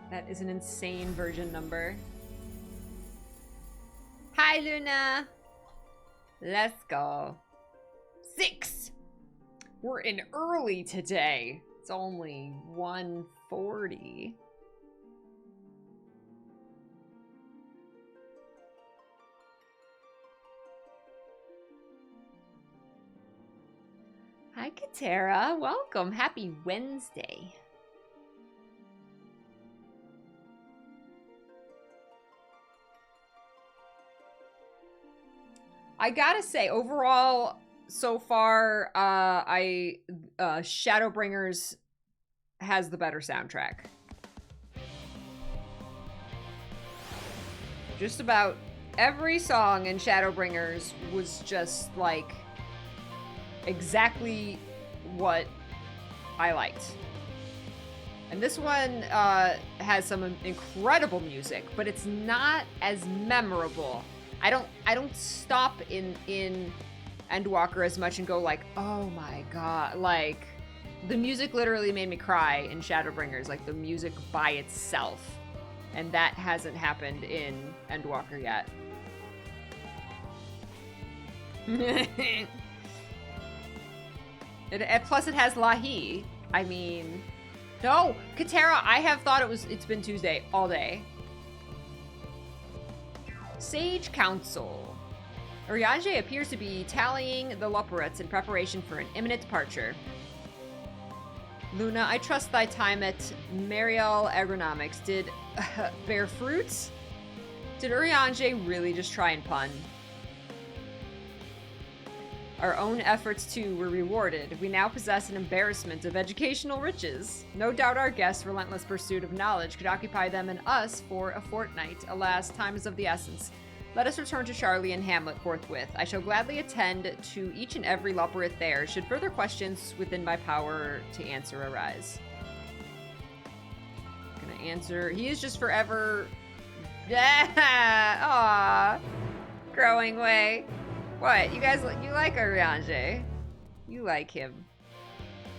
That is an insane version number. Hi, Luna. Let's go. 6. We're in early today. It's only 1:40. Hi, Katera. Welcome. Happy Wednesday. I gotta say, overall, so far, Shadowbringers has the better soundtrack. Just about every song in Shadowbringers was just, like, exactly what I liked. And this one has some incredible music, but it's not as memorable. I don't stop in Endwalker as much and go like, oh my god, like the music literally made me cry in Shadowbringers, like the music by itself, and that hasn't happened in Endwalker yet. Plus it has Lahi. I mean, no, Katera, I have thought it's been Tuesday all day. Sage Council. Urianger appears to be tallying the Loporets in preparation for an imminent departure. Luna, I trust thy time at Mariel Agronomics did bear fruits? Did Urianger really just try and pun? Our own efforts, too, were rewarded. We now possess an embarrassment of educational riches. No doubt our guests' relentless pursuit of knowledge could occupy them and us for a fortnight. Alas, time is of the essence. Let us return to Charlie and Hamlet forthwith. I shall gladly attend to each and every Loporet there, should further questions within my power to answer arise. Gonna answer. He is just forever... Aww. Growing way. What? You guys, you like Urianger? You like him.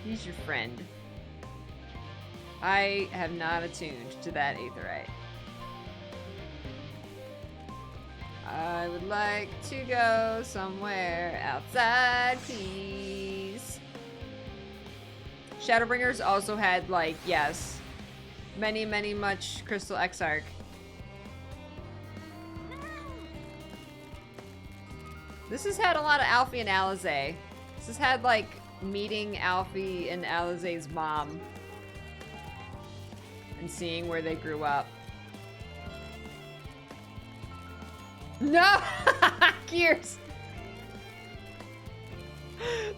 He's your friend. I have not attuned to that aetheryte. I would like to go somewhere outside, please. Shadowbringers also had, like, yes, many much Crystal Exarch. This has had a lot of Alfie and Alize. This has had, like, meeting Alfie and Alize's mom. And seeing where they grew up. No! Gears!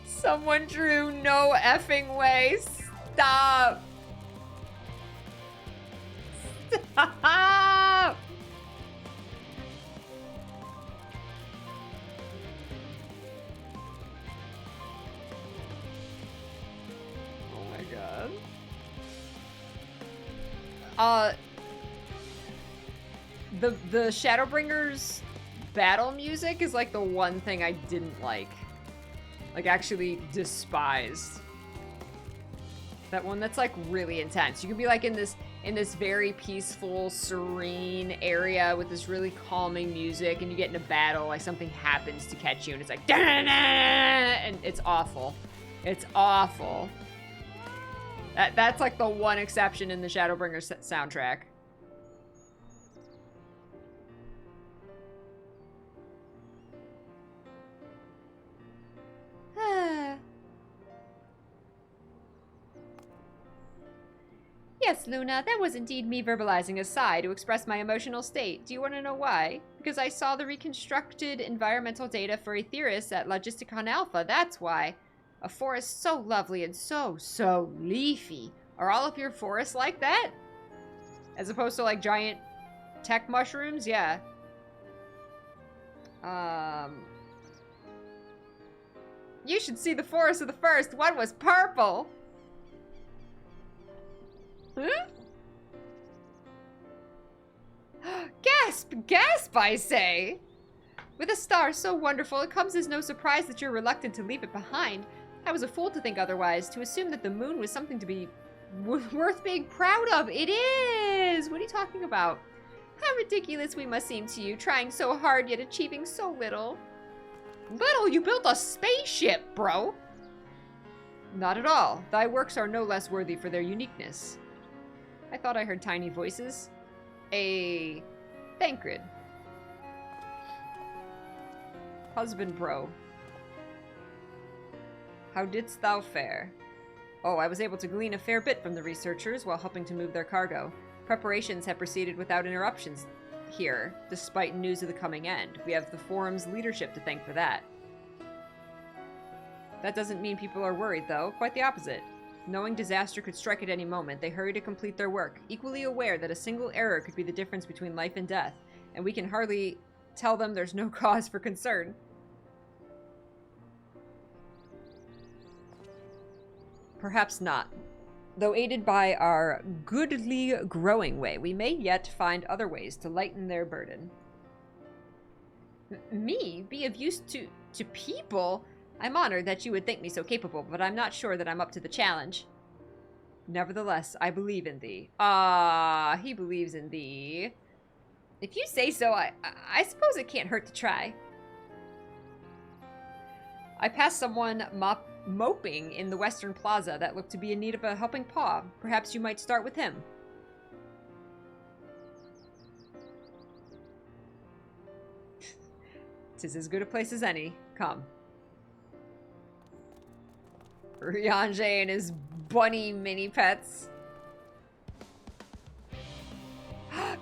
Someone drew no effing way. Stop! Stop! The Shadowbringers battle music is like the one thing I didn't like. Like, actually despised. That one that's like really intense. You can be like in this very peaceful, serene area with this really calming music, and you get in a battle, like something happens to catch you, and it's like and it's awful. It's awful. That's like the one exception in the Shadowbringers soundtrack. Yes, Luna, that was indeed me verbalizing a sigh to express my emotional state. Do you want to know why? Because I saw the reconstructed environmental data for Aetheris at Logisticon Alpha, that's why. A forest so lovely and so leafy. Are all of your forests like that? As opposed to like giant tech mushrooms? Yeah. You should see the forest of the first. One was purple. Huh? Gasp! Gasp, I say! With a star so wonderful, it comes as no surprise that you're reluctant to leave it behind. I was a fool to think otherwise, to assume that the moon was something to be worth being proud of. It is. What are you talking about? How ridiculous we must seem to you, trying so hard yet achieving so little. Little? You built a spaceship, bro! Not at all. Thy works are no less worthy for their uniqueness. I thought I heard tiny voices. A Thancred. Husband bro. How didst thou fare? Oh, I was able to glean a fair bit from the researchers while helping to move their cargo. Preparations have proceeded without interruptions here, despite news of the coming end. We have the forum's leadership to thank for that. That doesn't mean people are worried, though. Quite the opposite. Knowing disaster could strike at any moment, they hurry to complete their work, equally aware that a single error could be the difference between life and death, and we can hardly tell them there's no cause for concern. Perhaps not. Though aided by our goodly growing way, we may yet find other ways to lighten their burden. Me? Be of use to people? I'm honored that you would think me so capable, but I'm not sure that I'm up to the challenge. Nevertheless, I believe in thee. Ah, he believes in thee. If you say so, I suppose it can't hurt to try. I passed someone moping in the Western Plaza that looked to be in need of a helping paw. Perhaps you might start with him. Tis as good a place as any. Come. Ryanje and his bunny mini pets.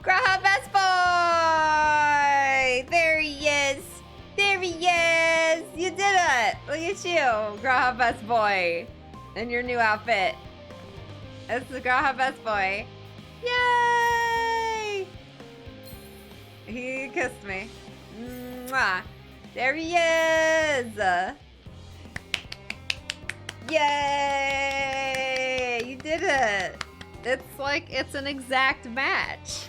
Graha Best Boy! There he is! There he is! You did it! Look at you, Graha Best Boy. In your new outfit. It's the Graha Best Boy. Yay! He kissed me. Mwah. There he is! Yay! You did it! It's like it's an exact match.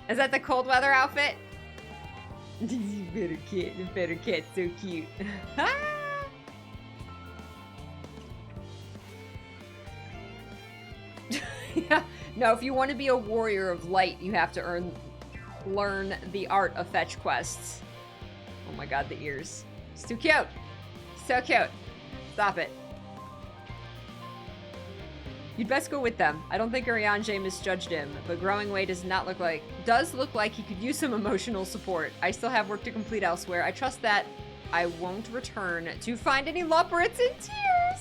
Is that the cold weather outfit? You better cat, so cute. Yeah. No, if you want to be a warrior of light, you have to learn the art of fetch quests. Oh my god, the ears. It's too cute. So cute. Stop it. You'd best go with them. I don't think Arianje misjudged him, but Growing Way does look like he could use some emotional support. I still have work to complete elsewhere. I trust that I won't return to find any leopards in tears.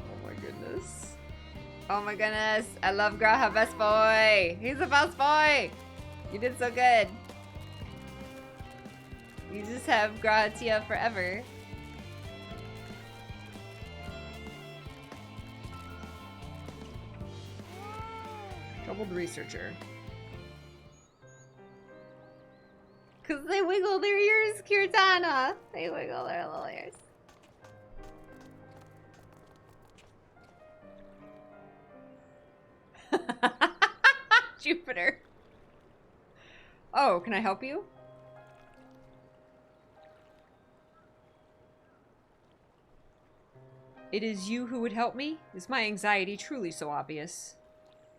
Oh my goodness. Oh my goodness. I love Graha Best Boy. He's the best boy. You did so good. You just have Grahatia forever. Troubled researcher. Cause they wiggle their ears, Kirtana. They wiggle their little ears. Jupiter. Oh, can I help you? It is you who would help me? Is my anxiety truly so obvious?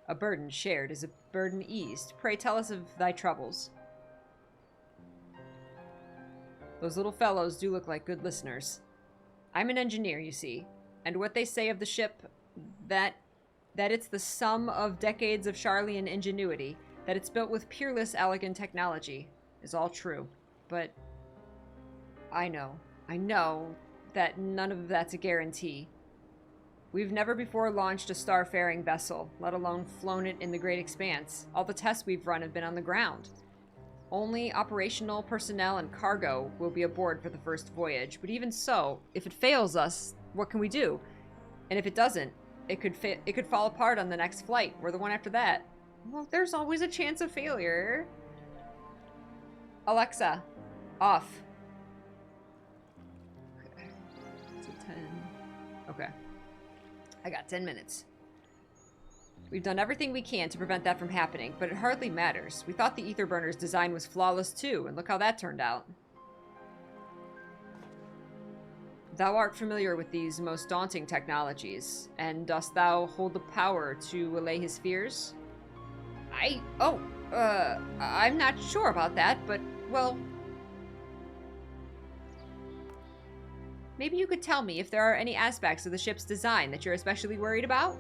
A burden shared is a burden eased. Pray tell us of thy troubles. Those little fellows do look like good listeners. I'm an engineer, you see, and what they say of the ship, that it's the sum of decades of Charlian ingenuity, that it's built with peerless, elegant technology, is all true. But I know that none of that's a guarantee. We've never before launched a starfaring vessel, let alone flown it in the great expanse. All the tests we've run have been on the ground. Only operational personnel and cargo will be aboard for the first voyage, but even so, if it fails us, what can we do? And if it doesn't, it could fall apart on the next flight, or the one after that. Well, there's always a chance of failure. Alexa, off. Okay. So 10. Okay. I got 10 minutes. We've done everything we can to prevent that from happening, but it hardly matters. We thought the ether burner's design was flawless too, and look how that turned out. Thou art familiar with these most daunting technologies, and dost thou hold the power to allay his fears? I'm not sure about that, but, well... Maybe you could tell me if there are any aspects of the ship's design that you're especially worried about?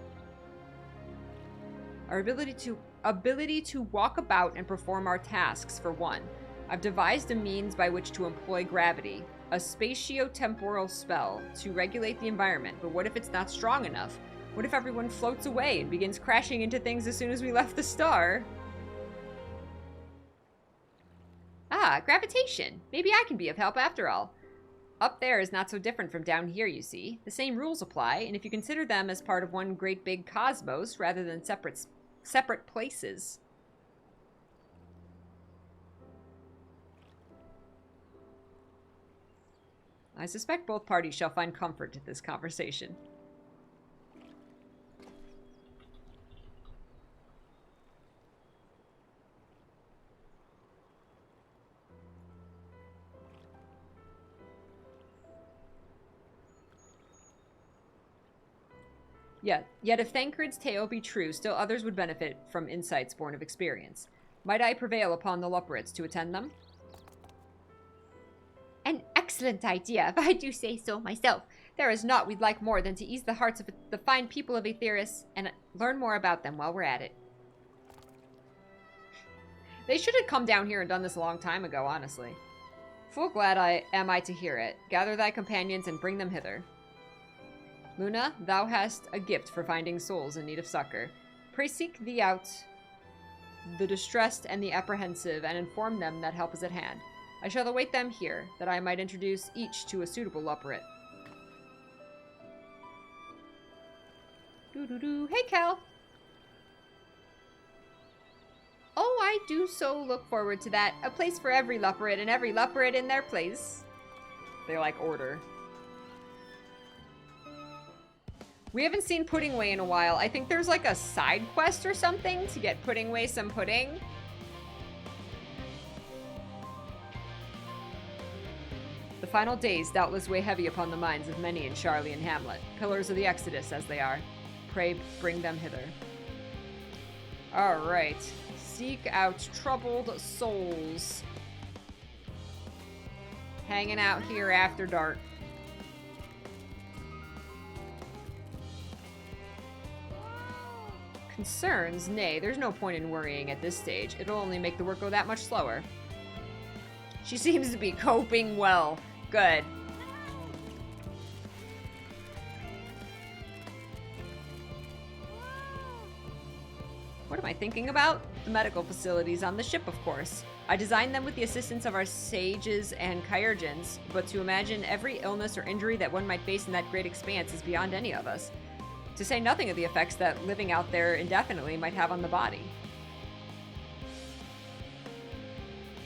Our ability to walk about and perform our tasks, for one. I've devised a means by which to employ gravity, a spatio-temporal spell, to regulate the environment, but what if it's not strong enough? What if everyone floats away and begins crashing into things as soon as we left the star? Ah, gravitation. Maybe I can be of help after all. Up there is not so different from down here, you see. The same rules apply, and if you consider them as part of one great big cosmos rather than separate places. I suspect both parties shall find comfort in this conversation. Yet if Thancred's tale be true, still others would benefit from insights born of experience. Might I prevail upon the Lupperites to attend them? An excellent idea, if I do say so myself. There is naught we'd like more than to ease the hearts of the fine people of Aetheris and learn more about them while we're at it. They should have come down here and done this a long time ago, honestly. Full glad am I to hear it. Gather thy companions and bring them hither. Luna, thou hast a gift for finding souls in need of succor. Pray seek thee out the distressed and the apprehensive, and inform them that help is at hand. I shall await them here, that I might introduce each to a suitable Lupperit. Doo-doo-doo. Hey, Kel! Oh, I do so look forward to that. A place for every Lupperit, and every Lupperit in their place. They like order. We haven't seen Puddingway in a while. I think there's like a side quest or something to get Puddingway some pudding. The final days doubtless weigh heavy upon the minds of many in Charlie and Hamlet, pillars of the Exodus as they are. Pray bring them hither. Alright. Seek out troubled souls. Hanging out here after dark. Concerns? Nay, there's no point in worrying at this stage. It'll only make the work go that much slower. She seems to be coping well. Good. What am I thinking about? The medical facilities on the ship, of course. I designed them with the assistance of our sages and chirurgeons, but to imagine every illness or injury that one might face in that great expanse is beyond any of us. To say nothing of the effects that living out there indefinitely might have on the body.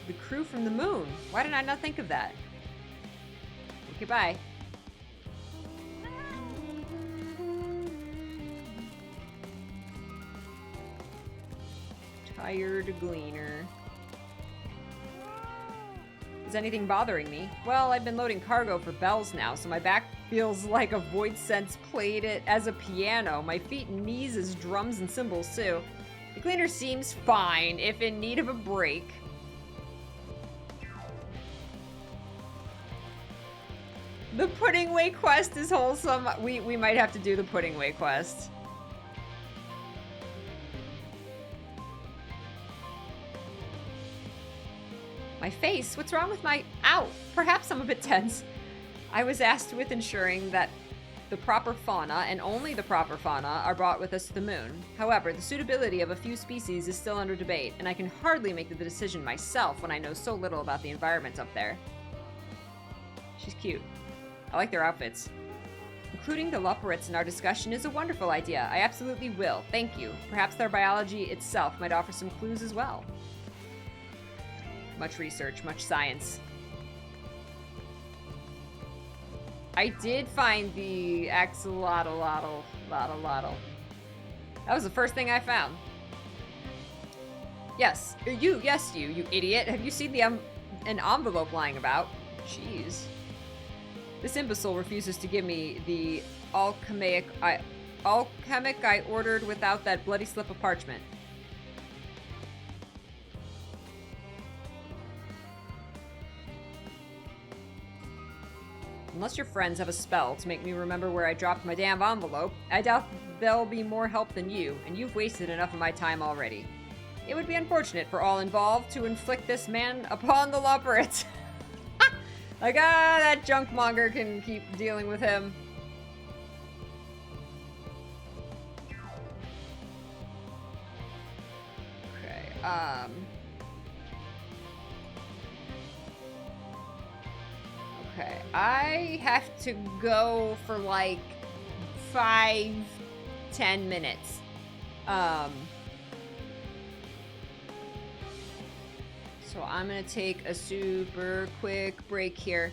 The crew from the moon. Why did I not think of that? Okay, bye. Tired gleaner. Is anything bothering me? Well, I've been loading cargo for bells now, so my back feels like a void sense played it as a piano. My feet and knees as drums and cymbals, too. The cleaner seems fine, if in need of a break. The Puddingway quest is wholesome. We might have to do the Puddingway quest. My face? What's wrong with my... Ow! Perhaps I'm a bit tense. I was asked with ensuring that the proper fauna, and only the proper fauna, are brought with us to the moon. However, the suitability of a few species is still under debate, and I can hardly make the decision myself when I know so little about the environment up there. She's cute. I like their outfits. Including the Lupperites in our discussion is a wonderful idea. I absolutely will. Thank you. Perhaps their biology itself might offer some clues as well. Much research, much science. I did find the axolotl. That was the first thing I found. Yes, you idiot. Have you seen an envelope lying about? Jeez. This imbecile refuses to give me the alchemic I ordered without that bloody slip of parchment. Unless your friends have a spell to make me remember where I dropped my damn envelope, I doubt they'll be more help than you, and you've wasted enough of my time already. It would be unfortunate for all involved to inflict this man upon the Loperate. Like, that junkmonger can keep dealing with him. Okay, okay, I have to go for like 5-10 minutes. So I'm gonna take a super quick break here.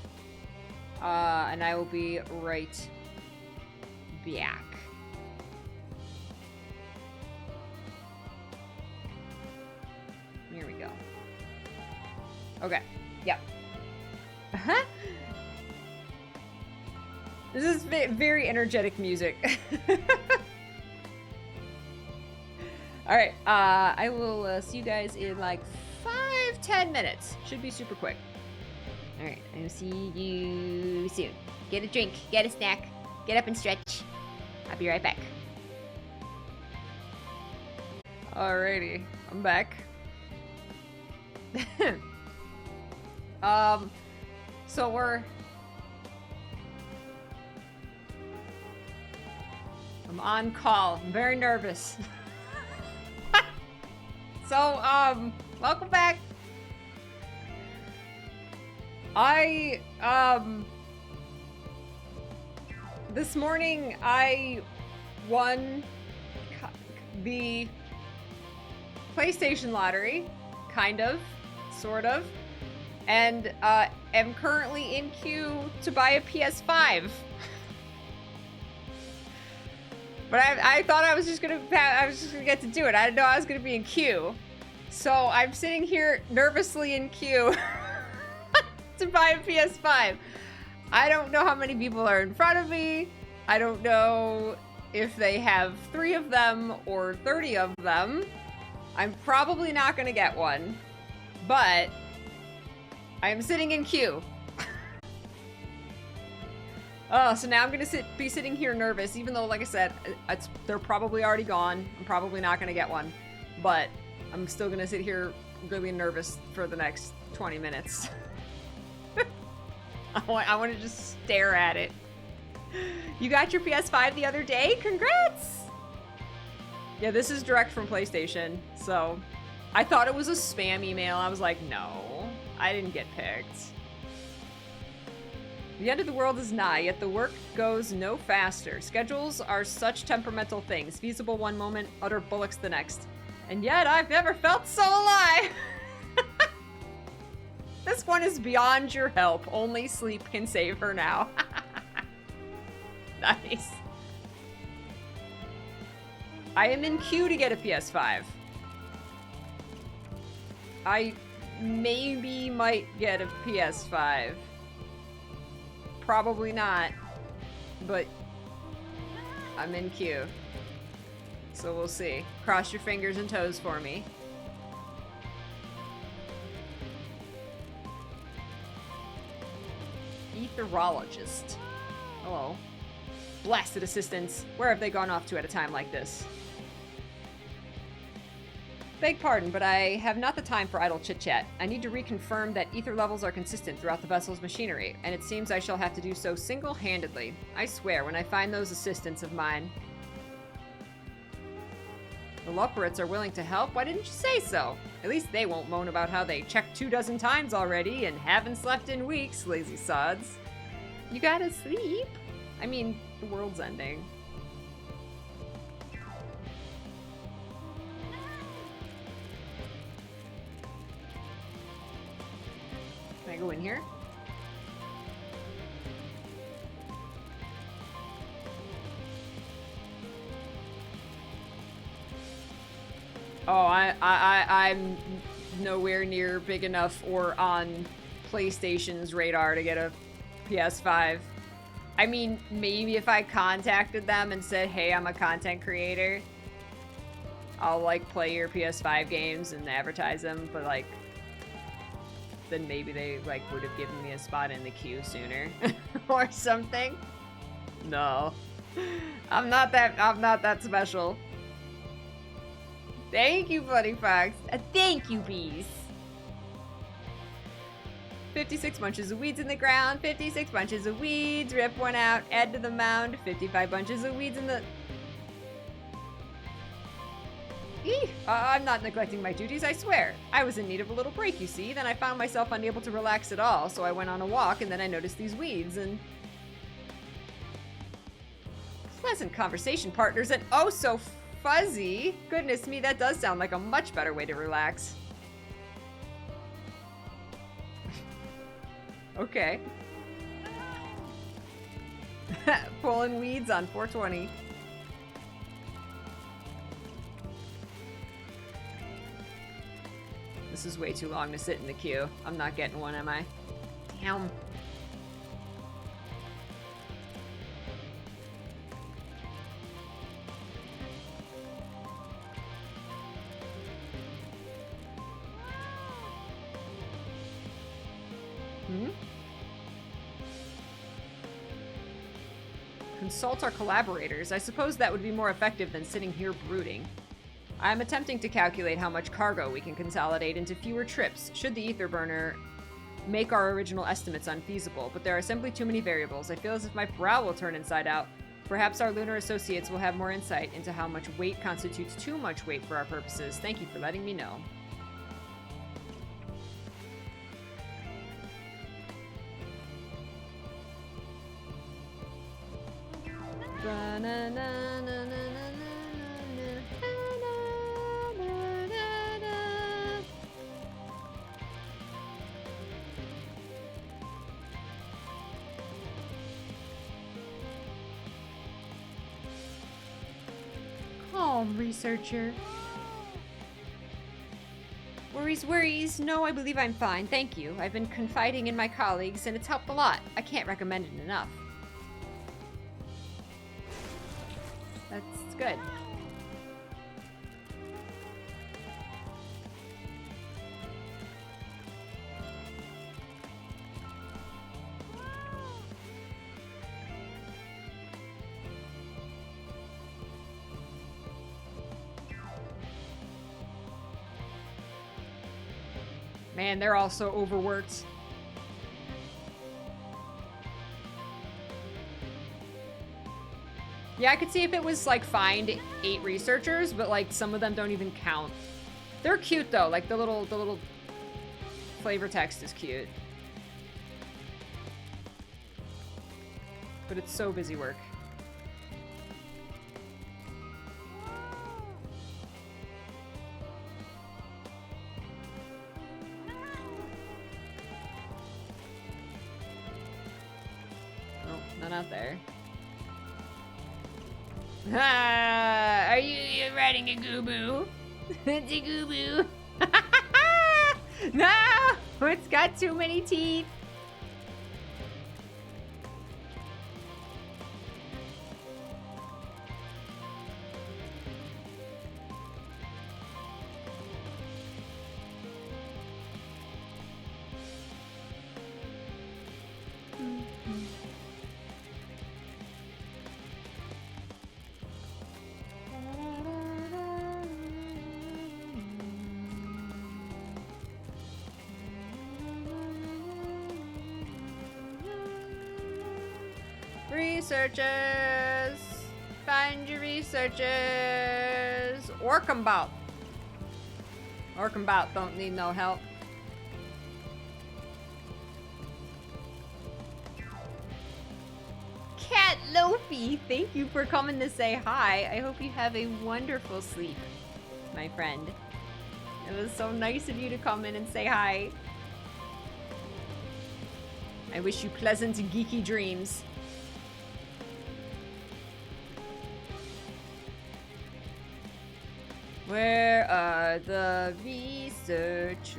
And I will be right back. Here we go. Okay. Yep. This is very energetic music. All right. I will see you guys in like 5-10 minutes. Should be super quick. All right. I'll see you soon. Get a drink. Get a snack. Get up and stretch. I'll be right back. Alrighty. I'm back. So I'm on call. I'm very nervous. So, welcome back. This morning I won the PlayStation lottery, kind of, sort of, and am currently in queue to buy a PS5. But I thought I was just gonna get to do it. I didn't know I was gonna be in queue. So I'm sitting here nervously in queue to buy a PS5. I don't know how many people are in front of me. I don't know if they have 3 of them or 30 of them. I'm probably not gonna get one, but I'm sitting in queue. Oh, so now I'm gonna be sitting here nervous, even though, like I said, they're probably already gone. I'm probably not gonna get one, but I'm still gonna sit here really nervous for the next 20 minutes. I want to just stare at it. You got your PS5 the other day? Congrats! Yeah, this is direct from PlayStation, so I thought it was a spam email. I was like, no, I didn't get picked. The end of the world is nigh, yet the work goes no faster. Schedules are such temperamental things. Feasible one moment, utter bullocks the next. And yet I've never felt so alive! This one is beyond your help. Only sleep can save her now. Nice. I am in queue to get a PS5. I maybe might get a PS5. Probably not, but I'm in queue. So we'll see. Cross your fingers and toes for me. Etherologist. Hello. Blasted assistants. Where have they gone off to at a time like this? Beg pardon, but I have not the time for idle chit-chat. I need to reconfirm that ether levels are consistent throughout the vessel's machinery, and it seems I shall have to do so single-handedly. I swear, when I find those assistants of mine. The Loperates are willing to help? Why didn't you say so? At least they won't moan about how they checked 24 times already and haven't slept in weeks, lazy sods. You gotta sleep? I mean, the world's ending. Can I go in here? Oh, I'm nowhere near big enough or on PlayStation's radar to get a PS5. I mean, maybe if I contacted them and said, hey, I'm a content creator, I'll, like, play your PS5 games and advertise them, but, like, then maybe they, like, would have given me a spot in the queue sooner. Or something. No. I'm not that special. Thank you, Buddy Fox. Thank you, Beast. 56 bunches of weeds in the ground, 56 bunches of weeds, rip one out, add to the mound, 55 bunches of weeds in the... Eeh! I'm not neglecting my duties, I swear. I was in need of a little break, you see, then I found myself unable to relax at all, so I went on a walk, and then I noticed these weeds, and... Pleasant conversation partners, and oh so fuzzy! Goodness me, that does sound like a much better way to relax. Okay. Pulling weeds on 420. This is way too long to sit in the queue. I'm not getting one, am I? Damn. Consult our collaborators. I suppose that would be more effective than sitting here brooding. I'm attempting to calculate how much cargo we can consolidate into fewer trips, should the ether burner make our original estimates unfeasible, but there are simply too many variables. I feel as if my brow will turn inside out. Perhaps our lunar associates will have more insight into how much weight constitutes too much weight for our purposes. Thank you for letting me know. Calm, researcher. Worries. No, I believe I'm fine. Thank you. I've been confiding in my colleagues, and it's helped a lot. I can't recommend it enough. That's good. Man, they're all so overworked. Yeah, I could see if it was, like, find 8 researchers, but, like, some of them don't even count. They're cute, though. Like, the little flavor text is cute. But it's so busy work. Oh, none out there. Ah, are you riding a gooboo? It's a gooboo. No, it's got too many teeth. Researchers! Find your researchers! Orcambout! Orcambout don't need no help. Cat Lofi, thank you for coming to say hi. I hope you have a wonderful sleep, my friend. It was so nice of you to come in and say hi. I wish you pleasant geeky dreams. Where are the researchers?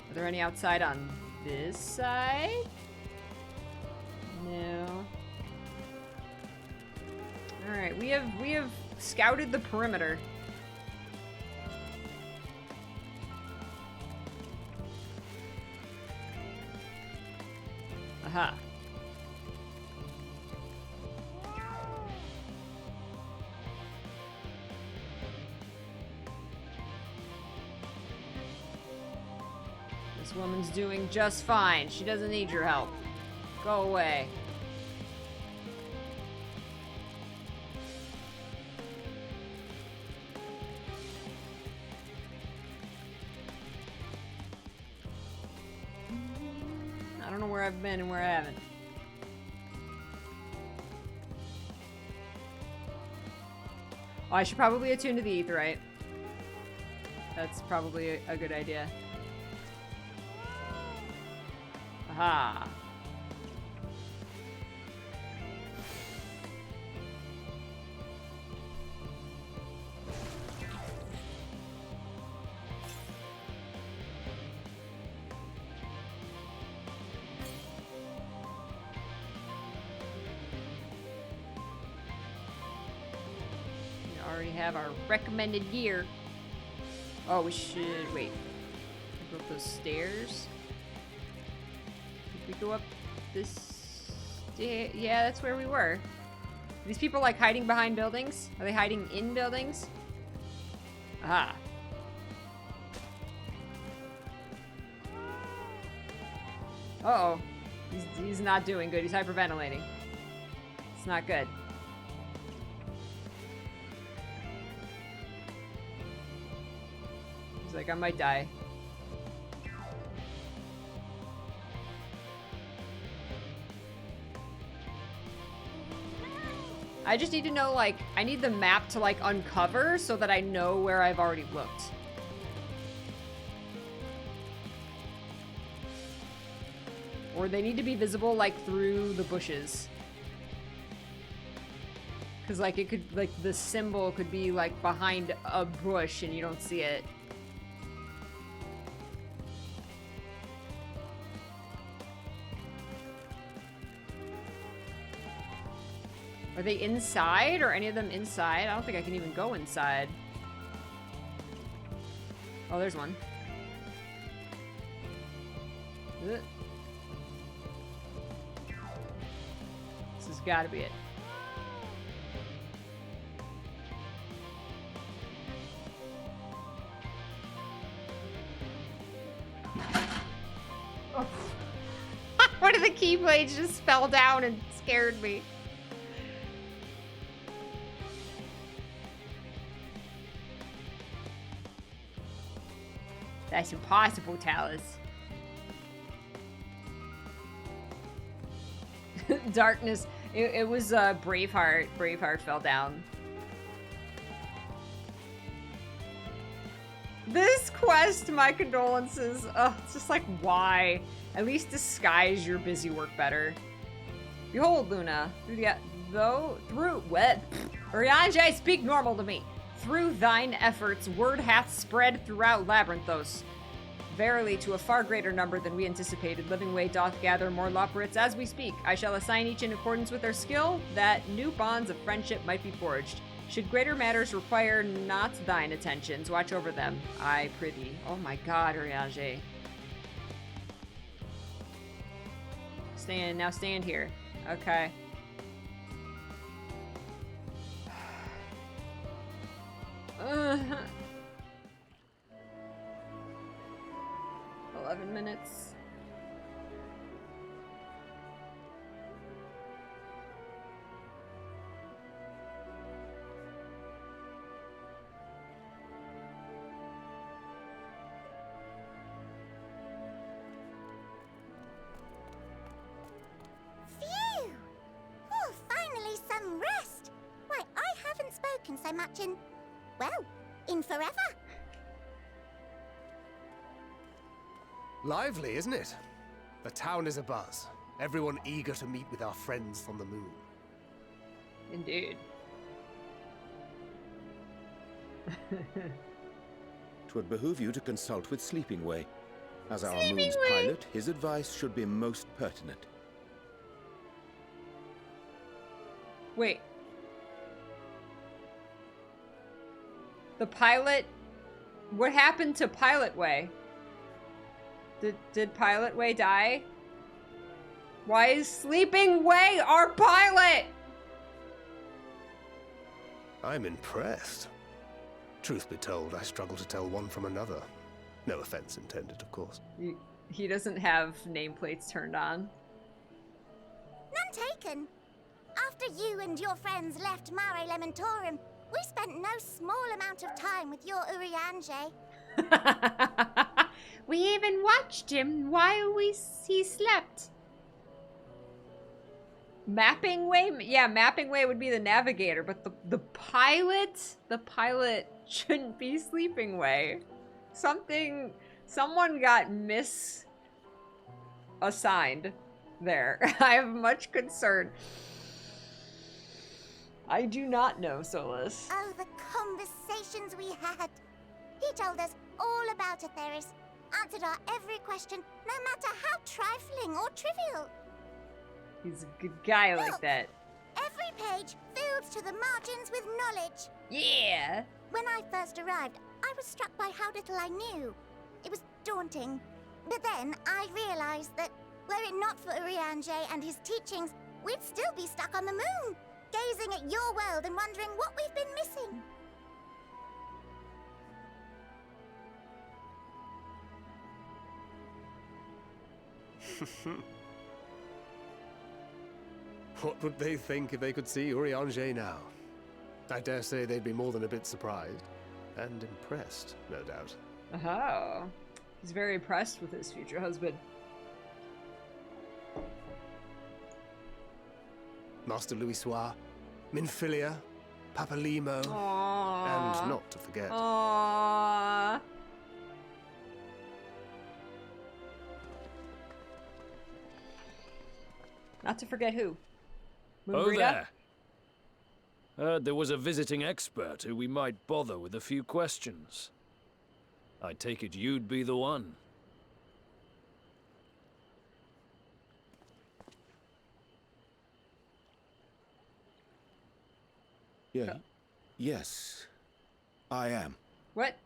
Are there any outside on this side? No. Alright, we have scouted the perimeter. Aha. This woman's doing just fine. She doesn't need your help. Go away. I don't know where I've been and where I haven't. Oh, I should probably attune to the aetheryte. That's probably a good idea. Aha. We already have our recommended gear. Oh, we should wait. Go up those stairs. We go up this... Yeah, that's where we were. Are these people, like, hiding behind buildings? Are they hiding in buildings? Aha. Uh-oh. He's not doing good. He's hyperventilating. It's not good. He's like, I might die. I just need to know, like, I need the map to, like, uncover so that I know where I've already looked. Or they need to be visible, like, through the bushes. Because, like, it could, like, the symbol could be, like, behind a bush and you don't see it. Are they inside? Or any of them inside? I don't think I can even go inside. Oh, there's one. Ugh. This has got to be it. Oh. One of the keyblades just fell down and scared me. That's impossible, Talus. Darkness. It was Braveheart. Braveheart fell down. This quest, my condolences. Ugh, it's just like, why? At least disguise your busy work better. Behold, Luna, Urianger, speak normal to me. Through thine efforts, word hath spread throughout Labyrinthos. Verily, to a far greater number than we anticipated, Living Way doth gather more Loporrits as we speak. I shall assign each in accordance with their skill, that new bonds of friendship might be forged. Should greater matters require not thine attentions, watch over them, I prithee. Oh my god, Urianger. Now stand here. Okay. Uh, 11 minutes. Phew! Oh, finally some rest. Why, I haven't spoken so much in, well, in forever. Lively, isn't it? The town is abuzz. Everyone eager to meet with our friends from the moon. Indeed. 'Twould behoove you to consult with Sleeping Way. As our Sleeping moon's Way. pilot, his advice should be most pertinent. Wait. The pilot... What happened to Pilot Way? Did Pilot Way die? Why is Sleeping Way our pilot? I'm impressed. Truth be told, I struggle to tell one from another. No offense intended, of course. He doesn't have nameplates turned on. None taken. After you and your friends left Mare Elementorum, we spent no small amount of time with your Urianger. We even watched him while he slept. Mapping Way? Yeah, Mapping Way would be the navigator, but the pilot shouldn't be Sleeping Way. Someone got misassigned there. I have much concern. I do not know, Solus. Oh, the conversations we had. He told us all about Atheris, answered our every question, no matter how trifling or trivial. He's a good guy like that. Every page filled to the margins with knowledge. Yeah! When I first arrived, I was struck by how little I knew. It was daunting. But then I realized that were it not for Urianger and his teachings, we'd still be stuck on the moon, gazing at your world and wondering what we've been missing. What would they think if they could see Urianger now? I dare say they'd be more than a bit surprised. And impressed, no doubt. Oh. He's very impressed with his future husband. Master Louisoix, Minfilia, Papalimo, Aww. and not to forget... Aww. Not to forget who? Oh Moonbrita? there. Heard there was a visiting expert who we might bother with a few questions. I take it you'd be the one. Yeah. Yes, I am. What?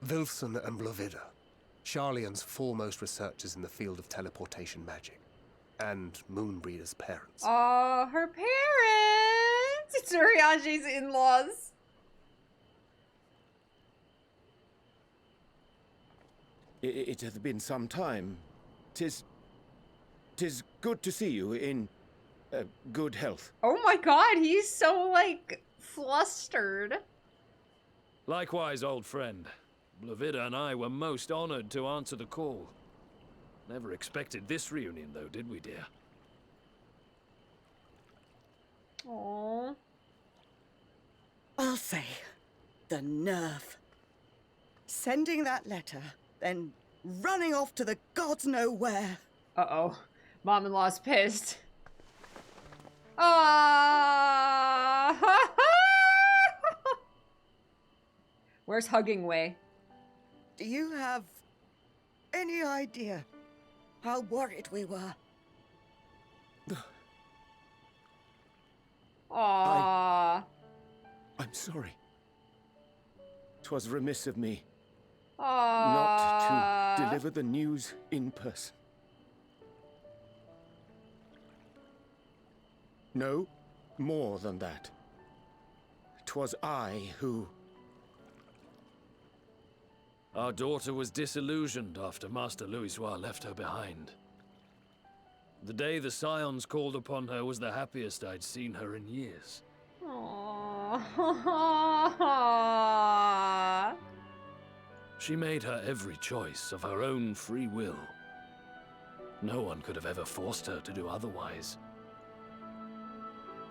Vilson and Blovida, Charlian's foremost researchers in the field of teleportation magic, and Moonbreeder's parents. Oh, her parents! It's Urianger's in-laws. It hath been some time. Tis good to see you in good health. Oh my god, he's so, like, flustered. Likewise, old friend. Blovida and I were most honored to answer the call. Never expected this reunion, though, did we, dear? Aww. I'll say, the nerve. Sending that letter, then running off to the gods know where. Uh-oh. Mom-in-law's pissed. Ah! Where's Hugging Way? Do you have any idea how worried we were? Aww. I'm sorry. 'Twas remiss of me Aww. not to deliver the news in person. No, more than that. 'Twas I who... Our daughter was disillusioned after Master Louisoix left her behind. The day the Scions called upon her was the happiest I'd seen her in years. Aww. She made her every choice of her own free will. No one could have ever forced her to do otherwise.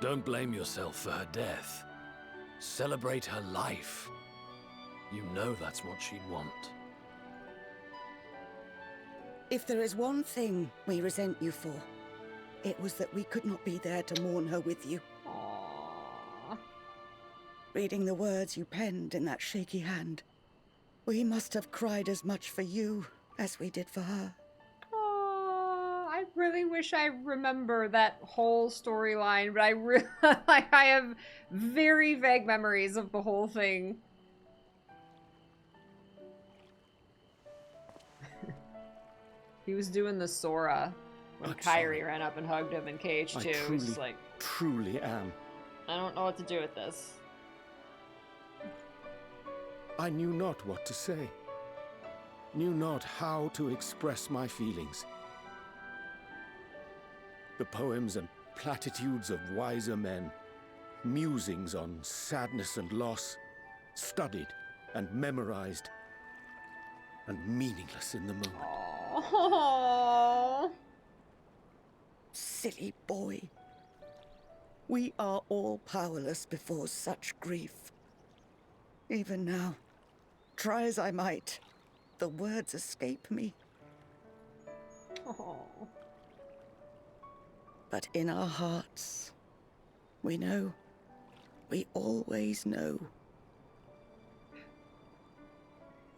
Don't blame yourself for her death. Celebrate her life. You know that's what she'd want. If there is one thing we resent you for, it was that we could not be there to mourn her with you. Aww. Reading the words you penned in that shaky hand, we must have cried as much for you as we did for her. Aww. really wish I remember that whole storyline, but I really like I have very vague memories of the whole thing. He was doing the Sora when I'm Kyrie sorry. ran up and hugged him in KH2. I He's truly, just like, truly am. I don't know what to do with this. I knew not what to say. Knew not how to express my feelings. The poems and platitudes of wiser men, musings on sadness and loss, studied and memorized, and meaningless in the moment. Oh. Silly boy. We are all powerless before such grief. Even now, try as I might, the words escape me. Oh. But in our hearts, we know. We always know.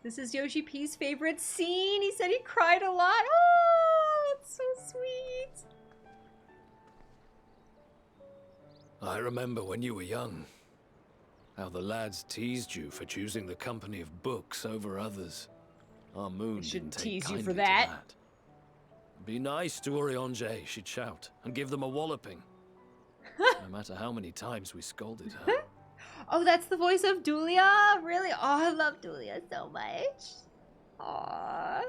This is Yoshi P's favorite scene. He said he cried a lot. Oh, that's so sweet. I remember when you were young, how the lads teased you for choosing the company of books over others. Our moon They didn't shouldn't take tease you kindly for to that. Be nice to Oriange, she'd shout, and give them a walloping. No matter how many times we scolded her. Oh, that's the voice of Dulia? Really? Oh, I love Dulia so much. Aww.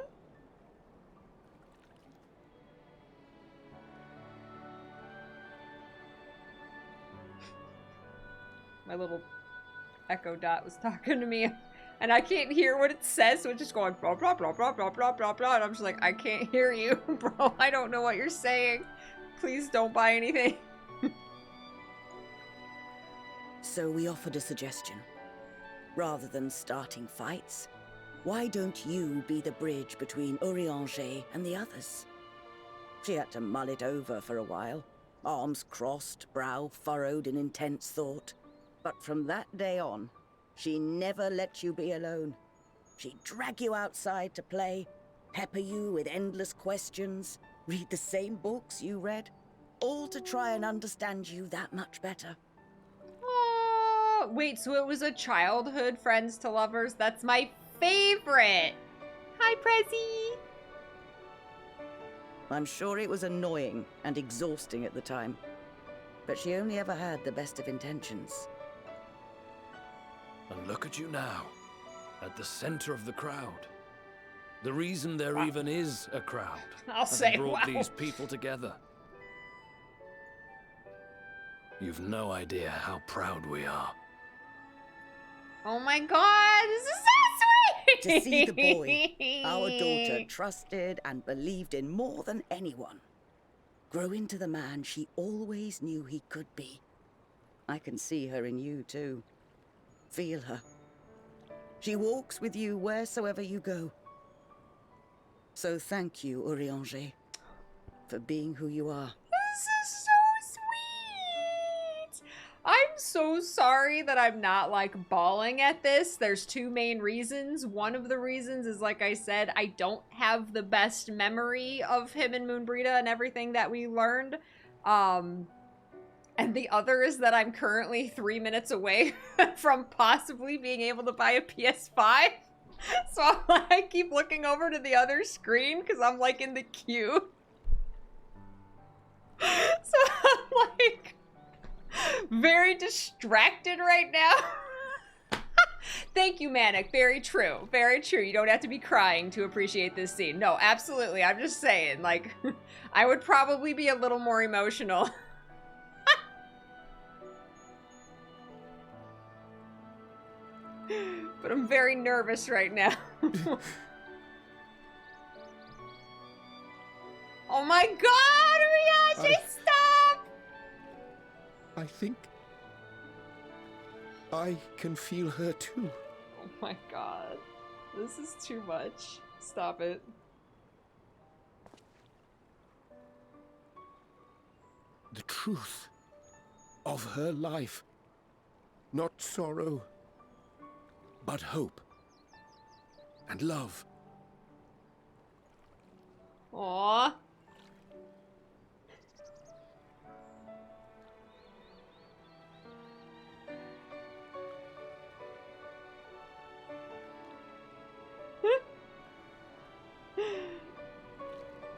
My little Echo Dot was talking to me, and I can't hear what it says, so it's just going blah blah blah blah blah blah blah blah, and I'm just like, I can't hear you, bro. I don't know what you're saying. Please don't buy anything. So we offered a suggestion. Rather than starting fights, why don't you be the bridge between Oriange and the others? She had to mull it over for a while, arms crossed, brow furrowed in intense thought. But from that day on, she never let you be alone. She'd drag you outside to play, pepper you with endless questions, read the same books you read, all to try and understand you that much better. Oh, wait, so it was a childhood friends to lovers? That's my favorite. Hi, Prezi. I'm sure it was annoying and exhausting at the time, but she only ever had the best of intentions. And look at you now, at the center of the crowd. The reason there even is a crowd. I'll has say, brought wow. these people together. You've no idea how proud we are. Oh my god, this is so sweet! To see the boy our daughter trusted and believed in more than anyone grow into the man she always knew he could be. I can see her in you too. Feel her. She walks with you wheresoever you go. So thank you, Oriange, for being who you are. This is so sweet! I'm so sorry that I'm not, like, bawling at this. There's two main reasons. One of the reasons is, like I said, I don't have the best memory of him and Moonbrita and everything that we learned. And the other is that I'm currently 3 minutes away from possibly being able to buy a PS5. So I keep looking over to the other screen because I'm, like, in the queue. So I'm, like, very distracted right now. Thank you, Manic. Very true. Very true. You don't have to be crying to appreciate this scene. No, absolutely. I'm just saying, like, I would probably be a little more emotional. But I'm very nervous right now. Oh my god, Riache, stop! I think I can feel her too. Oh my god. This is too much. Stop it. The truth of her life. Not sorrow, but hope and love. Aww.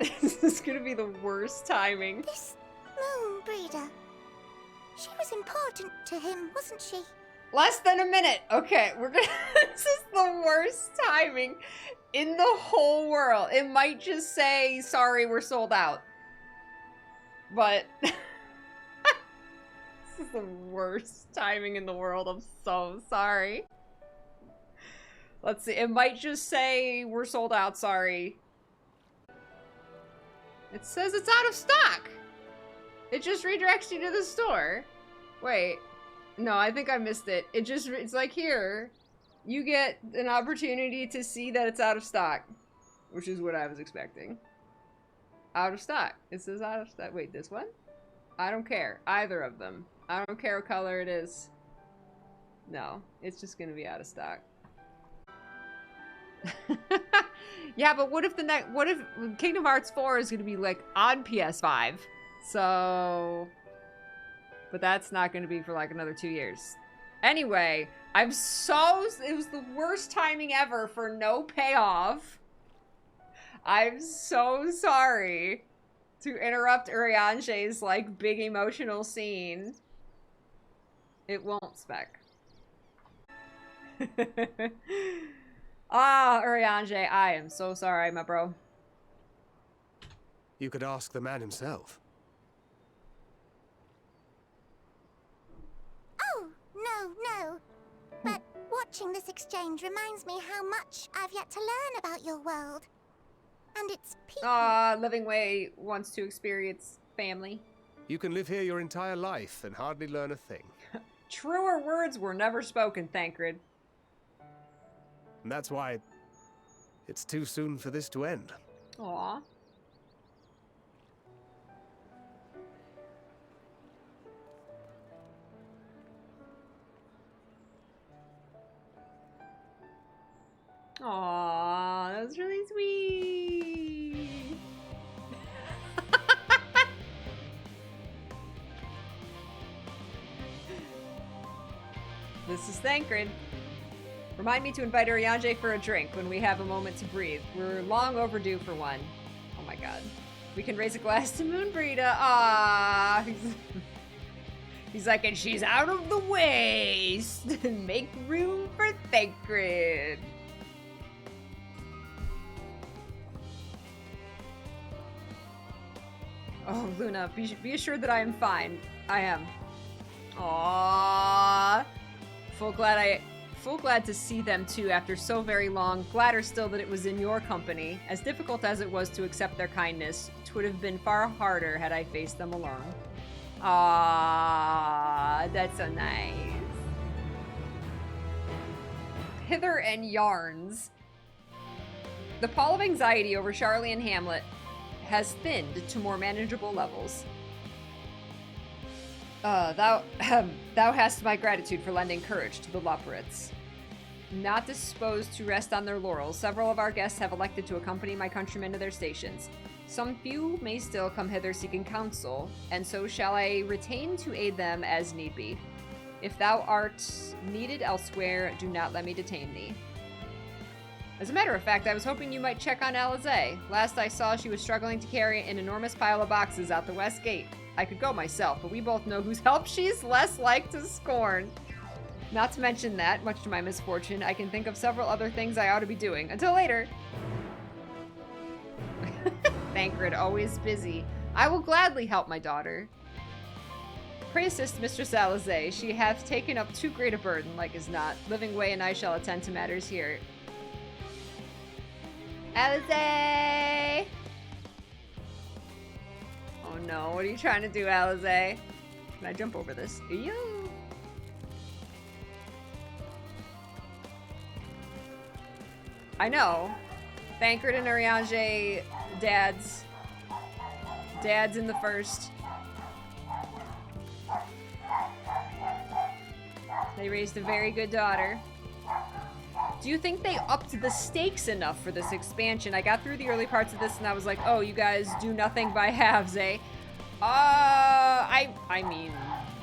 This is gonna be the worst timing. This moon breeder. She was important to him, wasn't she? Less than a minute. Okay, we're gonna. This is the worst timing in the whole world. It might just say, sorry, we're sold out. But. This is the worst timing in the world. I'm so sorry. Let's see. It might just say, we're sold out, sorry. It says it's out of stock. It just redirects you to the store. Wait. No, I think I missed it. It's like here. You get an opportunity to see that it's out of stock. Which is what I was expecting. Out of stock. It says out of stock. Wait, this one? I don't care. Either of them. I don't care what color it is. No, it's just gonna be out of stock. Yeah, but what if Kingdom Hearts 4 is gonna be like on PS5? So, but that's not gonna be for like another 2 years. Anyway, it was the worst timing ever for no payoff. I'm so sorry to interrupt Urianger's like big emotional scene. It won't, Spec. Ah, Urianger, I am so sorry, my bro. You could ask the man himself. Oh, no. But watching this exchange reminds me how much I've yet to learn about your world. And its people. Ah, Living Way wants to experience family. You can live here your entire life and hardly learn a thing. Truer words were never spoken, Thancred. And that's why it's too soon for this to end. Aw. Aw, that was really sweet. This is Thancred. Remind me to invite Urianger for a drink when we have a moment to breathe. We're long overdue for one. Oh my god. We can raise a glass to Moonbreeder. Ah, he's like, and she's out of the way. Make room for Thancred. Oh, Luna, be assured that I am fine. I am. Aww. Full glad to see them too after so very long. Gladder still that it was in your company. As difficult as it was to accept their kindness, 'twould have been far harder had I faced them alone. Ah, that's so nice. Hither and yarns. The pall of anxiety over Charlie and Hamlet has thinned to more manageable levels. Thou hast my gratitude for lending courage to the Loporits. Not disposed to rest on their laurels, several of our guests have elected to accompany my countrymen to their stations. Some few may still come hither seeking counsel, and so shall I retain to aid them as need be. If thou art needed elsewhere, do not let me detain thee. As a matter of fact, I was hoping you might check on Alizé. Last I saw, she was struggling to carry an enormous pile of boxes out the west gate. I could go myself, but we both know whose help she's less like to scorn. Not to mention that, much to my misfortune, I can think of several other things I ought to be doing. Until later! Thancred, always busy. I will gladly help my daughter. Pray assist Mistress Alizé. She hath taken up too great a burden, like as not. Living Way and I shall attend to matters here. Alizé! Oh no, what are you trying to do, Alizé? Can I jump over this? Yo! I know. Thancred and Urianger, dads. Dads in the first. They raised a very good daughter. Do you think they upped the stakes enough for this expansion? I got through the early parts of this and I was like, oh, you guys do nothing by halves, eh? I mean,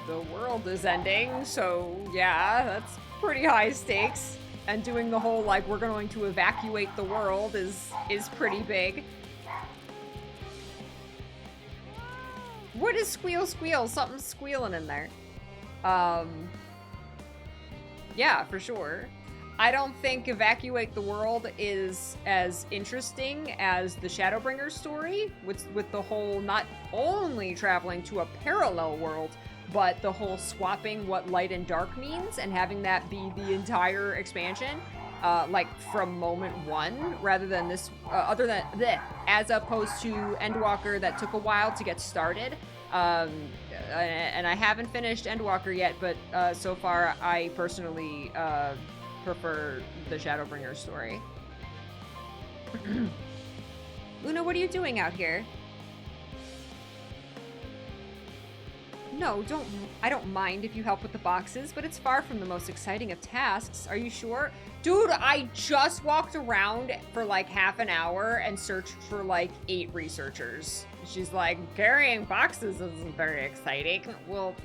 the world is ending, so yeah, that's pretty high stakes. And doing the whole, like, we're going to evacuate the world is pretty big. What is squeal squeal? Something's squealing in there. Yeah, for sure. I don't think Evacuate the World is as interesting as the Shadowbringers story, with the whole not only traveling to a parallel world, but the whole swapping what light and dark means and having that be the entire expansion, like from moment one, rather than this, as opposed to Endwalker that took a while to get started. And I haven't finished Endwalker yet, but so far I personally prefer the Shadowbringers story. Luna, what are you doing out here? No, I don't mind if you help with the boxes, but it's far from the most exciting of tasks. Are you sure? Dude, I just walked around for like half an hour and searched for like 8 researchers. She's like, carrying boxes isn't very exciting. Well,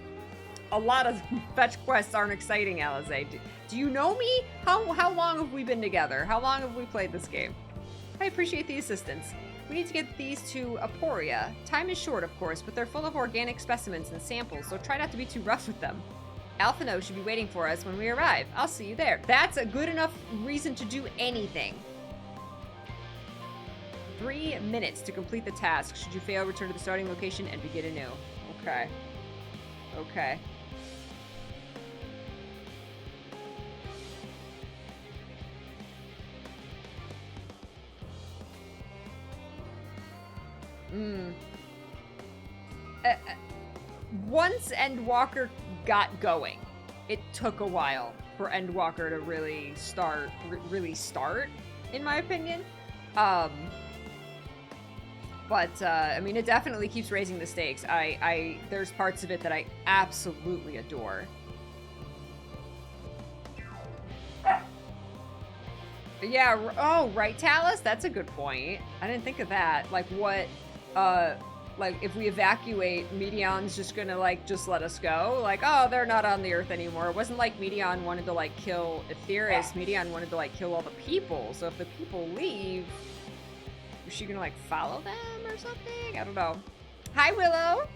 a lot of fetch quests aren't exciting, Alize. Do you know me? How long have we been together? How long have we played this game? I appreciate the assistance. We need to get these to Aporia. Time is short, of course, but they're full of organic specimens and samples, so try not to be too rough with them. Alphino should be waiting for us when we arrive. I'll see you there. That's a good enough reason to do anything. 3 minutes to complete the task. Should you fail, return to the starting location and begin anew. Okay. Okay. Once Endwalker got going, it took a while for Endwalker to really start, in my opinion. But I mean, it definitely keeps raising the stakes. There's parts of it that I absolutely adore. Yeah, oh, right, Talus? That's a good point. I didn't think of that. Like, what, like, if we evacuate, Medion's just gonna, like, just let us go? Like, oh, they're not on the Earth anymore. It wasn't like Medion wanted to, like, kill Aetheris. Medion wanted to, like, kill all the people. So if the people leave, is she gonna, like, follow them or something? I don't know. Hi, Willow!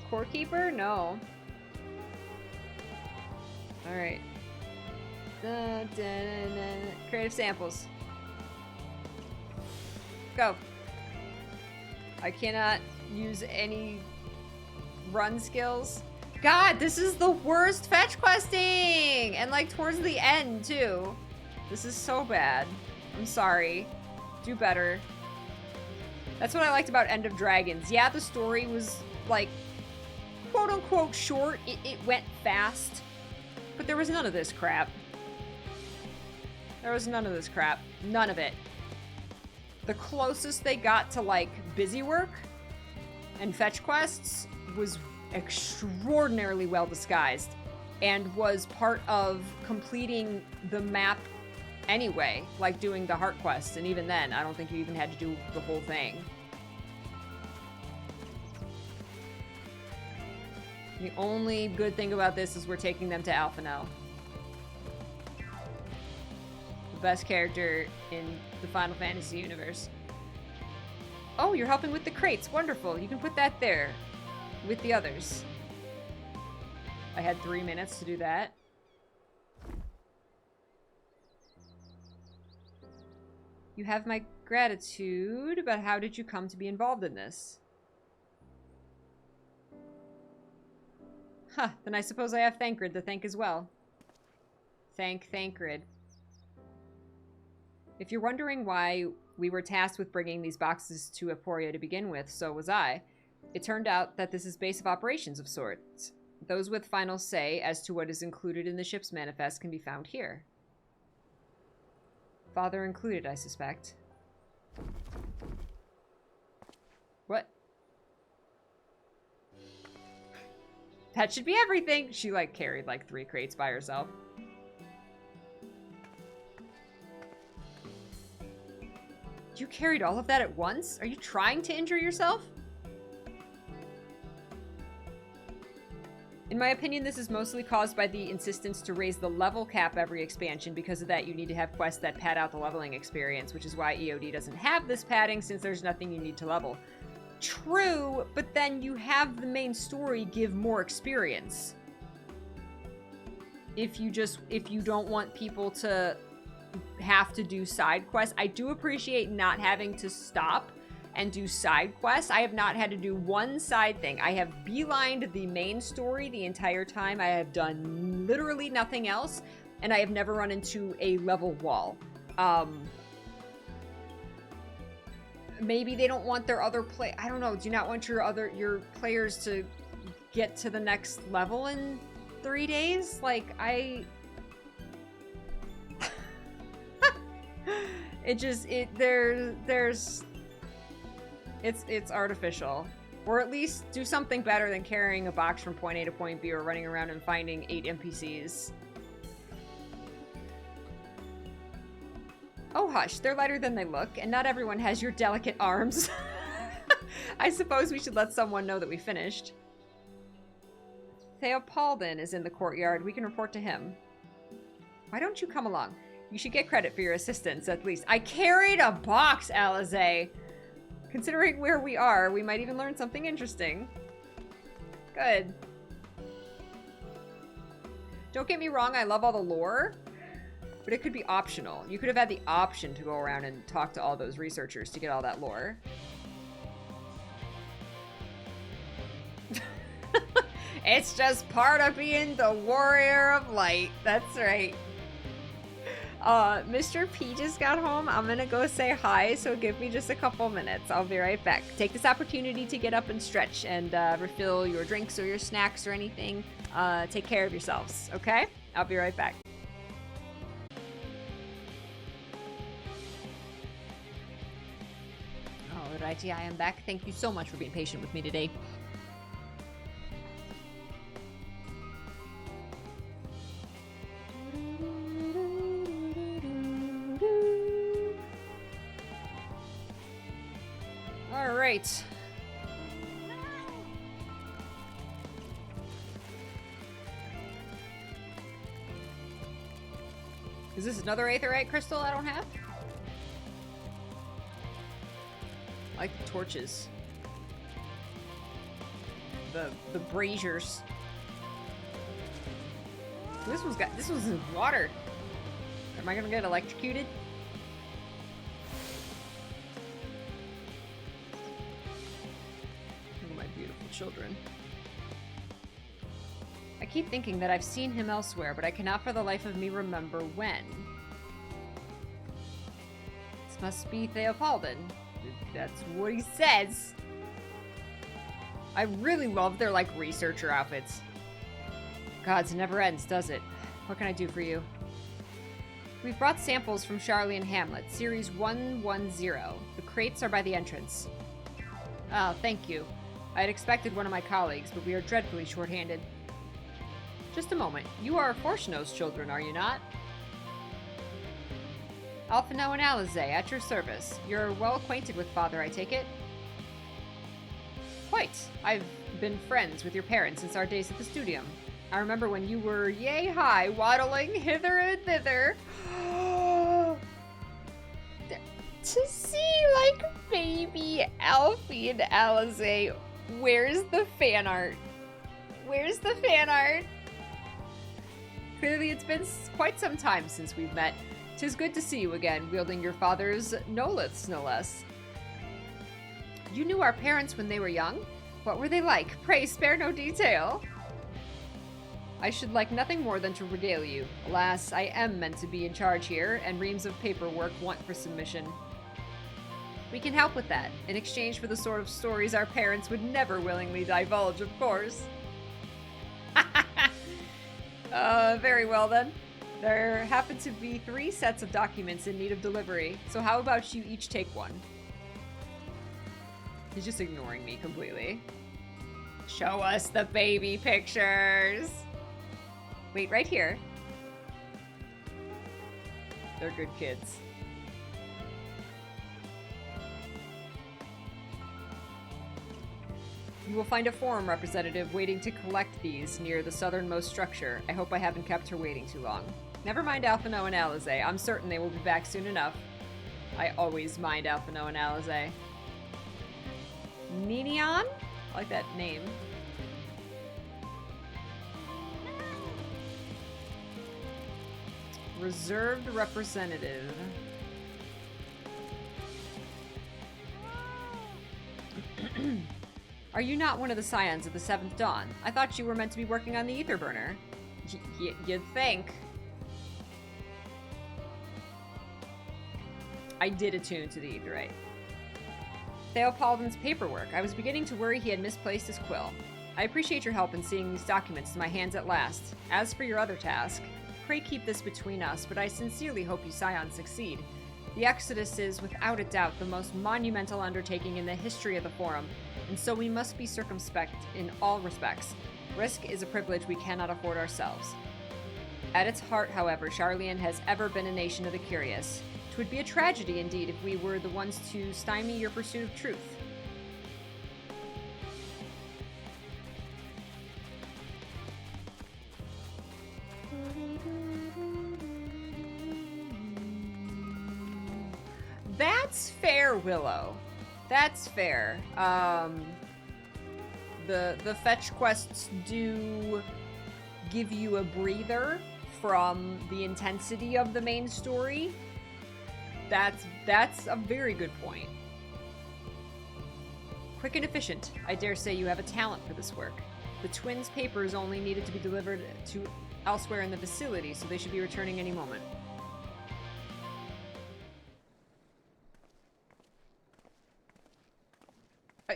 Core Keeper? No. Alright. Creative samples. Go. I cannot use any run skills. God, this is the worst fetch questing! And like towards the end too. This is so bad. I'm sorry. Do better. That's what I liked about End of Dragons. Yeah, the story was like quote unquote short. It went fast. But there was none of this crap. There was none of this crap. None of it. The closest they got to like busy work and fetch quests was extraordinarily well disguised and was part of completing the map anyway, like doing the heart quests, and even then I don't think you even had to do the whole thing. The only good thing about this is we're taking them to Alphino. The best character in the Final Fantasy universe. Oh, you're helping with the crates. Wonderful. You can put that there with the others. I had 3 minutes to do that. You have my gratitude, but how did you come to be involved in this? Huh, then I suppose I have Thancred to thank as well. Thank Thancred. If you're wondering why we were tasked with bringing these boxes to Aporia to begin with, so was I. It turned out that this is base of operations of sorts. Those with final say as to what is included in the ship's manifest can be found here. Father included, I suspect. What? That should be everything! She, like, carried, like, 3 crates by herself. You carried all of that at once? Are you trying to injure yourself? In my opinion, this is mostly caused by the insistence to raise the level cap every expansion. Because of that, you need to have quests that pad out the leveling experience, which is why EOD doesn't have this padding, since there's nothing you need to level. True, but then you have the main story give more experience. If you don't want people to have to do side quests. I do appreciate not having to stop and do side quests. I have not had to do one side thing. I have beelined the main story the entire time. I have done literally nothing else, and I have never run into a level wall. Maybe they don't want their other I don't know. Do you not want your players to get to the next level in 3 days? Like, it's artificial. Or at least do something better than carrying a box from point A to point B or running around and finding 8 NPCs. Oh hush, they're lighter than they look, and not everyone has your delicate arms. I suppose we should let someone know that we finished. Theopaldin is in the courtyard. We can report to him. Why don't you come along? You should get credit for your assistance, at least. I carried a box, Alize. Considering where we are, we might even learn something interesting. Good. Don't get me wrong, I love all the lore, but it could be optional. You could have had the option to go around and talk to all those researchers to get all that lore. It's just part of being the warrior of light. That's right. Mr. P just got home. I'm gonna go say hi, so give me just a couple minutes. I'll be right back. Take this opportunity to get up and stretch and refill your drinks or your snacks or anything. Take care of yourselves, okay? I'll be right back. Alrighty, I am back. Thank you so much for being patient with me today. Alright. Is this another aetherite crystal I don't have? I like the torches. The braziers. This one's in water. Am I gonna get electrocuted? Beautiful children. I keep thinking that I've seen him elsewhere, but I cannot for the life of me remember when. This must be Theopaldin. That's what he says. I really love their, like, researcher outfits. Gods, it never ends, does it? What can I do for you? We've brought samples from Charlie and Hamlet, Series 110. The crates are by the entrance. Oh, thank you. I had expected one of my colleagues, but we are dreadfully short-handed. Just a moment. You are Fortuno's children, are you not? Alphino and Alize, at your service. You're well acquainted with Father, I take it? Quite. I've been friends with your parents since our days at the studium. I remember when you were yay high, waddling hither and thither. To see, like, baby Alfie and Alize. Where's the fan art? Where's the fan art? Clearly it's been quite some time since we've met. 'Tis good to see you again, wielding your father's noliths, no less. You knew our parents when they were young? What were they like? Pray spare no detail. I should like nothing more than to regale you. Alas, I am meant to be in charge here, and reams of paperwork want for submission. We can help with that, in exchange for the sort of stories our parents would never willingly divulge, of course. Very well then. There happen to be 3 sets of documents in need of delivery, so how about you each take one? He's just ignoring me completely. Show us the baby pictures! Wait, right here. They're good kids. You will find a forum representative waiting to collect these near the southernmost structure. I hope I haven't kept her waiting too long. Never mind Alphino and Alizé. I'm certain they will be back soon enough. I always mind Alphino and Alizé. Ninian? I like that name. Reserved representative. Are you not one of the scions of the Seventh Dawn? I thought you were meant to be working on the ether burner. You'd think. I did attune to the etherite. Theopaldon's paperwork. I was beginning to worry he had misplaced his quill. I appreciate your help in seeing these documents to my hands at last. As for your other task, pray keep this between us, but I sincerely hope you scions succeed. The Exodus is, without a doubt, the most monumental undertaking in the history of the Forum, and so we must be circumspect in all respects. Risk is a privilege we cannot afford ourselves. At its heart, however, Sharlayan has ever been a nation of the curious. 'Twould be a tragedy indeed if we were the ones to stymie your pursuit of truth. That's fair, Willow. That's fair. The fetch quests do give you a breather from the intensity of the main story. That's a very good point. Quick and efficient. I dare say you have a talent for this work. The twins' papers only needed to be delivered to elsewhere in the facility, so they should be returning any moment.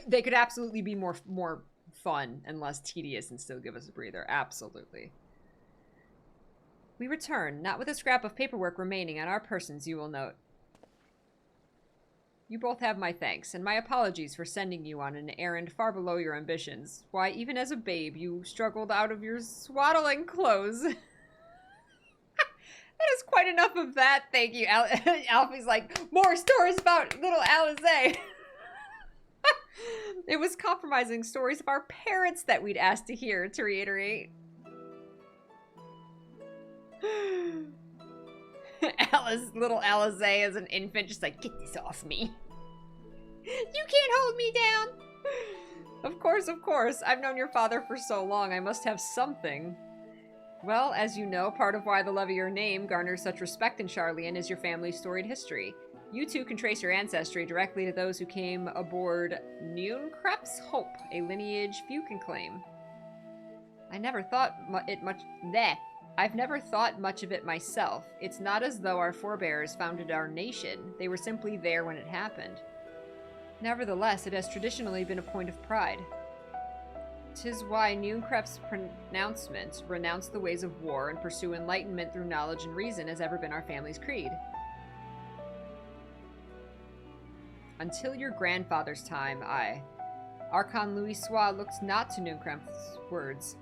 They could absolutely be more fun and less tedious and still give us a breather. Absolutely. We return, not with a scrap of paperwork remaining on our persons, you will note. You both have my thanks, and my apologies for sending you on an errand far below your ambitions. Why, even as a babe, you struggled out of your swaddling clothes. That is quite enough of that, thank you. Alfie's like, more stories about little Alizé. It was compromising stories of our parents that we'd asked to hear, to reiterate. Little Alizé as an infant, just like, get this off me. You can't hold me down. Of course. I've known your father for so long. I must have something. Well, as you know, part of why the love of your name garners such respect in Sharlayan is your family's storied history. You two can trace your ancestry directly to those who came aboard Nunkrep's Hope, a lineage few can claim. I've never thought much of it myself. It's not as though our forebears founded our nation. They were simply there when it happened. Nevertheless, it has traditionally been a point of pride. 'Tis why Nunkrep's pronouncement, renounce the ways of war and pursue enlightenment through knowledge and reason, has ever been our family's creed. Until your grandfather's time, Archon Louis Sois looked not to Nunkrep's words,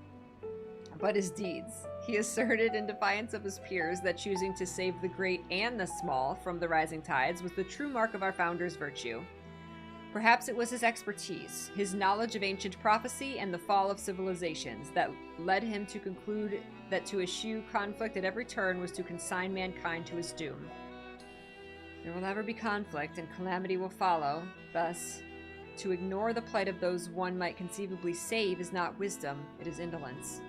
but his deeds. He asserted in defiance of his peers that choosing to save the great and the small from the rising tides was the true mark of our founder's virtue. Perhaps it was his expertise, his knowledge of ancient prophecy and the fall of civilizations, that led him to conclude that to eschew conflict at every turn was to consign mankind to his doom. There will never be conflict, and calamity will follow. Thus, to ignore the plight of those one might conceivably save is not wisdom, it is indolence.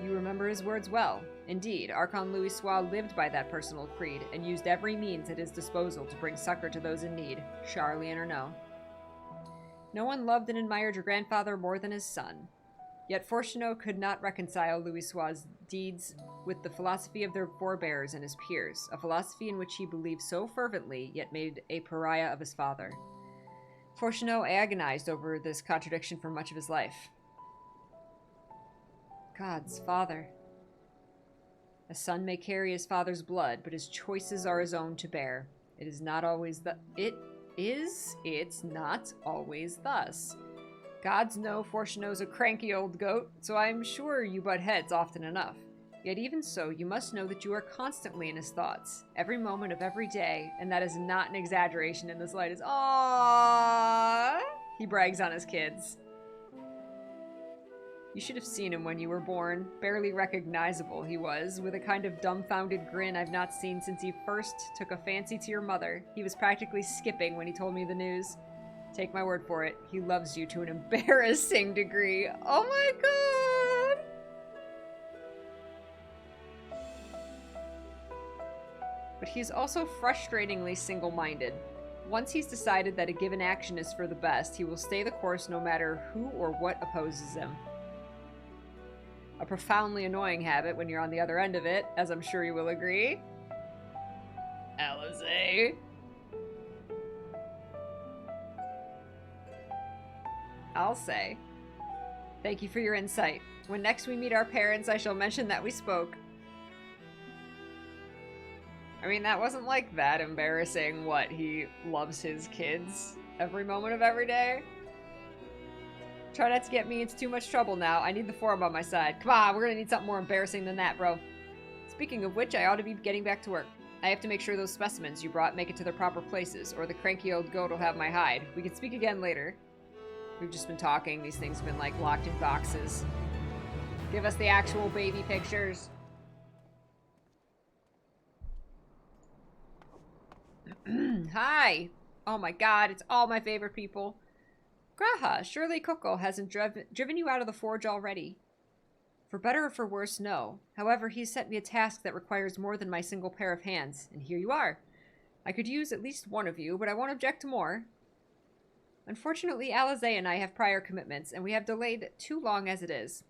You remember his words well. Indeed, Archon Louis Sois lived by that personal creed, and used every means at his disposal to bring succor to those in need, Sharlayan or no. No one loved and admired your grandfather more than his son. Yet Fortunato could not reconcile Louis Sois' deeds with the philosophy of their forebears and his peers, a philosophy in which he believed so fervently, yet made a pariah of his father. Fortunato agonized over this contradiction for much of his life. God's father. A son may carry his father's blood, but his choices are his own to bear. It's not always thus. Gods know Fortunato's a cranky old goat, so I'm sure you butt heads often enough. Yet even so, you must know that you are constantly in his thoughts, every moment of every day, and that is not an exaggeration in the slightest. Aww! He brags on his kids. You should have seen him when you were born. Barely recognizable he was, with a kind of dumbfounded grin I've not seen since he first took a fancy to your mother. He was practically skipping when he told me the news. Take my word for it, he loves you to an embarrassing degree. Oh my god! But he's also frustratingly single-minded. Once he's decided that a given action is for the best, he will stay the course no matter who or what opposes him. A profoundly annoying habit when you're on the other end of it, as I'm sure you will agree. Alizé. I'll say. Thank you for your insight. When next we meet our parents, I shall mention that we spoke. I mean, that wasn't like that embarrassing. What, he loves his kids every moment of every day? Try not to get me into too much trouble now. I need the forum on my side. Come on, we're gonna need something more embarrassing than that, bro. Speaking of which, I ought to be getting back to work. I have to make sure those specimens you brought make it to their proper places, or the cranky old goat will have my hide. We can speak again later. We've just been talking. These things have been, like, locked in boxes. Give us the actual baby pictures. Hi! Oh my god, it's all my favorite people. Graha, surely Coco hasn't driven you out of the forge already. For better or for worse, no. However, he's sent me a task that requires more than my single pair of hands, and here you are. I could use at least one of you, but I won't object to more. Unfortunately, Alizé and I have prior commitments, and we have delayed too long as it is.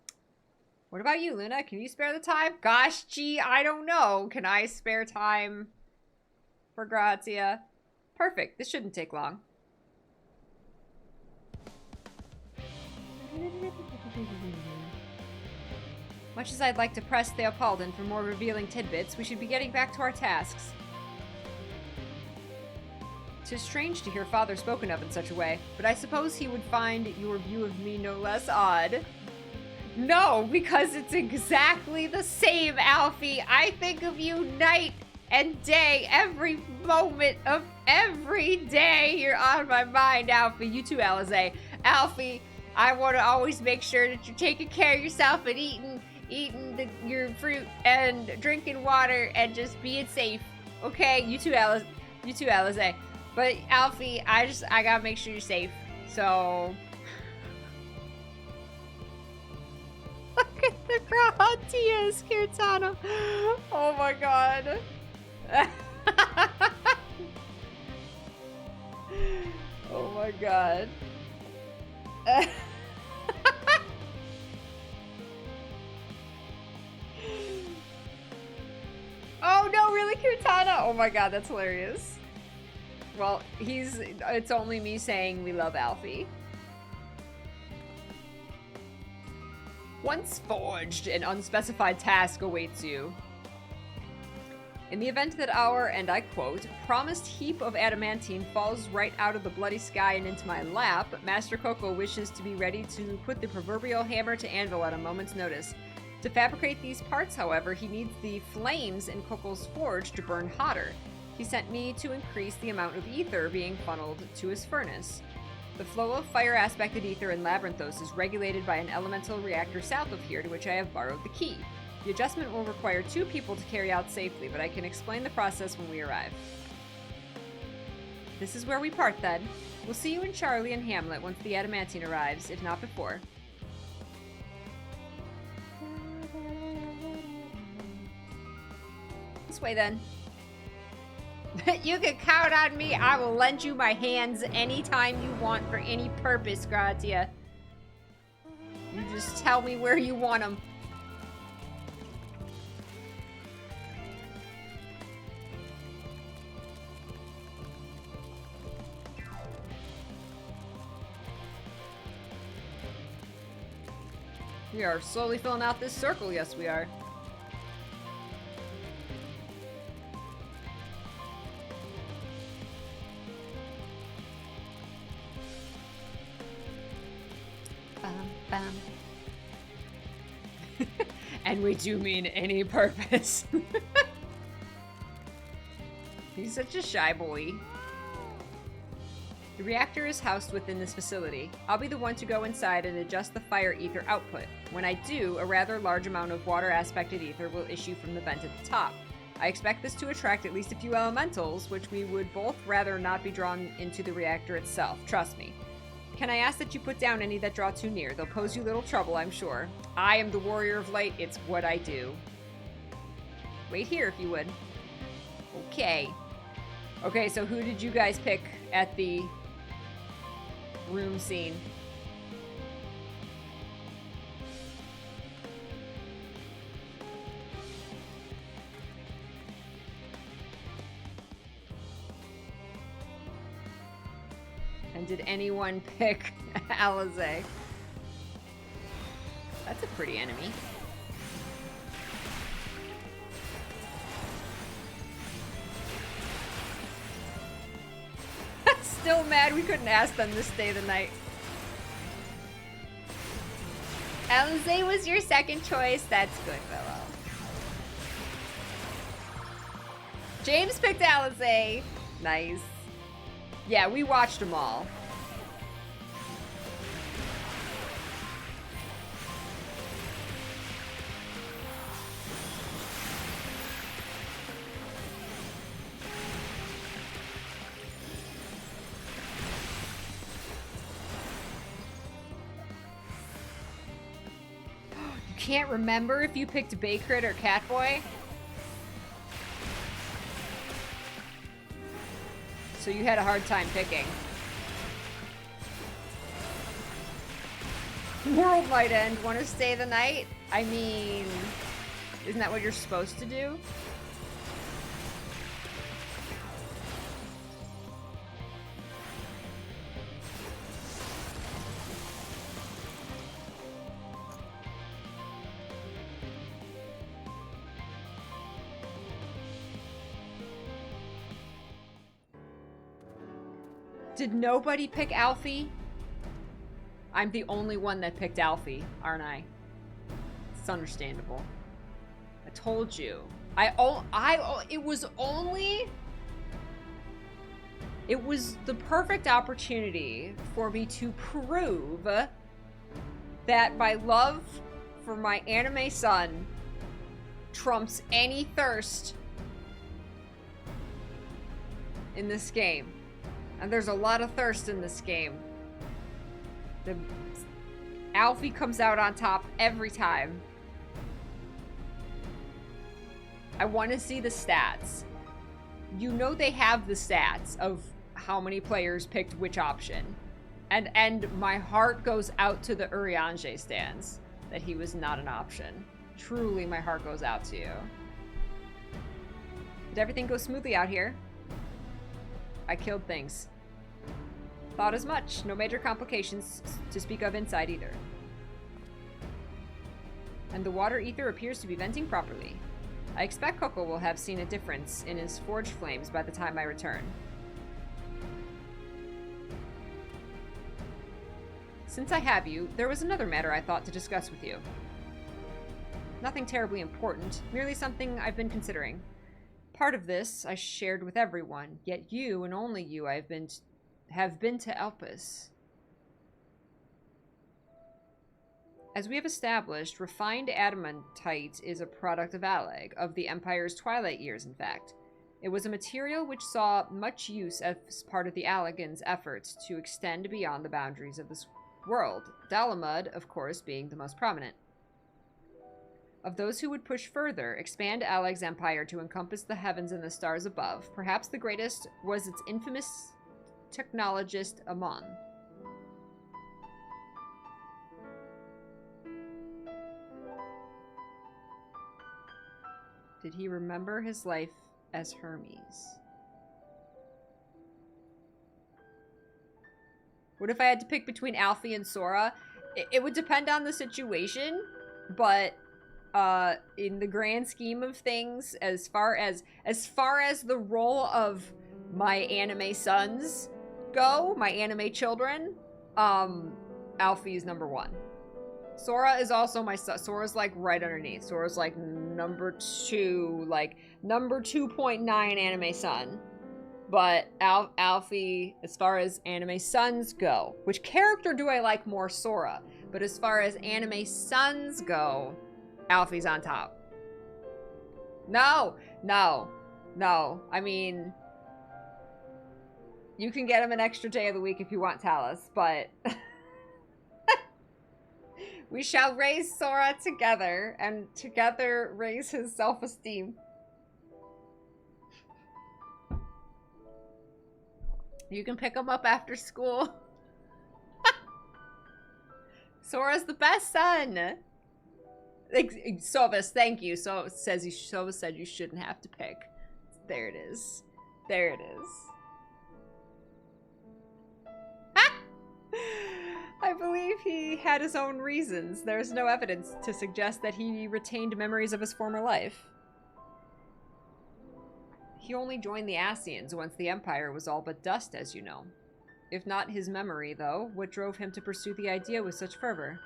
What about you, Luna? Can you spare the time? Gosh, gee, I don't know. Can I spare time for Grazia? Perfect. This shouldn't take long. Much as I'd like to press Theopoldin for more revealing tidbits, we should be getting back to our tasks. 'Tis strange to hear father spoken of in such a way, but I suppose he would find your view of me no less odd. No, because it's exactly the same, Alfie. I think of you night and day, every moment of every day. You're on my mind, Alfie. You too, Alizé. Alfie, I want to always make sure that you're taking care of yourself and eating your fruit and drinking water and just being safe. Okay, you too, Alizé. But Alfie, I gotta make sure you're safe. So look at the Grahantias, Kirtana. Oh my god. Oh my god. Oh no, really, Kirtana? Oh my god, that's hilarious. Well, it's only me saying we love Alfie. Once forged, an unspecified task awaits you. In the event that our, and I quote, promised heap of adamantine falls right out of the bloody sky and into my lap, Master Coco wishes to be ready to put the proverbial hammer to anvil at a moment's notice. To fabricate these parts, however, he needs the flames in Coco's forge to burn hotter. He sent me to increase the amount of ether being funneled to his furnace. The flow of fire-aspected ether in Labyrinthos is regulated by an elemental reactor south of here to which I have borrowed the key. The adjustment will require 2 people to carry out safely, but I can explain the process when we arrive. This is where we part then. We'll see you in Charlie and Hamlet once the adamantine arrives, if not before. This way then. You can count on me. I will lend you my hands anytime you want for any purpose, Grazia. You just tell me where you want them. We are slowly filling out this circle, yes we are. And we do mean any purpose. He's such a shy boy. The reactor is housed within this facility. I'll be the one to go inside and adjust the fire ether output. When I do, a rather large amount of water aspected ether will issue from the vent at the top. I expect this to attract at least a few elementals, which we would both rather not be drawn into the reactor itself. Trust me. Can I ask that you put down any that draw too near? They'll pose you little trouble, I'm sure. I am the warrior of light. It's what I do. Wait here if you would. Okay. Okay, so who did you guys pick at the room scene? And did anyone pick Alizé? That's a pretty enemy. Still mad we couldn't ask them to stay the night. Alizé was your second choice. That's good, fellow. James picked Alizé. Nice. Yeah, we watched them all. Can't remember if you picked Bakrit or Catboy? So you had a hard time picking. World might end. Want to stay the night? I mean, isn't that what you're supposed to do? Did nobody pick Alfie? I'm the only one that picked Alfie, aren't I? It's understandable. I told you. It was the perfect opportunity for me to prove that my love for my anime son trumps any thirst in this game. And there's a lot of thirst in this game. The Alfie comes out on top every time. I want to see the stats. You know they have the stats of how many players picked which option. And my heart goes out to the Urianger stands that he was not an option. Truly, my heart goes out to you. Did everything go smoothly out here? I killed things. Thought as much. No major complications to speak of inside either. And the water ether appears to be venting properly. I expect Coco will have seen a difference in his forged flames by the time I return. Since I have you, there was another matter I thought to discuss with you. Nothing terribly important, merely something I've been considering. Part of this I shared with everyone, yet you and only you have been to Elpis. As we have established, refined adamantite is a product of Aleg, of the Empire's twilight years, in fact. It was a material which saw much use as part of the Allegan's efforts to extend beyond the boundaries of this world, Dalamud, of course, being the most prominent. Of those who would push further, expand Aleg's empire to encompass the heavens and the stars above, perhaps the greatest was its infamous technologist Amon. Did he remember his life as Hermes? What if I had to pick between Alfie and Sora? It would depend on the situation, but in the grand scheme of things, as far as the role of my anime sons go, my anime children, Alfie is number one. Sora is also my son. Sora's like right underneath. Sora's like number 2, like number 2.9 anime son. But Alfie, as far as anime sons go, which character do I like more? Sora. But as far as anime sons go, Alfie's on top. No. I mean, you can get him an extra day of the week if you want, Talus, but we shall raise Sora together and together raise his self-esteem. You can pick him up after school. Sora's the best son. Sovis, thank you. So Sovis said you shouldn't have to pick. There it is. There it is. I believe he had his own reasons. There's no evidence to suggest that he retained memories of his former life. He only joined the Ascians once the Empire was all but dust, as you know. If not his memory, though, what drove him to pursue the idea with such fervor?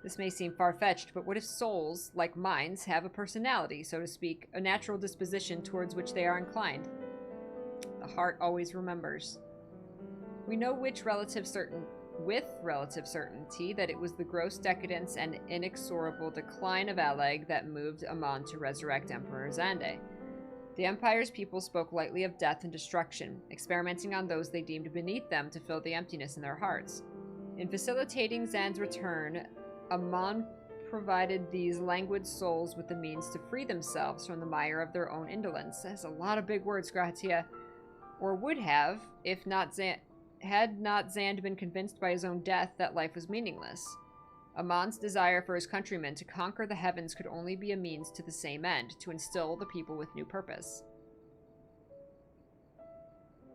This may seem far-fetched, but what if souls, like minds, have a personality, so to speak, a natural disposition towards which they are inclined? The heart always remembers. We know with relative certainty that it was the gross decadence and inexorable decline of Alleg that moved Amon to resurrect Emperor Xande. The Empire's people spoke lightly of death and destruction, experimenting on those they deemed beneath them to fill the emptiness in their hearts. In facilitating Zan's return, Amon provided these languid souls with the means to free themselves from the mire of their own indolence. That's a lot of big words, Gratia. Or would have, if not had not Zand been convinced by his own death that life was meaningless. Amon's desire for his countrymen to conquer the heavens could only be a means to the same end, to instill the people with new purpose.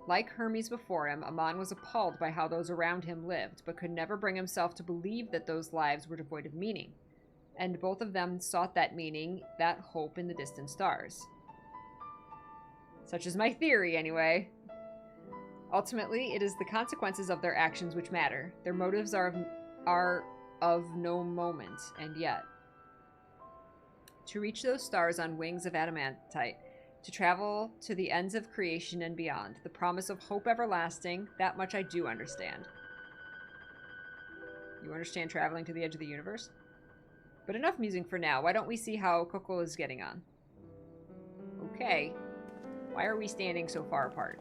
Like Hermes before him, Amon was appalled by how those around him lived, but could never bring himself to believe that those lives were devoid of meaning. And both of them sought that meaning, that hope in the distant stars. Such is my theory, anyway. Ultimately, it is the consequences of their actions which matter. Their motives are of no moment, and yet. To reach those stars on wings of adamantite, to travel to the ends of creation and beyond, the promise of hope everlasting, that much I do understand. You understand traveling to the edge of the universe? But enough musing for now. Why don't we see how Kokol is getting on? Okay. Why are we standing so far apart?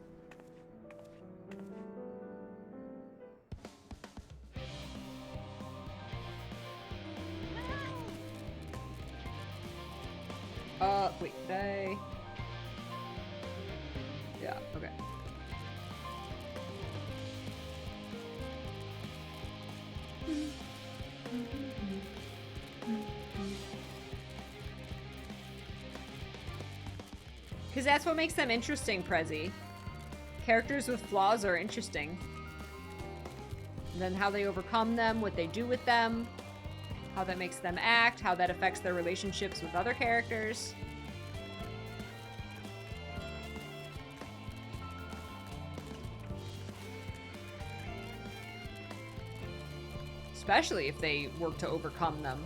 Wait, did I... Yeah, okay. Because that's what makes them interesting, Prezi. Characters with flaws are interesting. And then how they overcome them, what they do with them, how that makes them act, how that affects their relationships with other characters. Especially if they work to overcome them.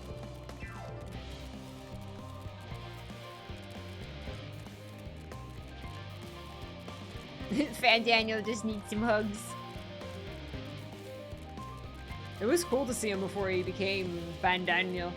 Fan Daniel just needs some hugs. It was cool to see him before he became Fan Daniel.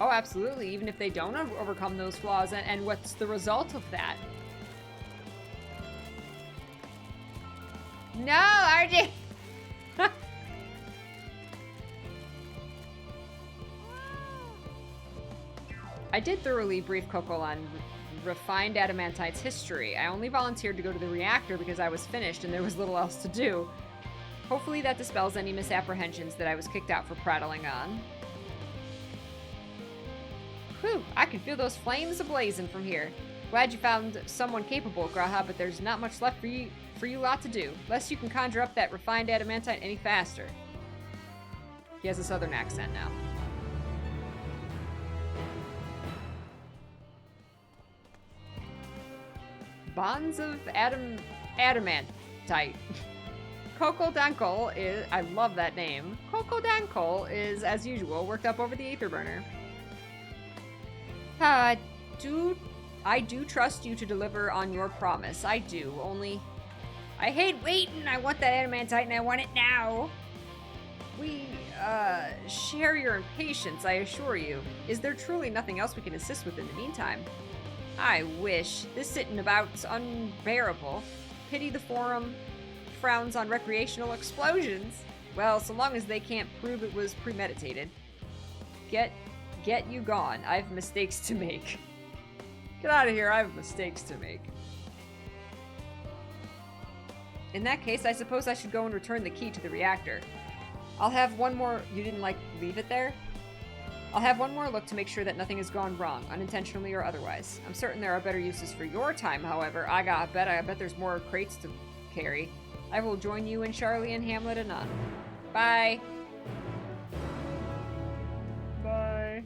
Oh, absolutely. Even if they don't overcome those flaws, and what's the result of that? No, RJ! I did thoroughly brief Kokol on refined adamantite's history. I only volunteered to go to the reactor because I was finished and there was little else to do. Hopefully that dispels any misapprehensions that I was kicked out for prattling on. Whew, I can feel those flames ablazing from here. Glad you found someone capable, Graha, but there's not much left for you lot to do. Lest you can conjure up that refined adamantite any faster. He has a southern accent now. bonds of adamantite. Coco Dankle is, I love that name. Coco Dankle is, as usual, worked up over the Aether Burner. I do trust you to deliver on your promise. I do, only I hate waiting. I want that adamantite and I want it now. We, share your impatience, I assure you. Is there truly nothing else we can assist with in the meantime? I wish. This sitting about's unbearable. Pity the Forum frowns on recreational explosions. Well, so long as they can't prove it was premeditated. Get you gone. I have mistakes to make. Get out of here, I have mistakes to make. In that case, I suppose I should go and return the key to the reactor. I'll have one more... You didn't, like, leave it there? I'll have one more look to make sure that nothing has gone wrong, unintentionally or otherwise. I'm certain there are better uses for your time, however. I bet there's more crates to carry. I will join you and Charlie and Hamlet anon. Bye. Bye.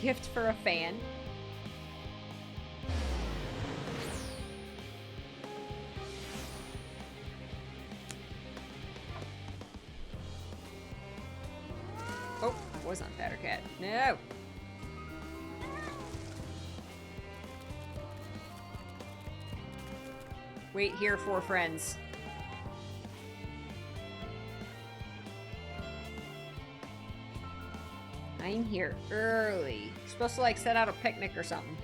Gift for a fan. Oh, I was on Fatter Cat. No! Wait here for friends. I'm here early. You're supposed to, like, set out a picnic or something.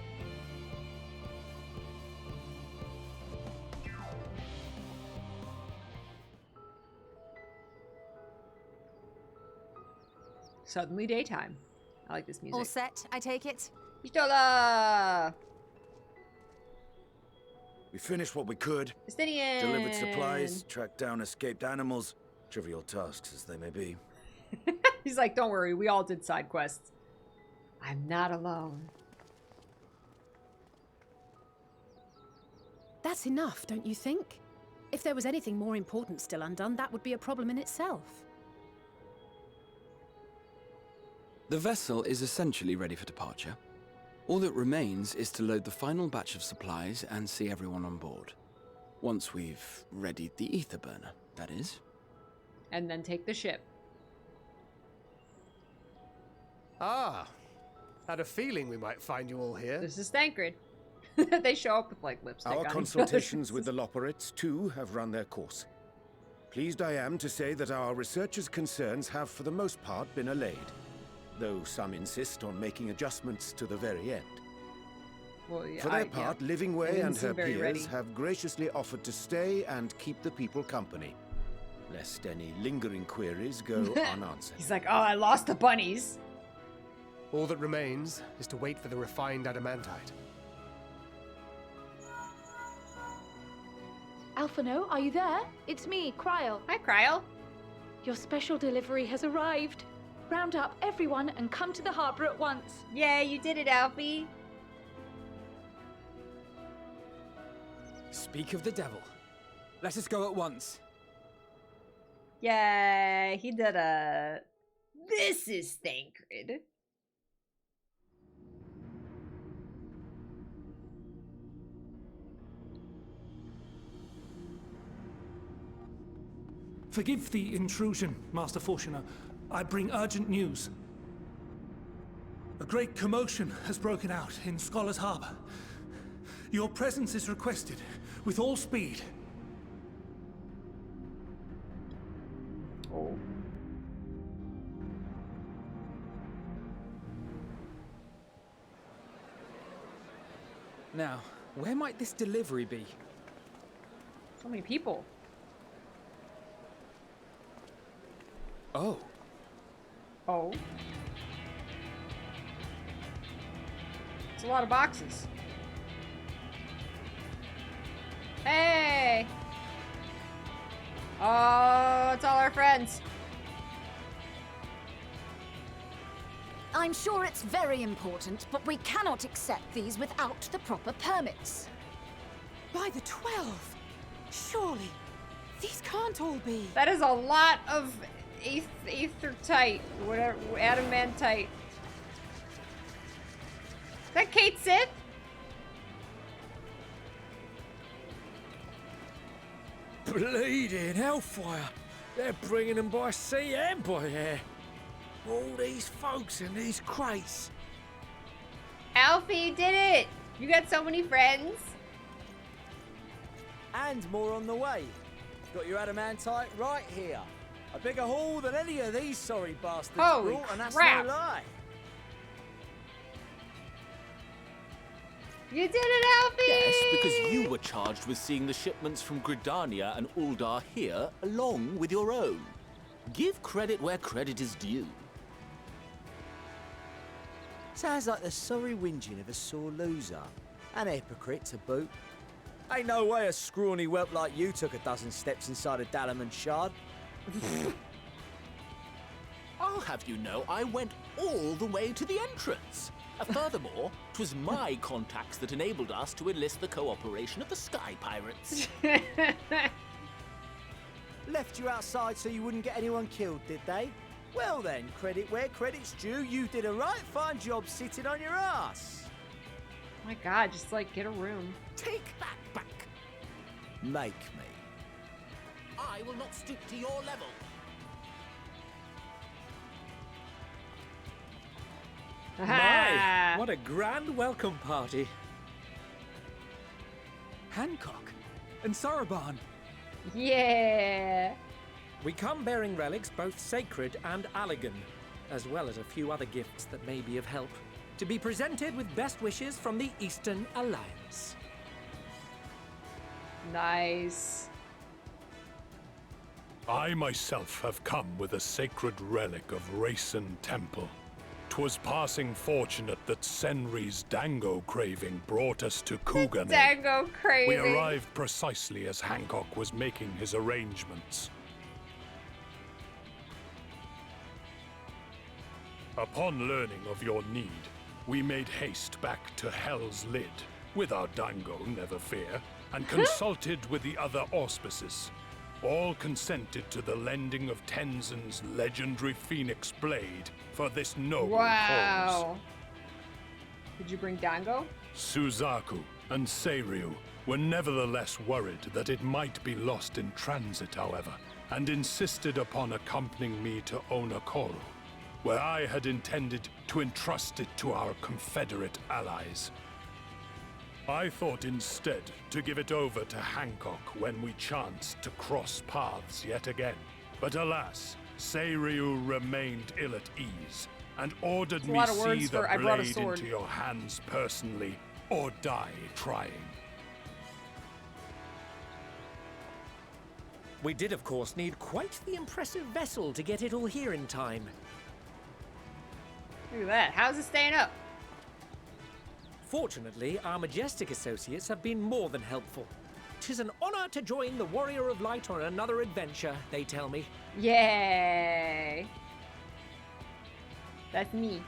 Suddenly daytime. I like this music. All set, I take it? Pistola! We finished what we could. Justinian! Delivered supplies, tracked down escaped animals. Trivial tasks as they may be. He's like, don't worry, we all did side quests. I'm not alone. That's enough, don't you think? If there was anything more important still undone, that would be a problem in itself. The vessel is essentially ready for departure. All that remains is to load the final batch of supplies and see everyone on board. Once we've readied the ether burner, that is. And then take the ship. Ah, had a feeling we might find you all here. This is Thancred. They show up with, like, lipstick on Our each consultations other. with the Loperates, too, have run their course. Pleased I am to say that our researchers' concerns have, for the most part, been allayed, though some insist on making adjustments to the very end. Well, yeah, For their part, yeah. Livingway didn't and seem her very peers ready. have graciously offered to stay and keep the people company, lest any lingering queries go unanswered. He's like, oh, I lost the bunnies. All that remains is to wait for the refined adamantite. Alphino, are you there? It's me, Kryl. Hi, Kryl. Your special delivery has arrived. Round up everyone and come to the harbor at once. Yeah, you did it, Alfie. Speak of the devil. Let us go at once. Yeah, he did a... This is Thancred. Forgive the intrusion, Master Fortuner. I bring urgent news. A great commotion has broken out in Scholar's Harbor. Your presence is requested with all speed. Oh. Now, where might this delivery be? So many people. Oh. Oh. It's a lot of boxes. Hey! Oh, it's all our friends. I'm sure it's very important, but we cannot accept these without the proper permits. By the 12! Surely, these can't all be... That is a lot of Aethertite, whatever, adamantite. Is that Kate Sith? Bleeding hellfire! They're bringing them by sea and by air. All these folks in these crates. Alfie, you did it! You got so many friends. And more on the way. Got your adamantite right here. A bigger haul than any of these sorry bastards Holy brought, and that's crap. no lie. You did it, Alfie! Yes, because you were charged with seeing the shipments from Gridania and Uldar here, along with your own. Give credit where credit is due. Sounds like the sorry whinging of a sore loser. An hypocrite to boot. Ain't no way a scrawny whelp like you took a dozen steps inside a Dalaman shard. I'll have you know I went all the way to the entrance. Furthermore, 'twas my contacts that enabled us to enlist the cooperation of the Sky Pirates. Left you outside so you wouldn't get anyone killed, did they? Well then, credit where credit's due, you did a right fine job sitting on your ass. My god, just like get a room. Take that back. Make me. I will not stoop to your level. My, what a grand welcome party. Hancock and Saraban. Yeah. We come bearing relics both sacred and Allagan, as well as a few other gifts that may be of help, to be presented with best wishes from the Eastern Alliance. Nice. I myself have come with a sacred relic of Rayson Temple. 'Twas passing fortunate that Senri's dango craving brought us to Kugan. Dango craving. We arrived precisely as Hancock was making his arrangements. Upon learning of your need, we made haste back to Hell's Lid, with our dango, never fear, and consulted with the other auspices. All consented to the lending of Tenzin's legendary Phoenix Blade for this noble cause. Did you bring dango? Suzaku and Seiryu were nevertheless worried that it might be lost in transit, however, and insisted upon accompanying me to Onokoro, where I had intended to entrust it to our Confederate allies. I thought instead to give it over to Hancock when we chanced to cross paths yet again. But alas, Seiryu remained ill at ease and ordered me see the blade into your hands personally or die trying. We did, of course, need quite the impressive vessel to get it all here in time. Look at that. How's it staying up? Fortunately, our majestic associates have been more than helpful. 'Tis an honor to join the Warrior of Light on another adventure, they tell me. Yay! That's me.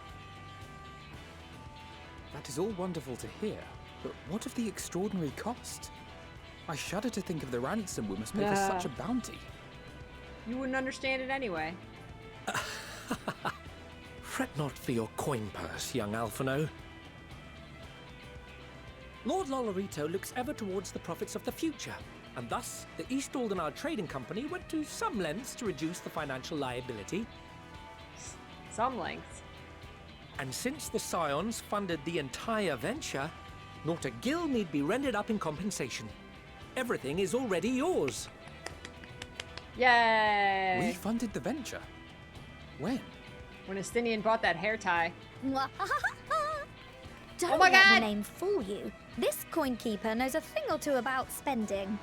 That is all wonderful to hear, but what of the extraordinary cost? I shudder to think of the ransom we must pay for such a bounty. You wouldn't understand it anyway. Fret not for your coin purse, young Alphino. Lord Lolorito looks ever towards the profits of the future, and thus the East Aldenar Trading Company went to some lengths to reduce the financial liability. Some lengths. And since the Scions funded the entire venture, not a gill need be rendered up in compensation. Everything is already yours. Yay! We funded the venture? When? When Estinian bought that hair tie. Don't Oh my let God! the name fool you. This coin keeper knows a thing or two about spending.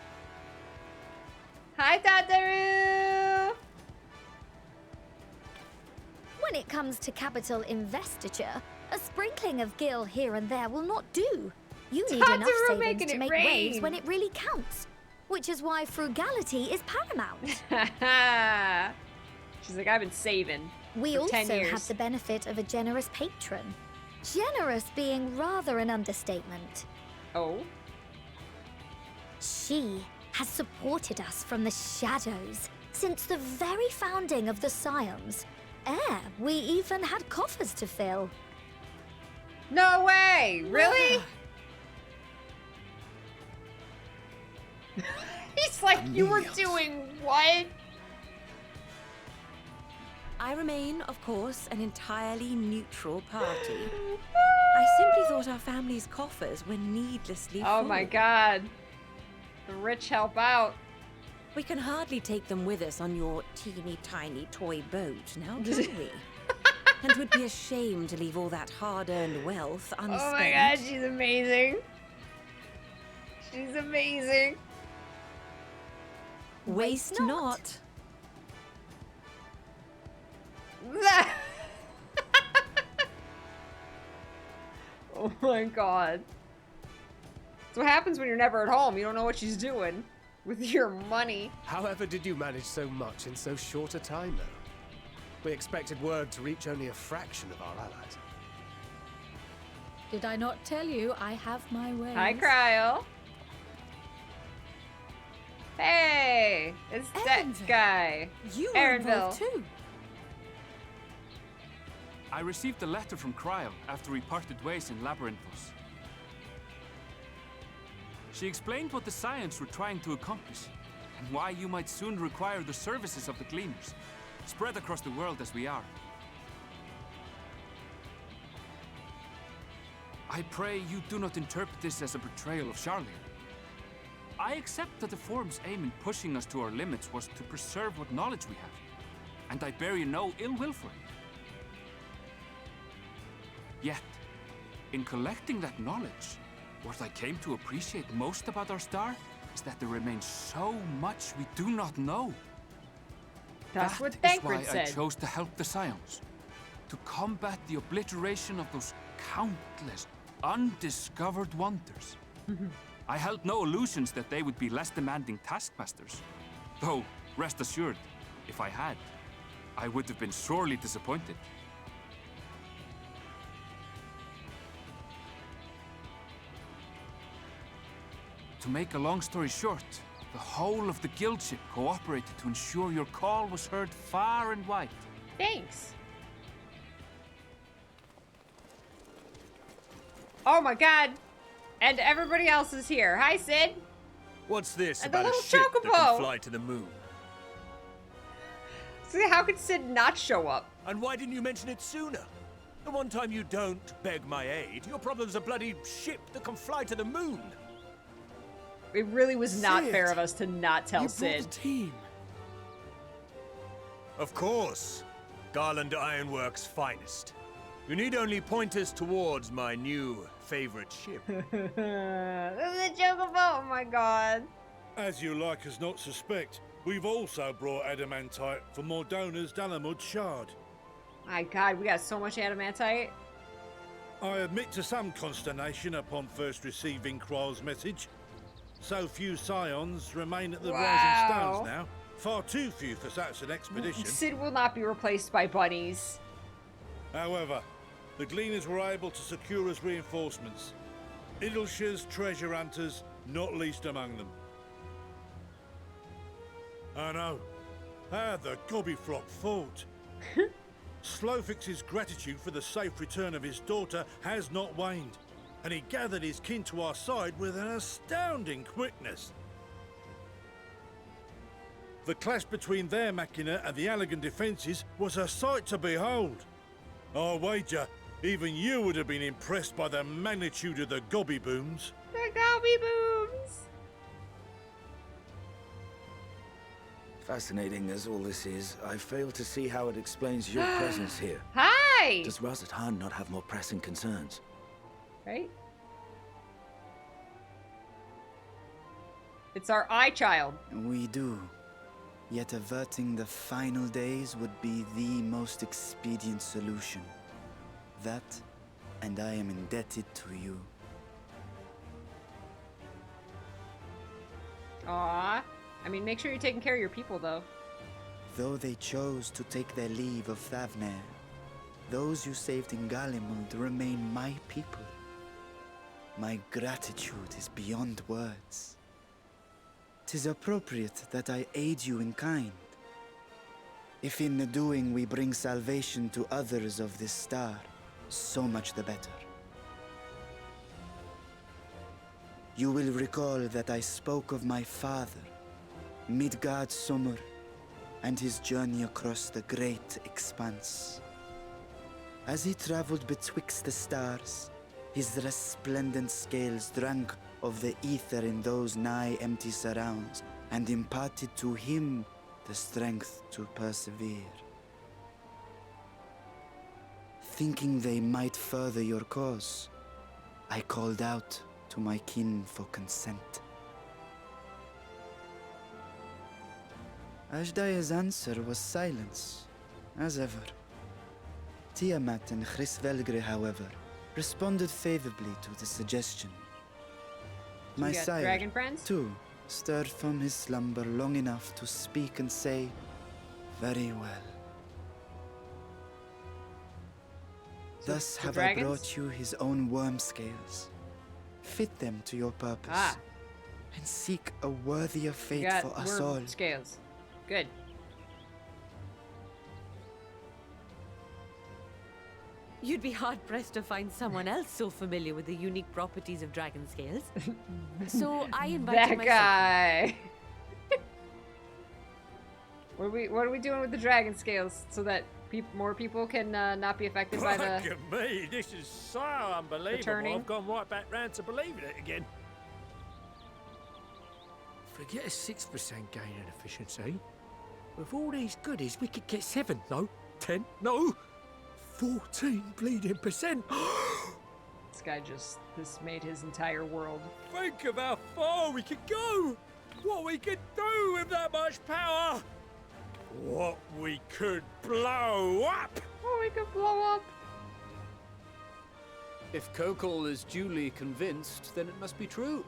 Hi, Tataru! When it comes to capital investiture, a sprinkling of gil here and there will not do. You need enough Tataru savings making to it make rain. waves when it really counts. Which is why frugality is paramount. She's like, I've been saving We for 10 also years. have the benefit of a generous patron. Generous being rather an understatement. Oh? She has supported us from the shadows Since the very founding of the Scions, we even had coffers to fill. No way! Really? He's like, you were doing what? I remain, of course, an entirely neutral party. I simply thought our family's coffers were needlessly full. Oh my god. The rich help out. We can hardly take them with us on your teeny tiny toy boat, now can we? And would be a shame to leave all that hard-earned wealth unspent. Oh my god, she's amazing. She's amazing. Waste not. Oh my god. That's what happens when you're never at home. You don't know what she's doing with your money. However did you manage so much in so short a time, though? We expected word to reach only a fraction of our allies. Did I not tell you I have my ways? Hi, Cryo. Hey, it's that guy. You were involved too. I received a letter from Cryo after we parted ways in Labyrinthos. She explained what the Scions were trying to accomplish, and why you might soon require the services of the Gleaners, spread across the world as we are. I pray you do not interpret this as a betrayal of Charlier. I accept that the Forum's aim in pushing us to our limits was to preserve what knowledge we have, and I bear you no ill will for it. Yet, in collecting that knowledge, what I came to appreciate most about our star is that there remains so much we do not know. That's what That is Thancred why said. I chose to help the Scions, to combat the obliteration of those countless, undiscovered wonders. I held no illusions that they would be less demanding taskmasters. Though, rest assured, if I had, I would have been sorely disappointed. To make a long story short, the whole of the guildship cooperated to ensure your call was heard far and wide. Thanks. Oh my god. And everybody else is here. Hi, Sid. What's this And the about a little ship that chocobo. can fly to the moon? See, how could Sid not show up? And why didn't you mention it sooner? The one time you don't beg my aid, your problem's a bloody ship that can fly to the moon. It really was not Sid, fair of us to not tell you Sid. brought a team. Of course. Garland Ironworks' finest. You need only point us towards my new favorite ship. This is a chocobo. Oh my god. As you like us not suspect, we've also brought adamantite for Mordona's Dalamud Shard. My god, we got so much adamantite. I admit to some consternation upon first receiving Kryl's message. So few Scions remain at the Rising Stones now. Far too few for such an expedition. Sid will not be replaced by bunnies. However, the Gleaners were able to secure us reinforcements. Idleshire's treasure hunters, not least among them. I know. How the Gobbyflock fought. Slowfix's gratitude for the safe return of his daughter has not waned, and he gathered his kin to our side with an astounding quickness. The clash between their machina and the Allegan defences was a sight to behold. I wager even you would have been impressed by the magnitude of the gobby booms. The gobby booms! Fascinating as all this is, I fail to see how it explains your presence here. Hi! Does Razat Han not have more pressing concerns? Right? It's our eye child. We do. Yet averting the final days would be the most expedient solution. That, and I am indebted to you. Aw. I mean, make sure you're taking care of your people, though. Though they chose to take their leave of Thavnair, those you saved in Galimund remain my people. My gratitude is beyond words. 'Tis appropriate that I aid you in kind, If in the doing we bring salvation to others of this star, so much the better. You will recall that I spoke of my father, Midgard Summer, and his journey across the great expanse. As he traveled betwixt the stars, his resplendent scales drank of the ether in those nigh empty surrounds, and imparted to him the strength to persevere. Thinking they might further your cause, I called out to my kin for consent. Ajdaya's answer was silence, as ever. Tiamat and Hrisvelgre, however, responded favorably to the suggestion. My You got sire, dragon friends? too, stirred from his slumber long enough to speak and say, "Very well." Thus have I brought you his own worm scales. Fit them to your purpose, and seek a worthier fate for us all. Scales. Good. You'd be hard-pressed to find someone else so familiar with the unique properties of dragon scales. So I invited that guy. What are we doing with the dragon scales so that more people can not be affected by the... Look at me, this is so unbelievable. turning. I've gone right back round to believing it again. Forget a 6% gain in efficiency. With all these goodies, we could get 7, no, 10, no, 14 bleeding percent. This guy this made his entire world. Think of how far we could go. What we could do with that much power. What we could blow up. What we could blow up. If Kokol is duly convinced, then it must be true.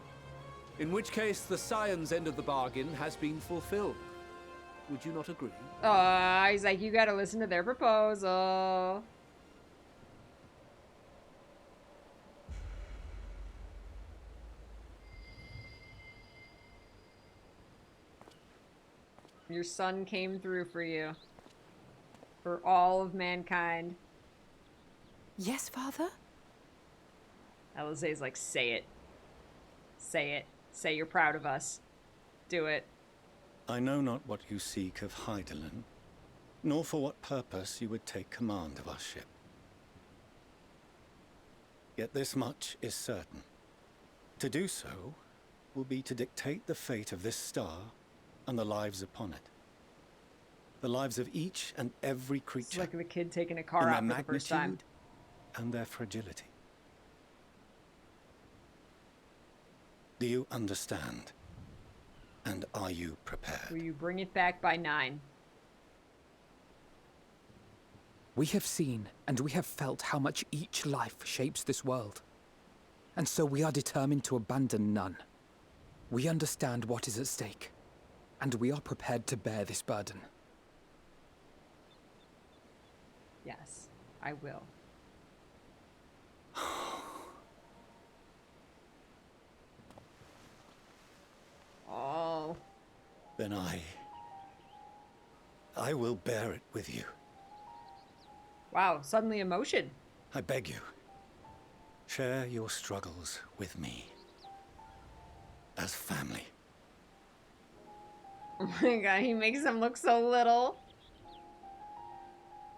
In which case, the Scion's end of the bargain has been fulfilled. Would you not agree? He's like, you gotta listen to their proposal. Your son came through for you. For all of mankind. Yes, Father? Alizé's like, say it. Say it. Say you're proud of us. Do it. I know not what you seek of Hydaelyn, nor for what purpose you would take command of our ship. Yet this much is certain. To do so will be to dictate the fate of this star and the lives upon it. The lives of each and every creature. It's like the kid taking a car out for the first time. And their fragility. Do you understand? And are you prepared? Will you bring it back by 9? We have seen and we have felt how much each life shapes this world. And so we are determined to abandon none. We understand what is at stake, and we are prepared to bear this burden. Yes, I will. Oh. Then I will bear it with you. Wow, suddenly emotion. I beg you, share your struggles with me. As family. Oh my god, he makes them look so little.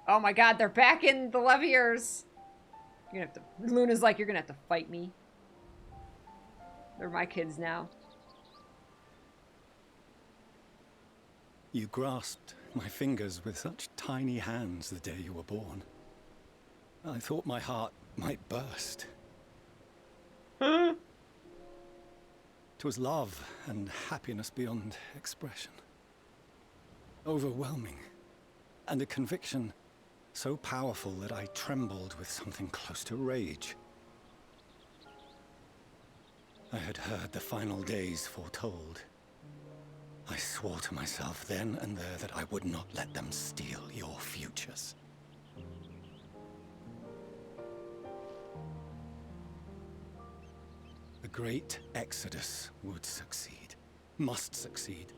Oh my god, they're back in the Leviers. You're gonna have to... Luna's like, you're gonna have to fight me. They're my kids now. You grasped my fingers with such tiny hands the day you were born. I thought my heart might burst. 'Twas love and happiness beyond expression. Overwhelming. And a conviction so powerful that I trembled with something close to rage. I had heard the final days foretold. I swore to myself then and there that I would not let them steal your futures. The great exodus would succeed, must succeed.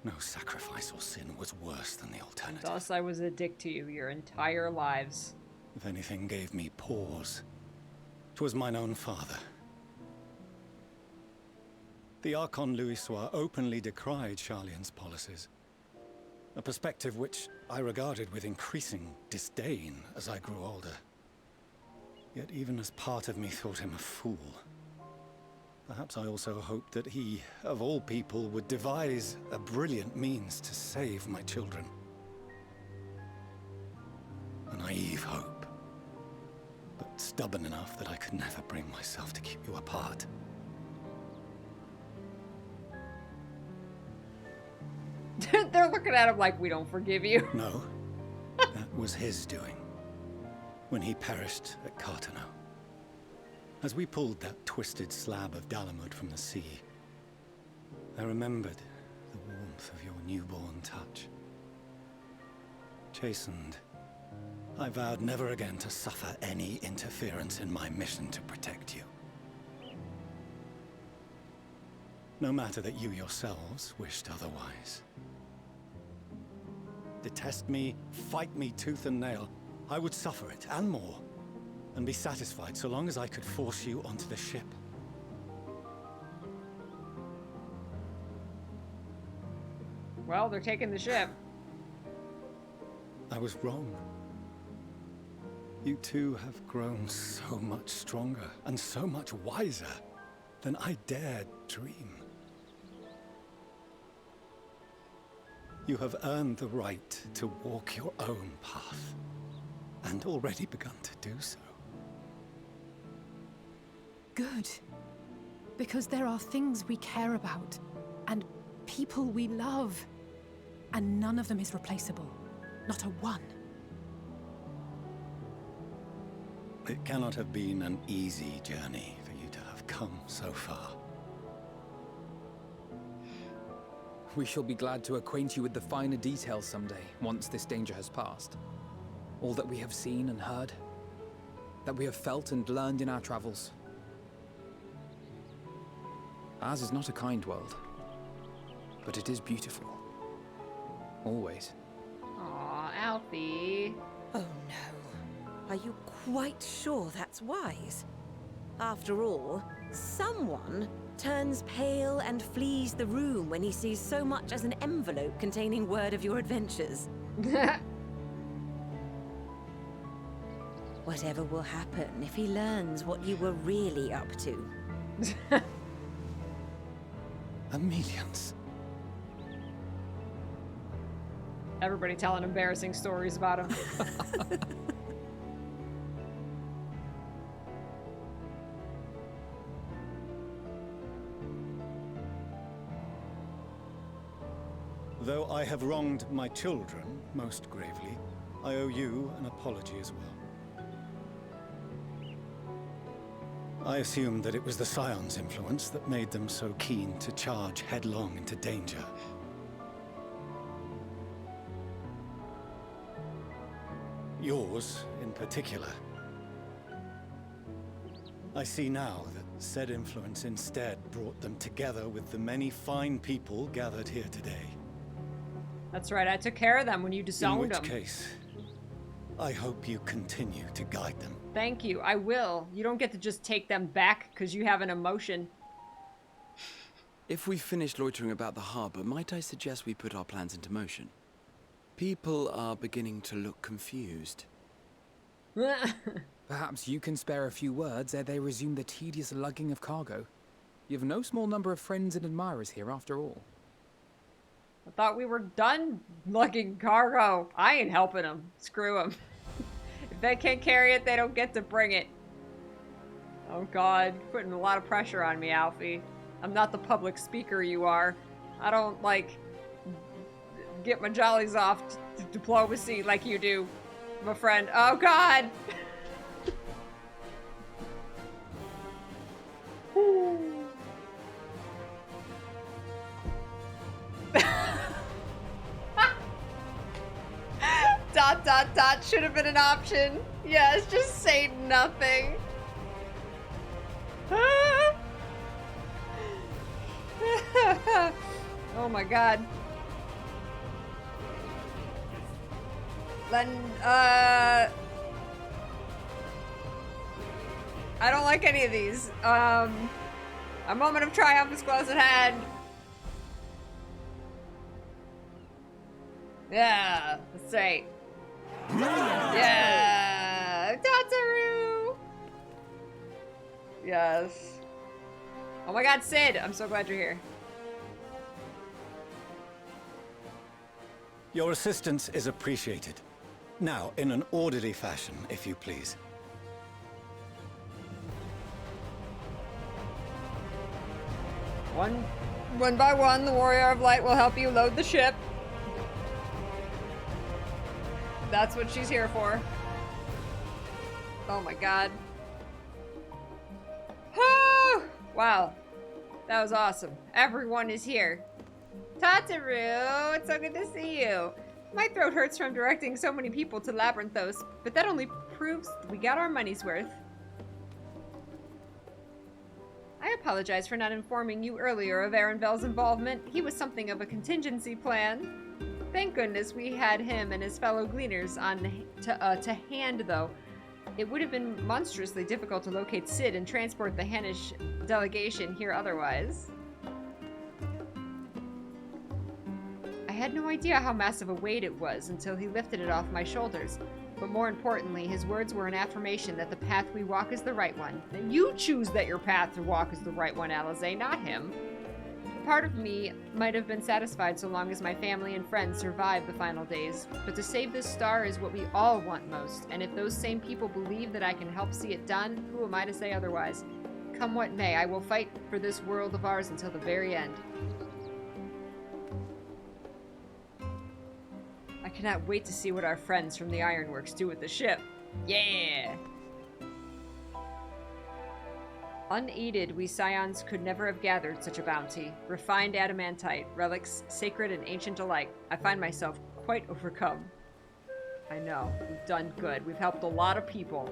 No sacrifice or sin was worse than the alternative. Thus I was a dick to you your entire lives. If anything gave me pause, 'twas mine own father. The Archon Louisois openly decried Charlian's policies, a perspective which I regarded with increasing disdain as I grew older. Yet even as part of me thought him a fool, perhaps I also hoped that he, of all people, would devise a brilliant means to save my children. A naive hope, but stubborn enough that I could never bring myself to keep you apart. They're looking at him like, we don't forgive you. No, that was his doing, when he perished at Cartano. As we pulled that twisted slab of Dalamud from the sea, I remembered the warmth of your newborn touch. Chastened, I vowed never again to suffer any interference in my mission to protect you. No matter that you yourselves wished otherwise. Detest me, fight me tooth and nail, I would suffer it, and more, and be satisfied so long as I could force you onto the ship. Well, they're taking the ship. I was wrong. You two have grown so much stronger and so much wiser than I dared dream. You have earned the right to walk your own path, and already begun to do so. Good. Because there are things we care about, and people we love, and none of them is replaceable. Not a one. It cannot have been an easy journey for you to have come so far. We shall be glad to acquaint you with the finer details someday, once this danger has passed. All that we have seen and heard, that we have felt and learned in our travels. Ours is not a kind world, but it is beautiful. Always. Aw, Alfie. Oh no. Are you quite sure that's wise? After all, someone turns pale and flees the room when he sees so much as an envelope containing word of your adventures. Whatever will happen if he learns what you were really up to? Amelians. Everybody telling embarrassing stories about him. Though I have wronged my children most gravely, I owe you an apology as well. I assumed that it was the Scion's influence that made them so keen to charge headlong into danger. Yours, in particular. I see now that said influence instead brought them together with the many fine people gathered here today. That's right, I took care of them when you disowned them. In which case, I hope you continue to guide them. Thank you, I will. You don't get to just take them back because you have an emotion. If we've finished loitering about the harbor, might I suggest we put our plans into motion? People are beginning to look confused. Perhaps you can spare a few words ere they resume the tedious lugging of cargo. You have no small number of friends and admirers here after all. I thought we were done lugging cargo. I ain't helping them. Screw them. If they can't carry it, they don't get to bring it. Oh god, you're putting a lot of pressure on me, Alfie. I'm not the public speaker you are. I don't, like, get my jollies off diplomacy like you do, my friend. Oh god! Dot dot dot should have been an option. Yes, just say nothing. Oh my god. I don't like any of these. A moment of triumph is close at hand. Yeah, that's right. Yeah, Tataru. Yes. Oh my God, Sid! I'm so glad you're here. Your assistance is appreciated. Now, in an orderly fashion, if you please. One by one, the Warrior of Light will help you load the ship. That's what she's here for. Oh my God. Whew! Wow. That was awesome. Everyone is here. Tataru, it's so good to see you. My throat hurts from directing so many people to Labyrinthos, but that only proves we got our money's worth. I apologize for not informing you earlier of Arenvel's involvement. He was something of a contingency plan. Thank goodness we had him and his fellow gleaners to hand, though. It would have been monstrously difficult to locate Sid and transport the Hanish delegation here otherwise. I had no idea how massive a weight it was until he lifted it off my shoulders. But more importantly, his words were an affirmation that the path we walk is the right one. And you choose that your path to walk is the right one, Alize, not him. Part of me might have been satisfied so long as my family and friends survived the final days. But to save this star is what we all want most. And if those same people believe that I can help see it done, who am I to say otherwise? Come what may, I will fight for this world of ours until the very end. I cannot wait to see what our friends from the Ironworks do with the ship. Yeah! Unaided, we Scions could never have gathered such a bounty. Refined adamantite, relics sacred and ancient alike. I find myself quite overcome. I know, we've done good. We've helped a lot of people.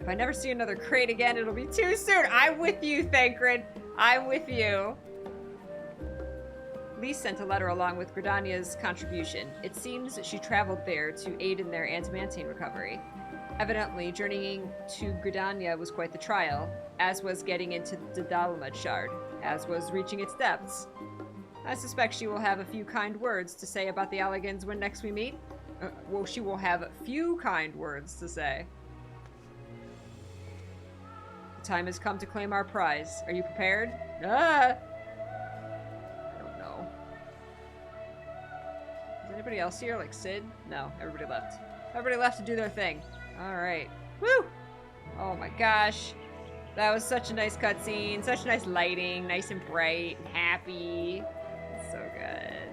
If I never see another crate again, it'll be too soon. I'm with you, Thancred. I'm with you. Lee sent a letter along with Gridania's contribution. It seems she traveled there to aid in their adamantine recovery. Evidently, journeying to Gridania was quite the trial, as was getting into the Dalamud Shard, as was reaching its depths. I suspect she will have a few kind words to say about the Alligans when next we meet. Well, she will have a few kind words to say. The time has come to claim our prize. Are you prepared? Ah! Anybody else here? Like Sid? No, everybody left. Everybody left to do their thing. Alright. Woo! Oh my gosh. That was such a nice cutscene. Such nice lighting. Nice and bright and happy. So good.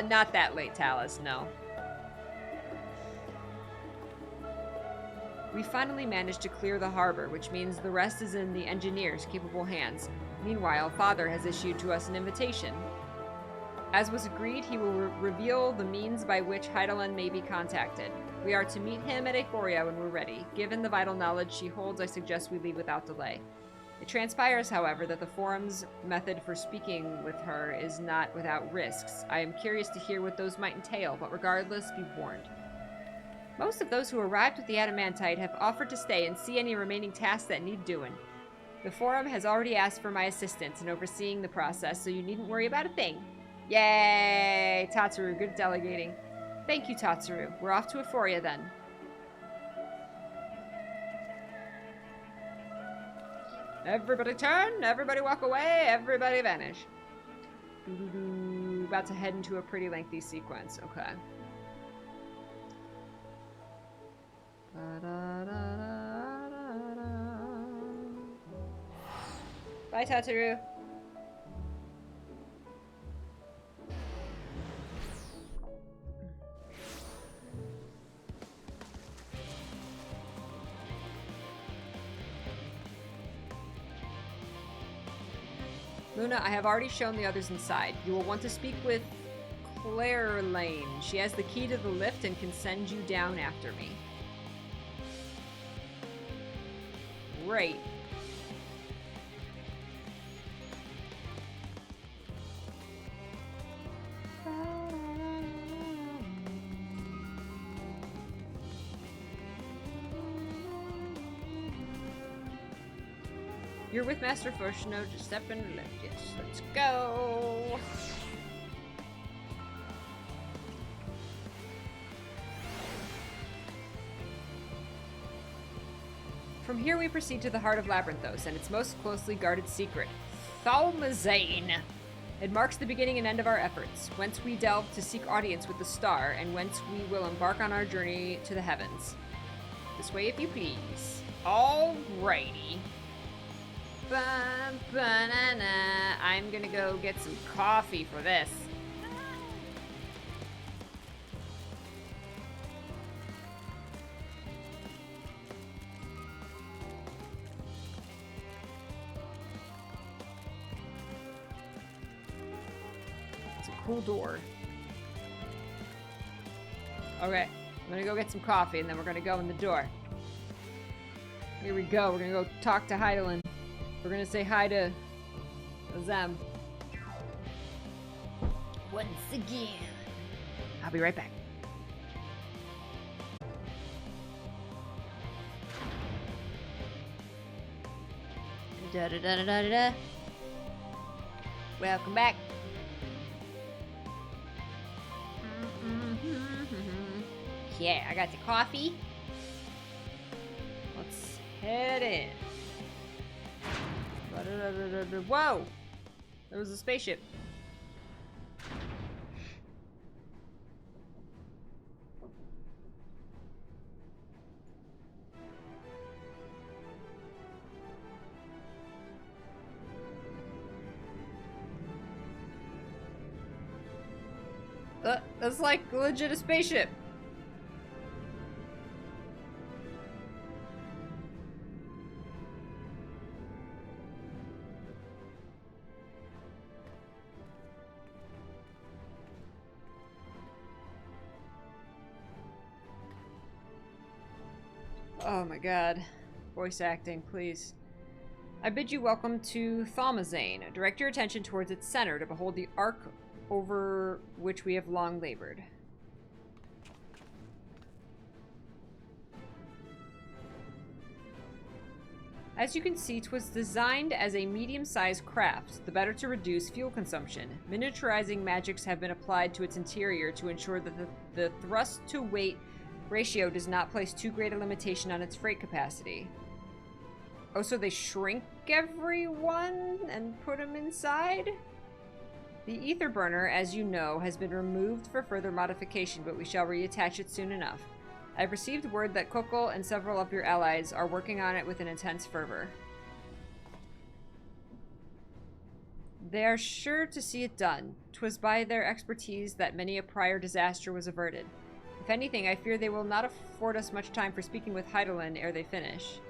Not that late, Talus. No. We finally managed to clear the harbor, which means the rest is in the engineers' capable hands. Meanwhile, Father has issued to us an invitation. As was agreed, he will reveal the means by which Hydaelyn may be contacted. We are to meet him at Euphoria when we're ready. Given the vital knowledge she holds, I suggest we leave without delay. It transpires, however, that the Forum's method for speaking with her is not without risks. I am curious to hear what those might entail, but regardless, be warned. Most of those who arrived with the Adamantite have offered to stay and see any remaining tasks that need doing. The Forum has already asked for my assistance in overseeing the process, so you needn't worry about a thing. Yay! Tataru, good delegating. Thank you, Tataru. We're off to Euphoria then. Everybody turn, everybody walk away, everybody vanish. About to head into a pretty lengthy sequence. Okay. Bye, Tataru. Luna, I have already shown the others inside. You will want to speak with Claire Lane. She has the key to the lift and can send you down after me. Great. You're with Master Foshno, just step in the left. Yes, let's go. From here we proceed to the heart of Labyrinthos and its most closely guarded secret, Thalmazane. It marks the beginning and end of our efforts, whence we delve to seek audience with the star, and whence we will embark on our journey to the heavens. This way, if you please. Alrighty. Ba-ba-na-na. I'm gonna go get some coffee for this. Cool door. Okay, I'm gonna go get some coffee and then we're gonna go in the door. Here we go. We're gonna go talk to Hydaelyn. We're gonna say hi to them. Once again. I'll be right back. Da da da da da da. Welcome back. Yeah, I got the coffee. Let's head in. Whoa! There was a spaceship. That's like legit a spaceship. Oh my god. Voice acting, please. I bid you welcome to Thalmazane. Direct your attention towards its center to behold the arc over which we have long labored. As you can see, 'twas designed as a medium-sized craft, the better to reduce fuel consumption. Miniaturizing magics have been applied to its interior to ensure that the thrust-to-weight ratio does not place too great a limitation on its freight capacity. Oh, so they shrink everyone and put them inside? The ether burner, as you know, has been removed for further modification, but we shall reattach it soon enough. I've received word that Kokol and several of your allies are working on it with an intense fervor. They are sure to see it done. 'Twas by their expertise that many a prior disaster was averted. If anything, I fear they will not afford us much time for speaking with Hydaelyn ere they finish.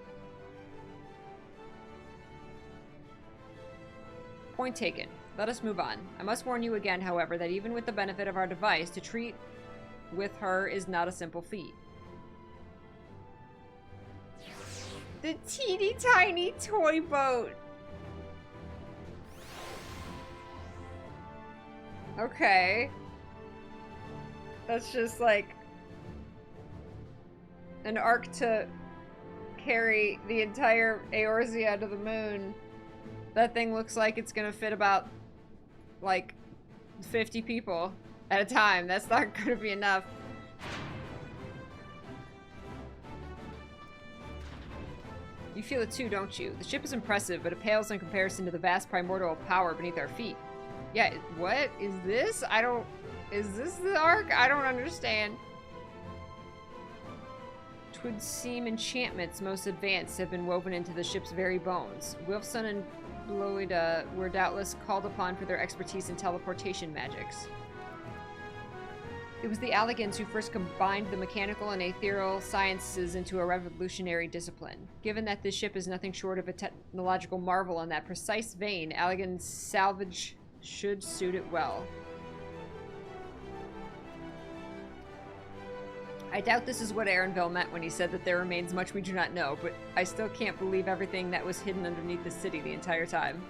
Point taken. Let us move on. I must warn you again, however, that even with the benefit of our device, to treat with her is not a simple feat. The teeny tiny toy boat. Okay. That's just like an arc to carry the entire Eorzea to the moon. That thing looks like it's gonna fit about like 50 people at a time. That's not gonna be enough. You feel it too, don't you? The ship is impressive, but it pales in comparison to the vast primordial power beneath our feet. Yeah, what is this? Is this the arc? I don't understand. 'Twould seem enchantments most advanced have been woven into the ship's very bones. Wilfson and Bloida were doubtless called upon for their expertise in teleportation magics. It was the Alligans who first combined the mechanical and ethereal sciences into a revolutionary discipline. Given that this ship is nothing short of a technological marvel in that precise vein, Alligan's salvage should suit it well. I doubt this is what Arenville meant when he said that there remains much we do not know, but I still can't believe everything that was hidden underneath the city the entire time.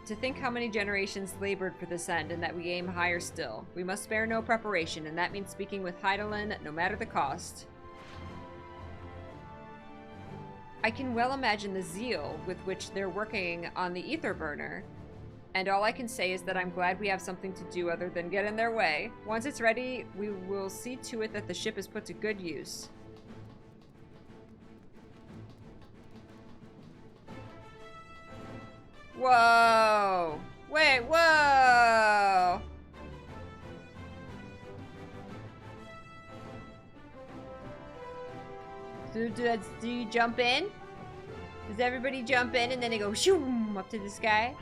To think how many generations labored for this end, and that we aim higher still. We must spare no preparation, and that means speaking with Hydaelyn no matter the cost. I can well imagine the zeal with which they're working on the ether burner, and all I can say is that I'm glad we have something to do other than get in their way. Once it's ready, we will see to it that the ship is put to good use. Whoa! Wait, whoa! Do you jump in? Does everybody jump in and then they go shoom up to the sky?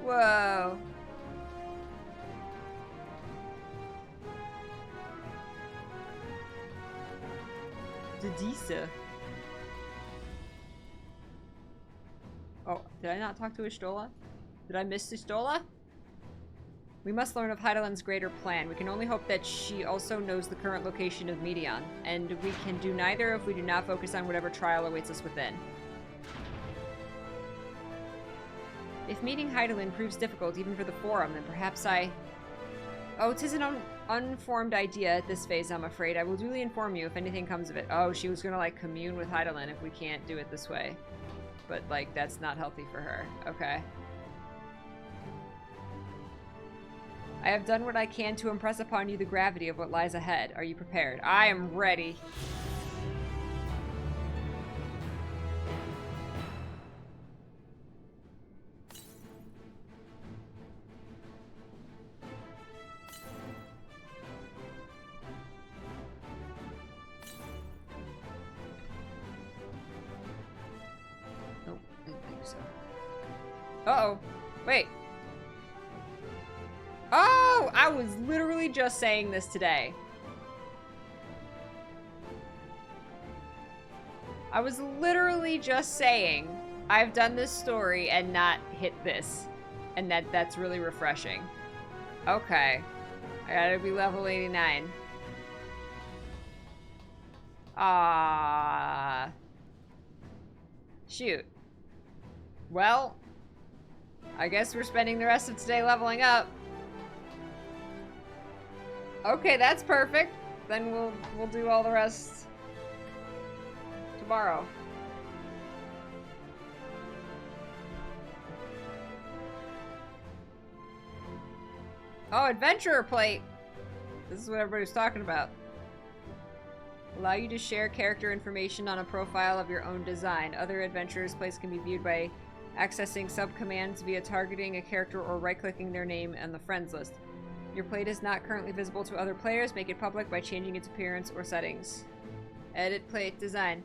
Whoa. Disa. Oh, did I not talk to Ishtola? Did I miss Ishtola? We must learn of Heidelin's greater plan. We can only hope that she also knows the current location of Medion, and we can do neither if we do not focus on whatever trial awaits us within. If meeting Heidelin proves difficult even for the Forum, then perhaps I... Oh, 'tis an unformed idea at this phase, I'm afraid. I will duly inform you if anything comes of it. Oh, she was gonna, like, commune with Heidelin if we can't do it this way. But, like, that's not healthy for her. Okay. I have done what I can to impress upon you the gravity of what lies ahead. Are you prepared? I am ready. Nope, didn't think so. Uh-oh. Wait. Oh, I was literally just saying this today. I was literally just saying I've done this story and not hit this. And that's really refreshing. Okay. I gotta be level 89. Ah. Shoot. Well, I guess we're spending the rest of today leveling up. Okay, that's perfect. Then we'll do all the rest tomorrow. Oh, adventurer plate. This is what everybody's talking about. Allow you to share character information on a profile of your own design. Other adventurers' plates can be viewed by accessing subcommands via targeting a character or right-clicking their name on the friends list. Your plate is not currently visible to other players. Make it public by changing its appearance or settings. Edit plate design.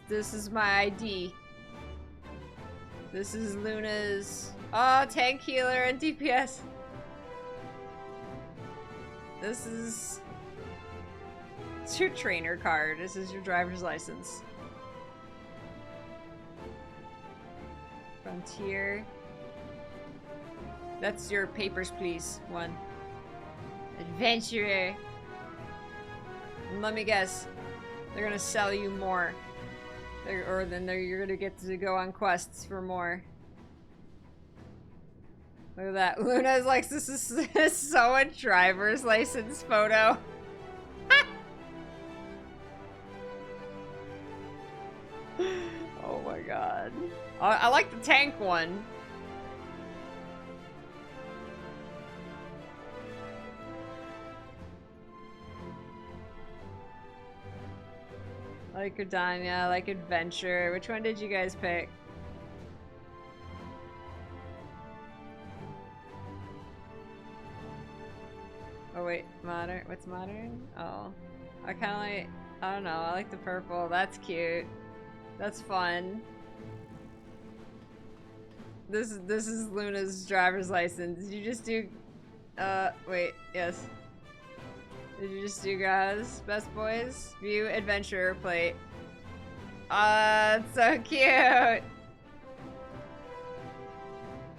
This is my ID. This is Luna's. Oh, tank healer and DPS. This is. It's your trainer card. This is your driver's license. Frontier. That's your papers, please. One. Adventurer. And let me guess. They're gonna sell you more. You're gonna get to go on quests for more. Look at that. Luna's like, this is so a driver's license photo. Oh my god. I like the tank one. I like Gridania, I like Adventure. Which one did you guys pick? Oh wait, modern? What's modern? Oh. I kinda like, I don't know, I like the purple. That's cute. That's fun. This is Luna's driver's license. Did you just do, wait, yes. Did you just do guys? Best boys? View adventurer plate. It's so cute!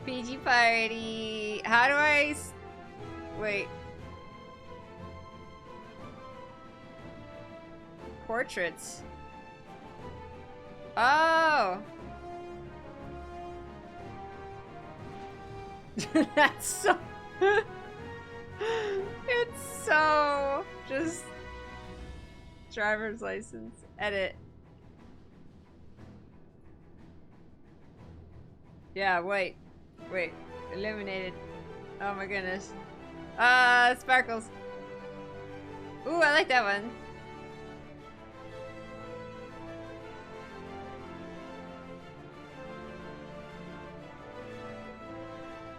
PG party! How do I wait. Portraits. Oh! That's so... It's so... Just... Driver's license. Edit. Yeah, wait. Wait. Illuminated. Oh my goodness. Sparkles. Ooh, I like that one.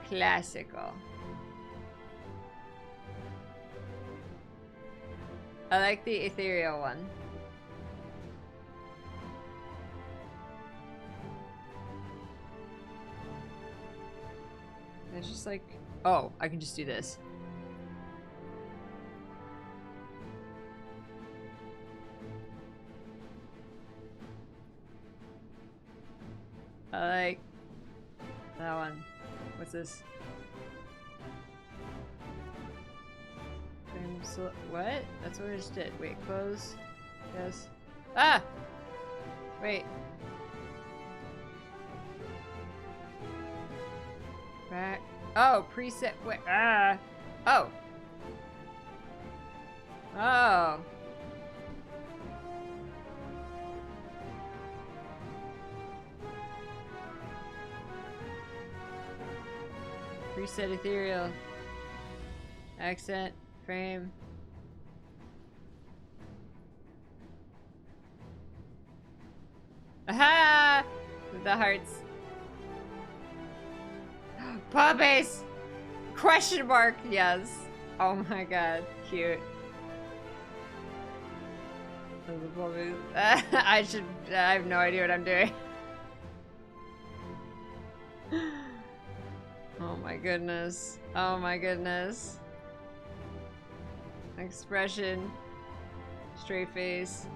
Classical. I like the ethereal one. It's just like, oh, I can just do this. I like that one. What's this? What? That's what I just did. Wait, close. Yes. Ah! Wait. Back. Oh, preset. Wait. Ah! Oh. Oh. Preset ethereal. Accent. Frame. Aha! With the hearts. Puppies! Question mark, yes. Oh my god, cute. The puppies. I have no idea what I'm doing. Oh my goodness. Oh my goodness. Expression. Straight face.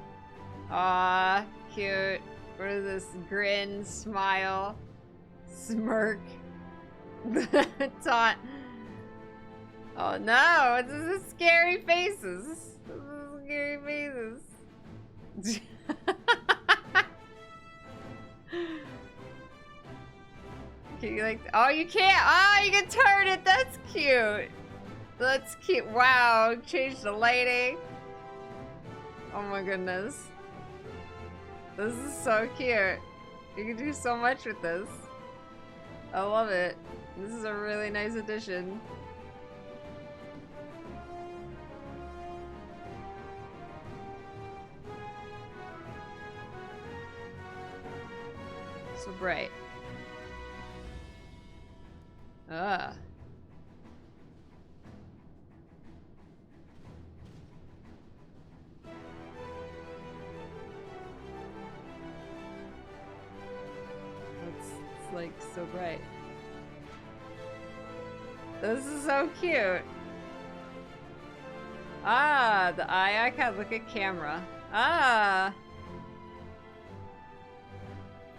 Ah, cute. What is this? Grin, smile, smirk, taunt. Oh no, this is scary faces. This is scary faces. Can you like, oh you can't, oh you can turn it, that's cute. That's cute, wow, change the lighting. Oh my goodness. This is so cute. You can do so much with this. I love it. This is a really nice addition. So bright. Ah. It's like so bright. This is so cute. Ah, the eye icon. Look at camera. Ah.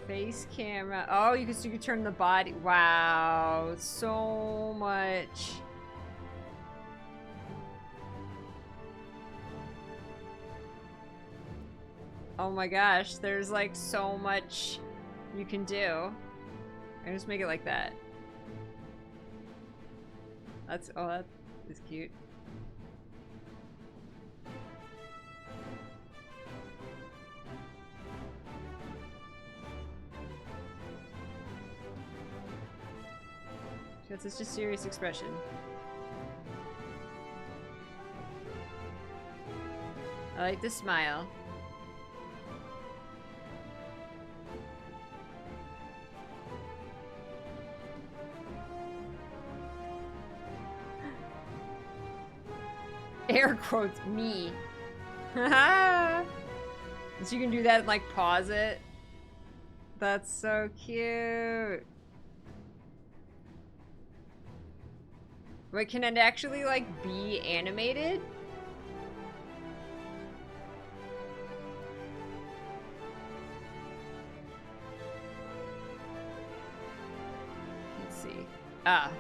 Face camera. Oh, you can turn the body. Wow, so much. Oh my gosh, there's like so much you can do. I just make it like that. That's, oh, that is cute. That's such a serious expression. I like the smile. Air quotes, me. Haha! So you can do that and like pause it. That's so cute. Wait, can it actually like be animated? Let's see. Ah.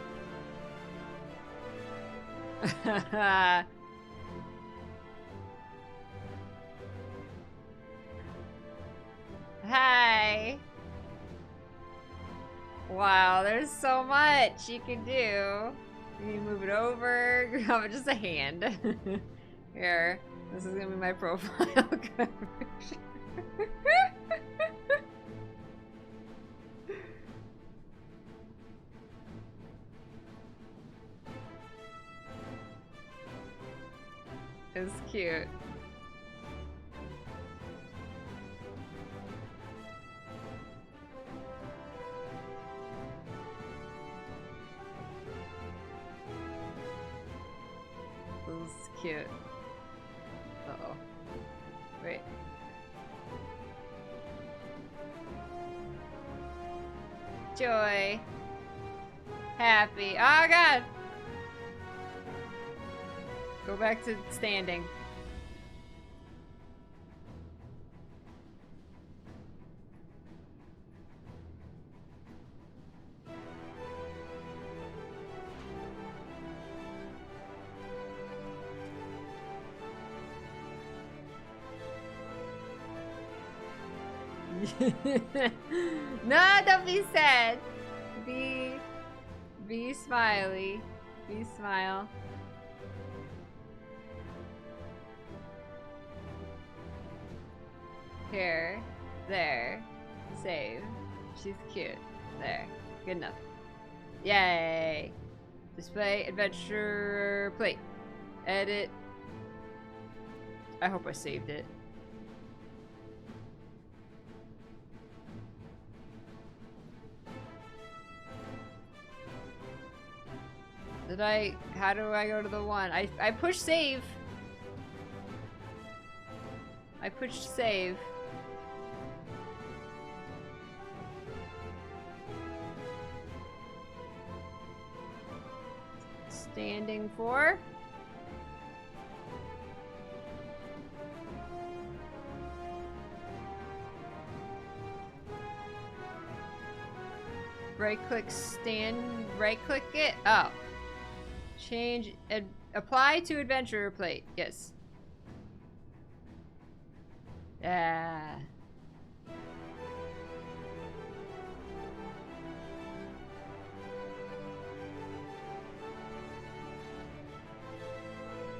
Hi. Wow, there's so much you can do. You can move it over. Just a hand. Here, this is gonna be my profile coverage. It's cute. This is cute. Uh-oh. Wait. Joy. Happy. Oh god! Go back to standing. No, don't be sad. Be smiley. Be smile. Here. There. Save. She's cute. There. Good enough. Yay. Display adventure plate. Edit. I hope I saved it. Did I? How do I go to the one? I pushed save. I pushed save. Standing for. Right click stand, right click it. Oh. Change, apply to adventurer plate. Yes. Yeah.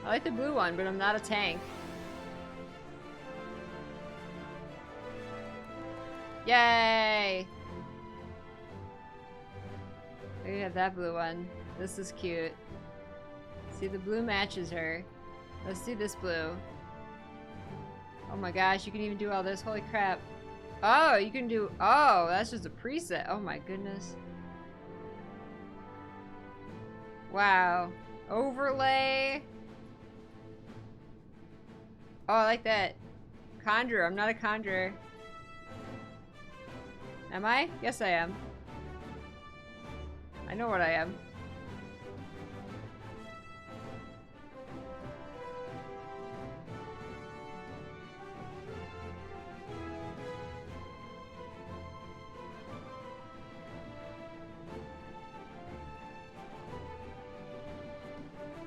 I like the blue one, but I'm not a tank. Yay! We have that blue one. This is cute. See, the blue matches her. Let's do this blue. Oh my gosh, you can even do all this. Holy crap. Oh, you can do... Oh, that's just a preset. Oh my goodness. Wow. Overlay. Oh, I like that. Conjurer. I'm not a conjurer. Am I? Yes, I am. I know what I am.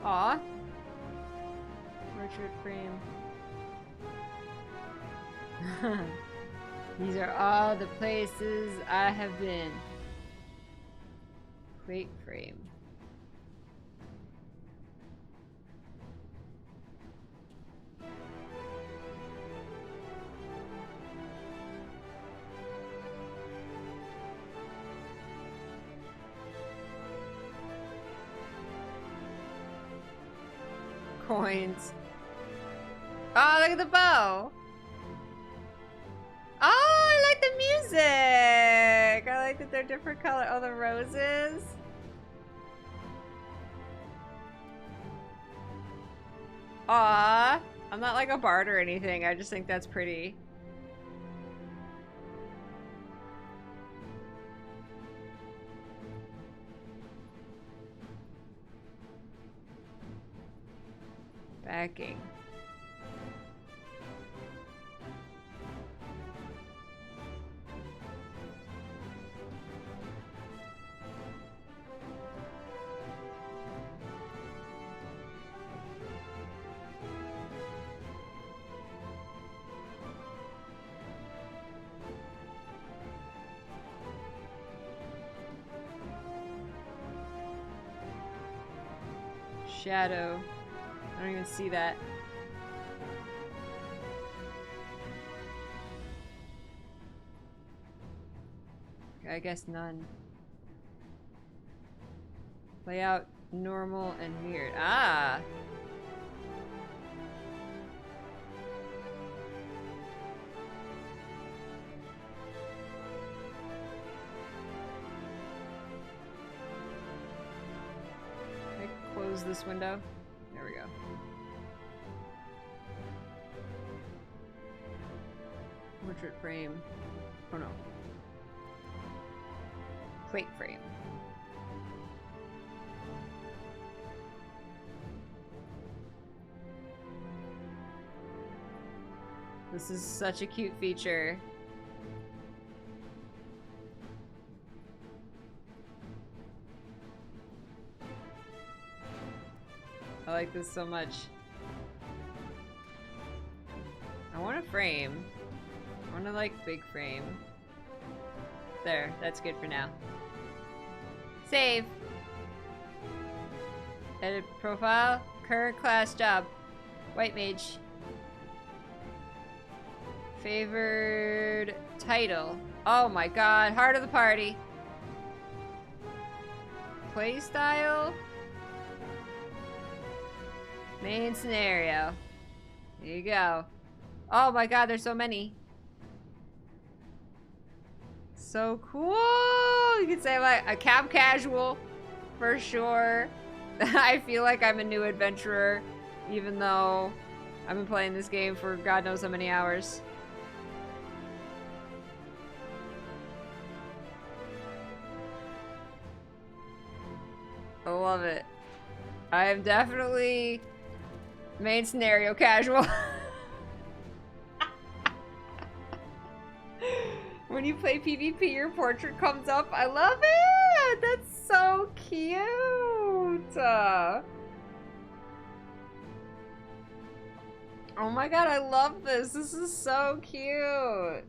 Aw. Richard Frame. These are all the places I have been. Crate frame. Coins. Oh, look at the bow. Oh, I like the music. I like that they're different color. Oh, the roses. Aw. I'm not like a bard or anything. I just think that's pretty. Backing. Shadow. I don't even see that. I guess none. Layout, normal, and weird. Ah! Can I close this window? There we go. Portrait frame. Oh no. Plate frame. This is such a cute feature. I like this so much. I want a frame. I want a like big frame. There, that's good for now. Save. Edit profile. Current class job. White mage. Favored title. Oh my god, heart of the party. Playstyle. Main scenario. Here you go. Oh my god, there's so many. So cool. You could say like a cab casual for sure. I feel like I'm a new adventurer even though I've been playing this game for God knows how many hours. I love it. I am definitely main scenario casual. When you play PvP, your portrait comes up. I love it! That's so cute! Oh my god, I love this. This is so cute.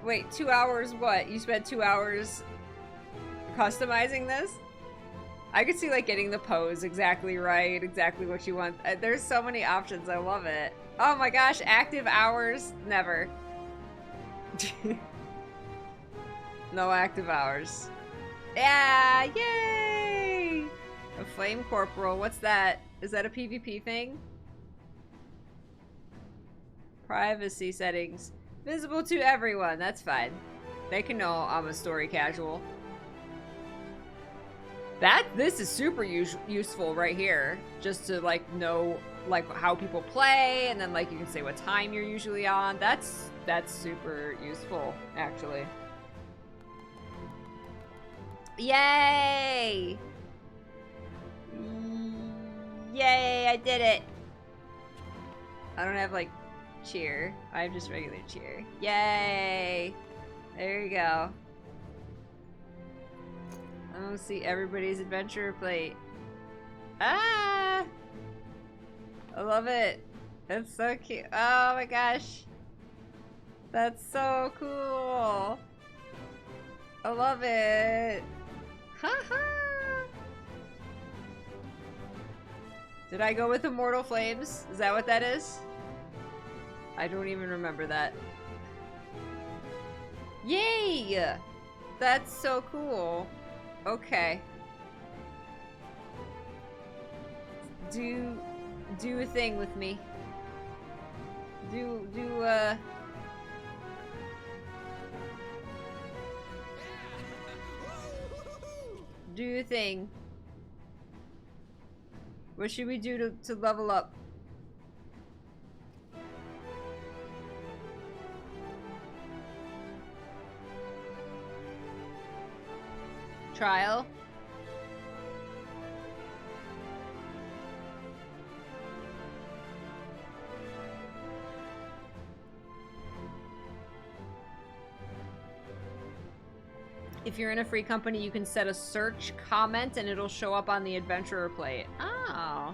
Wait, 2 hours what? You spent 2 hours customizing this? I could see like getting the pose exactly right, exactly what you want. There's so many options, I love it. Oh my gosh, active hours? Never. No active hours. Yeah, yay! A flame corporal, what's that? Is that a PvP thing? Privacy settings. Visible to everyone, that's fine. They can know I'm a story casual. This is super useful right here. Just to like know like how people play and then like you can say what time you're usually on. That's super useful actually. Yay! Yay, I did it. I don't have like cheer. I have just regular cheer. Yay! There you go. I want to see everybody's adventure plate. Ah! I love it. That's so cute. Oh my gosh. That's so cool. I love it. Haha! Did I go with Immortal Flames? Is that what that is? I don't even remember that. Yay! That's so cool. Okay. Do a thing with me. Do a thing. What should we do to level up? Trial. If you're in a free company, you can set a search comment and it'll show up on the adventurer plate. Oh.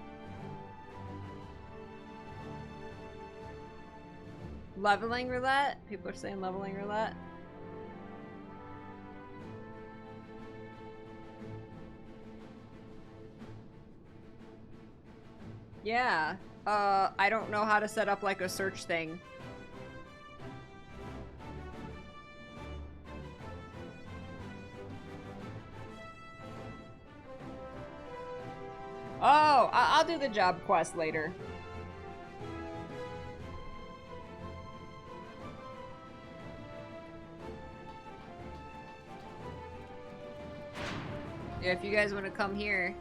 Leveling roulette? People are saying leveling roulette. Yeah. I don't know how to set up like a search thing. Oh, I'll do the job quest later. Yeah, if you guys want to come here.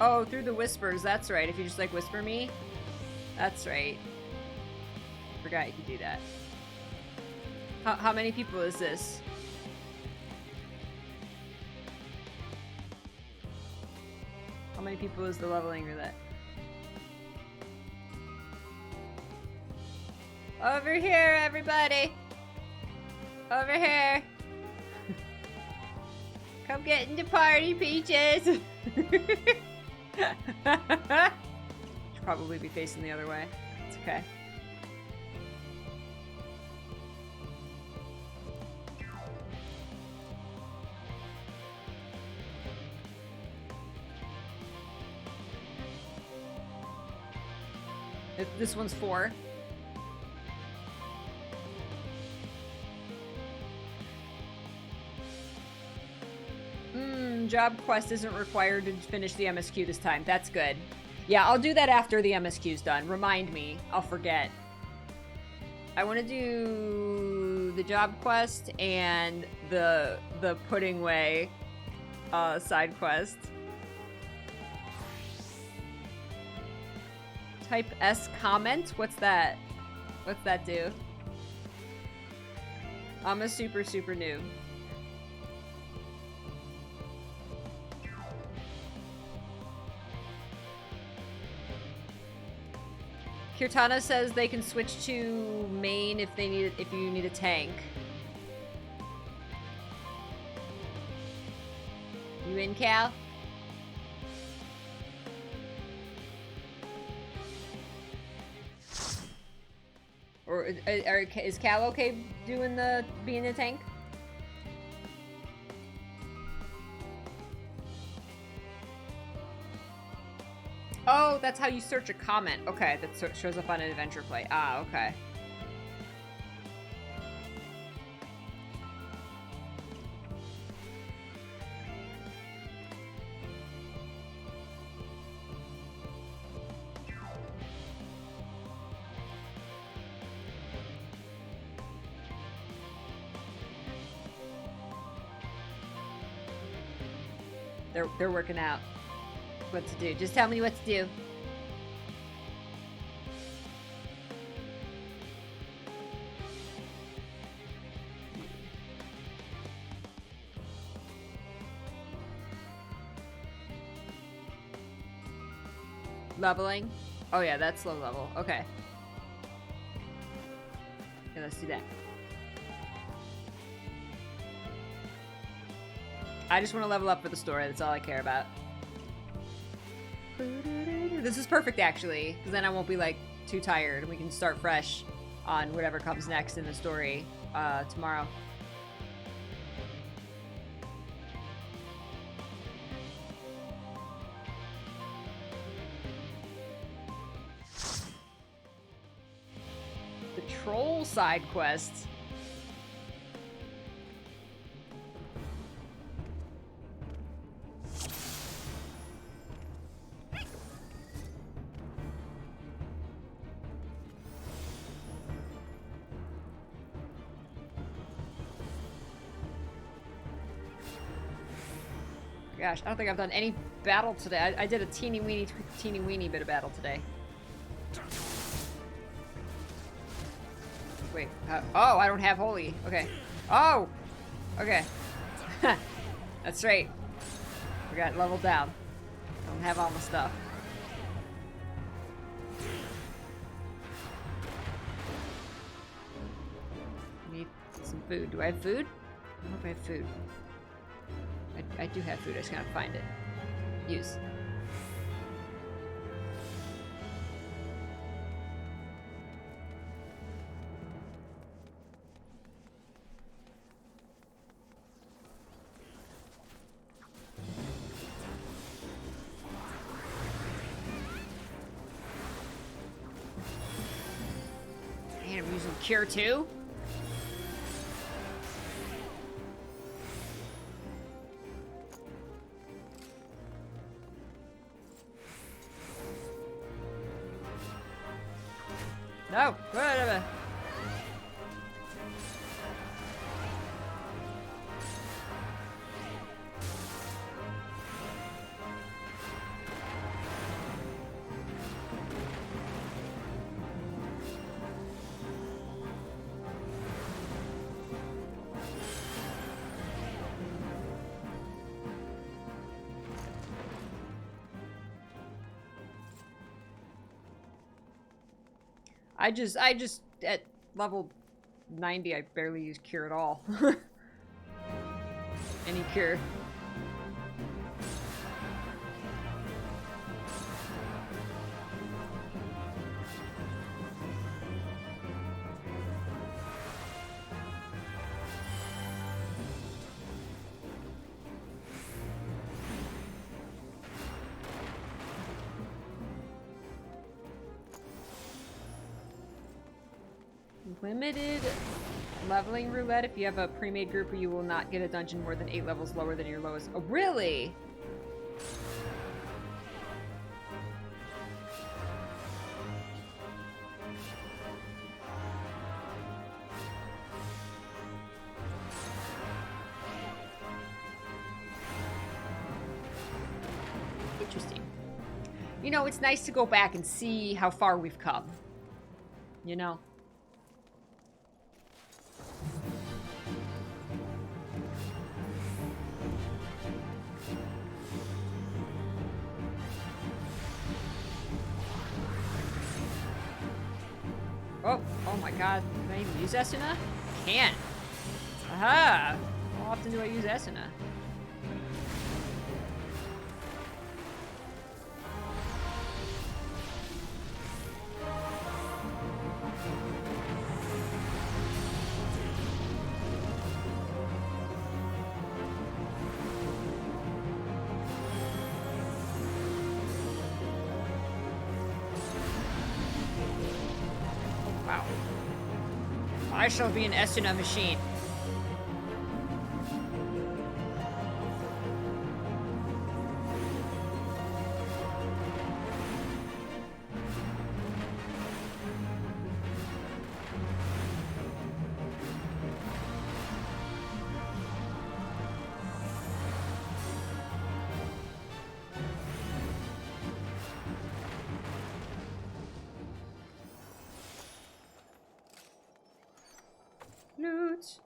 Oh, through the whispers, that's right. If you just like whisper me, that's right. Forgot you could do that. How many people is this? How many people is the leveling roulette? Over here, everybody! Over here! Come get into party, Peaches! Should probably be facing the other way. It's okay. This one's 4. Job quest isn't required to finish the MSQ this time. That's good. Yeah, I'll do that after the MSQ's done. Remind me. I'll forget. I want to do the job quest and the pudding way side quest. Type S comment? What's that? What's that do? I'm a super noob. Kirtana says they can switch to main if you need a tank. You in, Cal? Or is Cal okay doing being a tank? Oh, that's how you search a comment. Okay, that shows up on an adventure play. Ah, okay. They're working out what to do. Just tell me what to do. Leveling? Oh yeah, that's low level. Okay. Okay, let's do that. I just want to level up for the story. That's all I care about. This is perfect, actually, because then I won't be, like, too tired, and we can start fresh on whatever comes next in the story tomorrow. The troll side quest. Gosh, I don't think I've done any battle today. I did a teeny weeny bit of battle today. Wait, oh, I don't have holy. Okay. Oh! Okay. That's right. We got leveled down. Don't have all my stuff. Need some food. Do I have food? I hope I have food. I do have food. I just gotta find it. Use. And I'm using cure too. No, whatever. I just at level 90 I barely use cure at all. Any cure. Limited leveling roulette. If you have a pre-made group, you will not get a dungeon more than 8 levels lower than your lowest. Oh, really? Interesting. You know, it's nice to go back and see how far we've come. You know? Oh my god. Can I even use Esuna? Can't. Aha! How often do I use Esuna? Wow. I shall be an Esuna machine. Loot.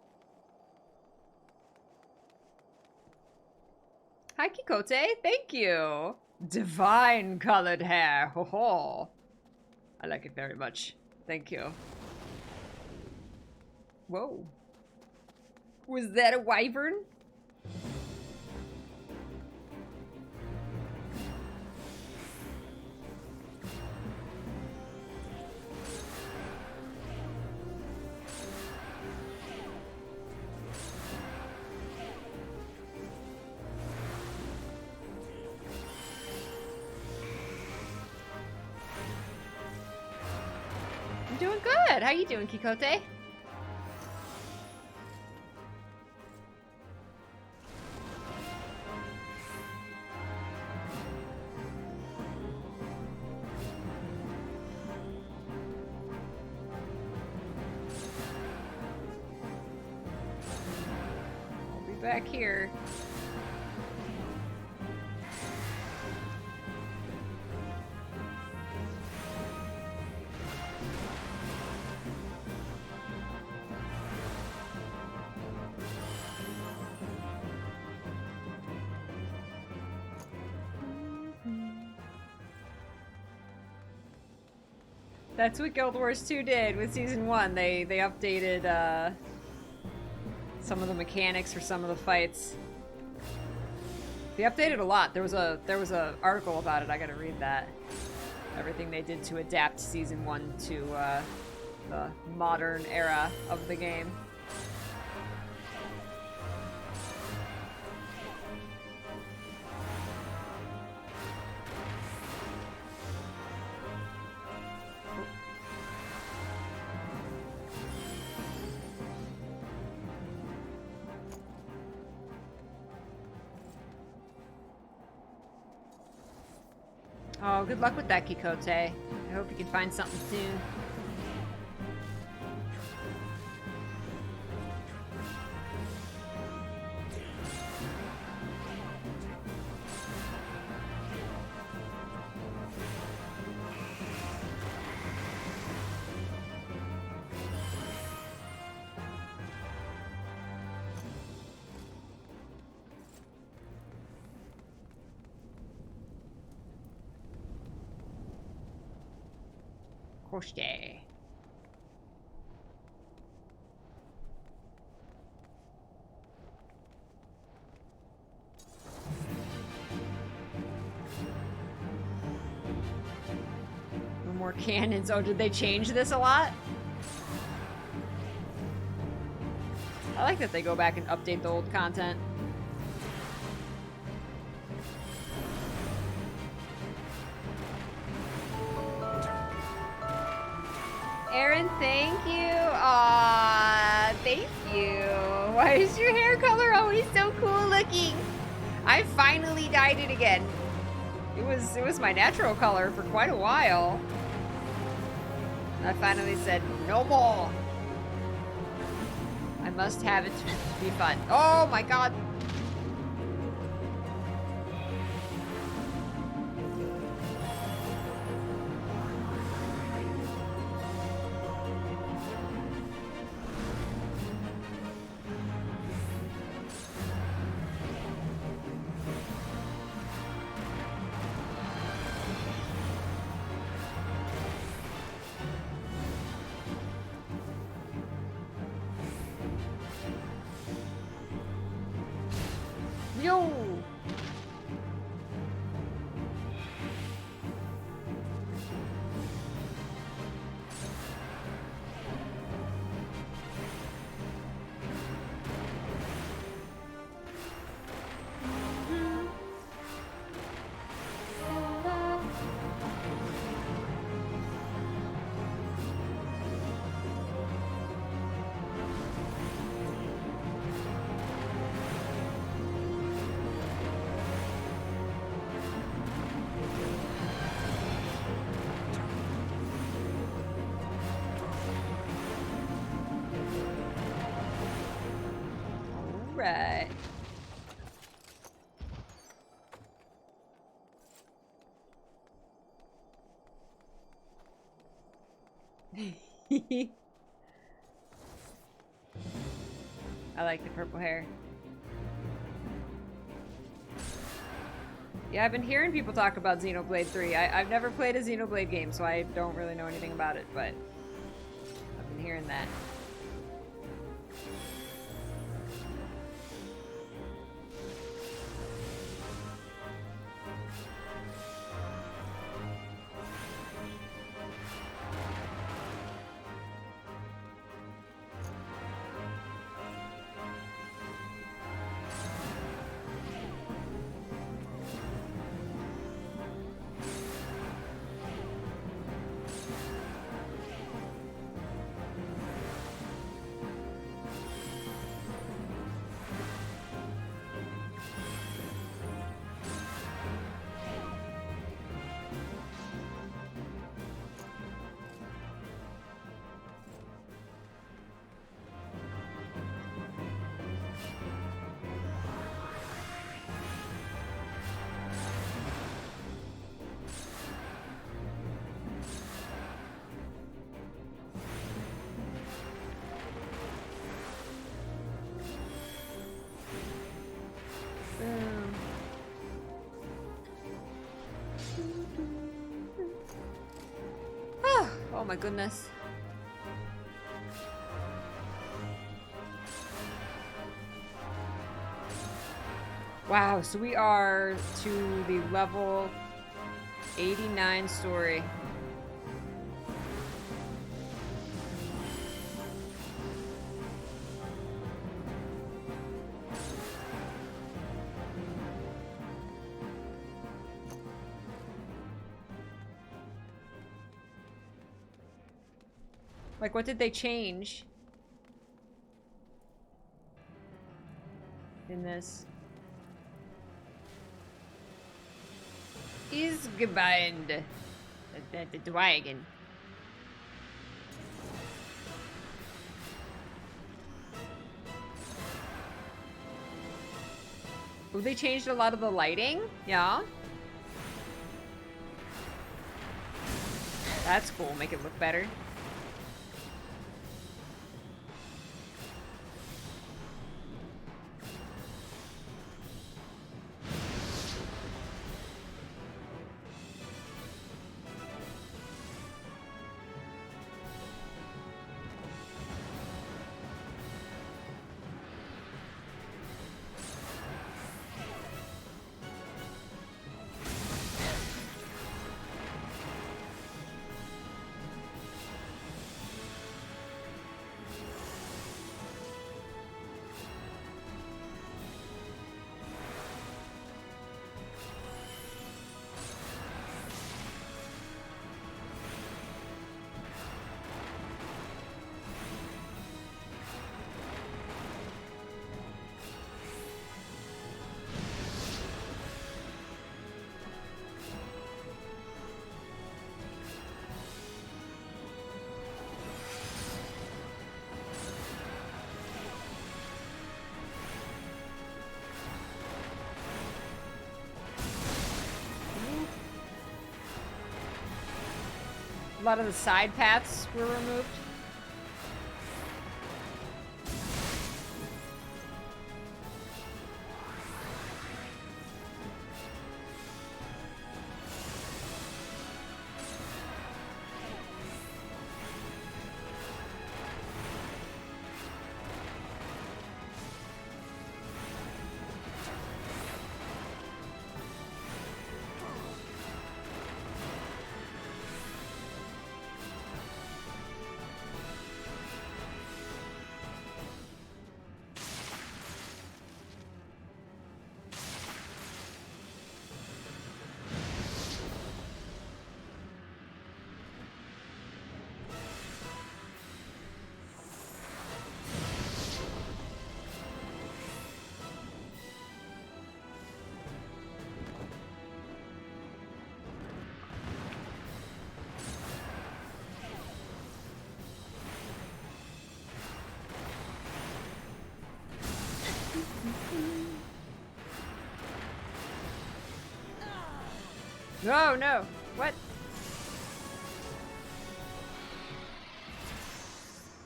Hi, Kikote. Thank you. Divine colored hair. Ho ho. I like it very much. Thank you. Whoa. Was that a wyvern? I'm doing good. How you doing, Kikote? I'll be back here. That's what Guild Wars 2 did with Season 1. They updated some of the mechanics for some of the fights. They updated a lot. There was a article about it. I gotta read that. Everything they did to adapt season 1 to the modern era of the game. Oh, good luck with that, Kikote. I hope you can find something soon. Koshte. No more cannons. Oh, did they change this a lot? I like that they go back and update the old content. Aaron, thank you. Aww, thank you. Why is your hair color always so cool looking? I finally dyed it again. It was my natural color for quite a while. I finally said, no more. I must have it to be fun. Oh my god. Yo! Right. I like the purple hair. Yeah, I've been hearing people talk about Xenoblade 3. I've never played a Xenoblade game, so I don't really know anything about it, but I've been hearing that. Oh my goodness. Wow, so we are to the level 89 story. Like, what did they change in this? Is gebind the dragon. Oh, they changed a lot of the lighting? Yeah. That's cool. Make it look better. A lot of the side paths were removed. No, no. What?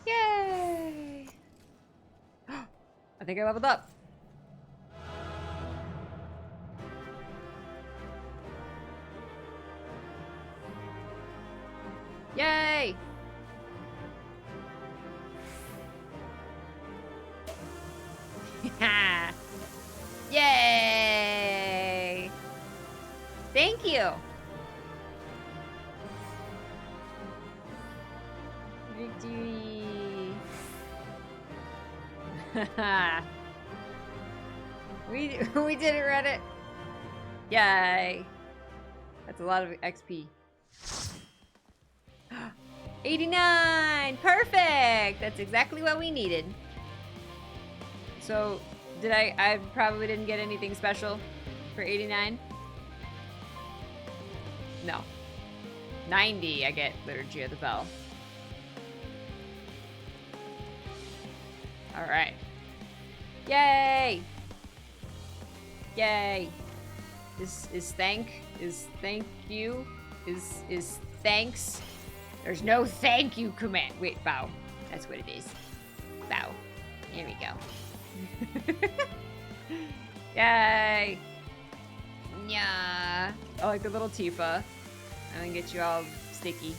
Yay! I think I leveled up. Yay! Yay! Thank you. Victory. we did it, Reddit. Yay. That's a lot of XP. 89! Perfect! That's exactly what we needed. So, did I probably didn't get anything special for 89? No. 90, I get Liturgy of the Bell. Alright. Yay! Yay! Is thank you? Is thanks? There's no thank you command. Wait, bow. That's what it is. Bow. Here we go. Yay! Yeah. I like the little Tifa. I'm gonna get you all sticky.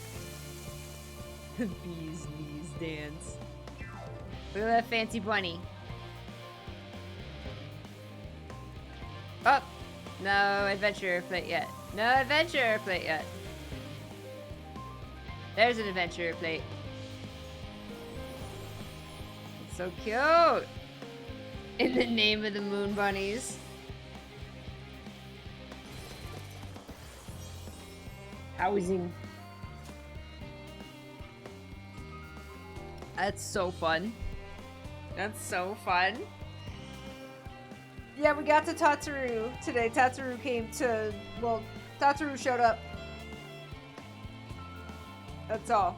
The bee's knees dance. Look at that fancy bunny. No adventure plate yet. No adventure plate yet. There's an adventure plate. It's so cute. In the name of the moon bunnies. Housing. That's so fun. That's so fun. Yeah, we got to Tatsuru today. Tatsuru came to, well, Tatsuru showed up. That's all.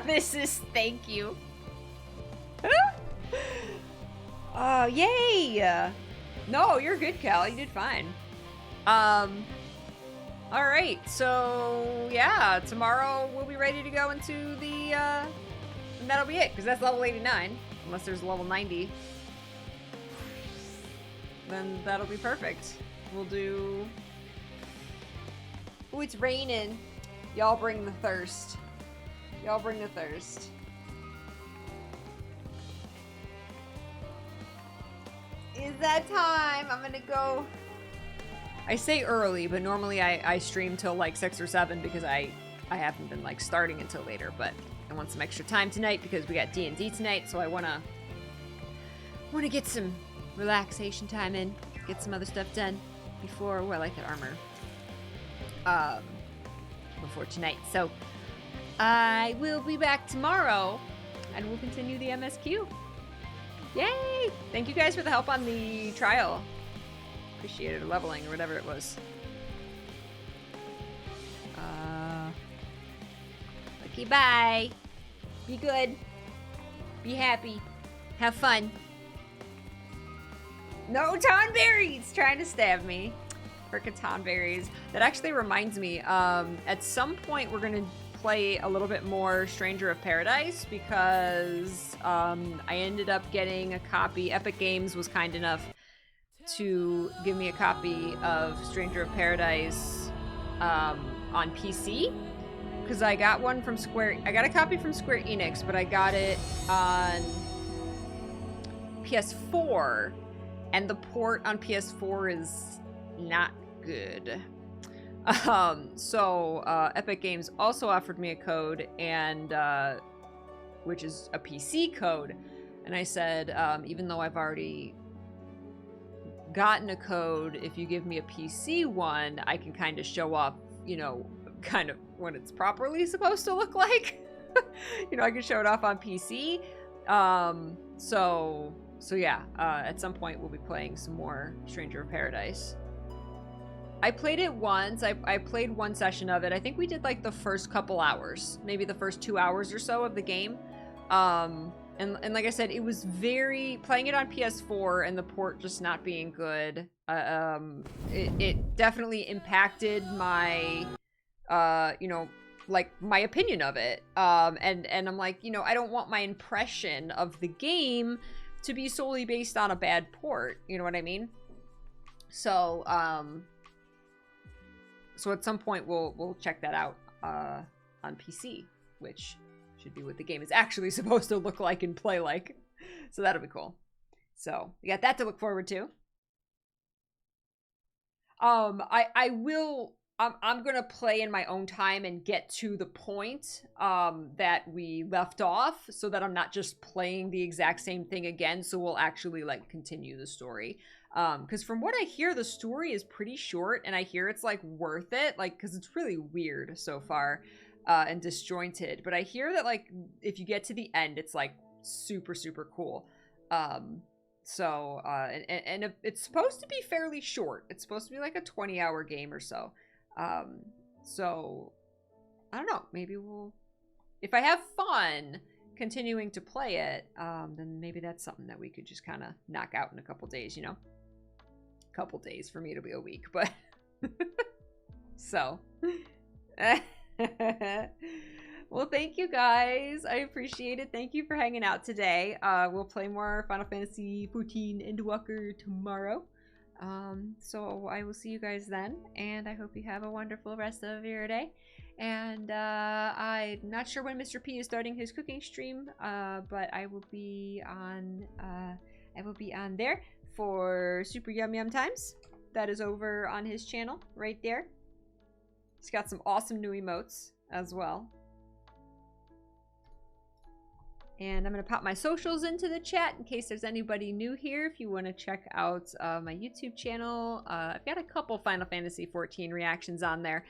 This is thank you. Oh, yay! No, you're good, Cal. You did fine. All right, so yeah, tomorrow we'll be ready to go into the, and that'll be it, because that's level 89, unless there's level 90. Then that'll be perfect. We'll do... Ooh, it's raining. Y'all bring the thirst. Y'all bring the thirst. Is that time? I'm gonna go... I say early, but normally I stream till like 6 or 7 because I haven't been like starting until later, but I want some extra time tonight because we got D&D tonight, so I wanna get some relaxation time in, get some other stuff done before, oh, I like that armor, before tonight. So I will be back tomorrow and we'll continue the MSQ. Yay! Thank you guys for the help on the trial. Appreciated leveling or whatever it was. Okay, bye. Be good. Be happy. Have fun. No tonberries trying to stab me. Frickin' tonberries. That actually reminds me, at some point we're gonna play a little bit more Stranger of Paradise because I ended up getting a copy. Epic Games was kind enough to give me a copy of Stranger of Paradise on PC, because I got one from I got a copy from Square Enix, but I got it on PS4, and the port on PS4 is not good. So Epic Games also offered me a code, and which is a PC code, and I said, even though I've already gotten a code, if you give me a PC one, I can kind of show up, you know, kind of when it's properly supposed to look like. You know, I can show it off on PC. So yeah, at some point we'll be playing some more Stranger of Paradise. I played it once. I played one session of it. I think we did like the first couple hours, maybe the first 2 hours or so of the game. And like I said, it was playing it on PS4 and the port just not being good. It definitely impacted my, you know, like my opinion of it. And I'm like, you know, I don't want my impression of the game to be solely based on a bad port. You know what I mean? So, so at some point we'll check that out, on PC, which should be what the game is actually supposed to look like and play like. So that'll be cool. So we got that to look forward to. I'm gonna play in my own time and get to the point that we left off, so that I'm not just playing the exact same thing again. So we'll actually like continue the story. Because from what I hear, the story is pretty short, and I hear it's like worth it, like because it's really weird so far. And disjointed, but I hear that like if you get to the end, it's like super cool. So and it's supposed to be fairly short. It's supposed to be like a 20-hour game or so. So I don't know, maybe if I have fun continuing to play it, then maybe that's something that we could just kind of knock out in a couple days, you know. A couple days, for me it'll be a week, but so well, thank you guys. I appreciate it. Thank you for hanging out today. We'll play more Final Fantasy XIV Endwalker tomorrow. So I will see you guys then, and I hope you have a wonderful rest of your day. And I'm not sure when Mr. P is starting his cooking stream, but I will be on I will be on there for Super Yum Yum Times. That is over on his channel right there. He's got some awesome new emotes as well. And I'm going to pop my socials into the chat in case there's anybody new here. If you want to check out my YouTube channel, I've got a couple Final Fantasy XIV reactions on there.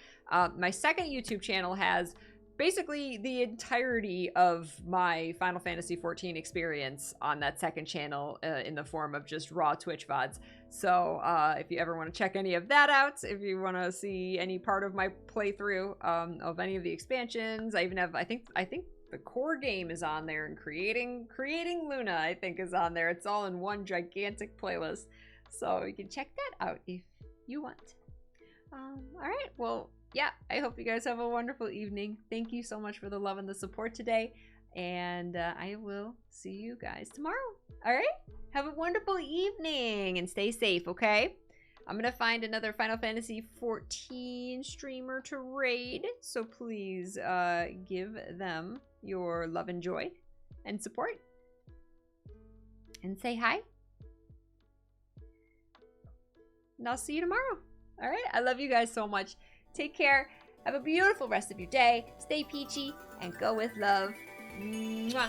My second YouTube channel has basically the entirety of my Final Fantasy XIV experience on that second channel in the form of just raw Twitch VODs. So if you ever want to check any of that out, if you want to see any part of my playthrough of any of the expansions, I even have, I think the core game is on there, and creating Luna, I think, is on there. It's all in one gigantic playlist. So you can check that out if you want. All right, well, yeah, I hope you guys have a wonderful evening. Thank you so much for the love and the support today. And I will see you guys tomorrow. All right? Have a wonderful evening and stay safe, okay? I'm going to find another Final Fantasy XIV streamer to raid. So please give them your love and joy and support. And say hi. And I'll see you tomorrow. All right? I love you guys so much. Take care. Have a beautiful rest of your day. Stay peachy and go with love. Mwah.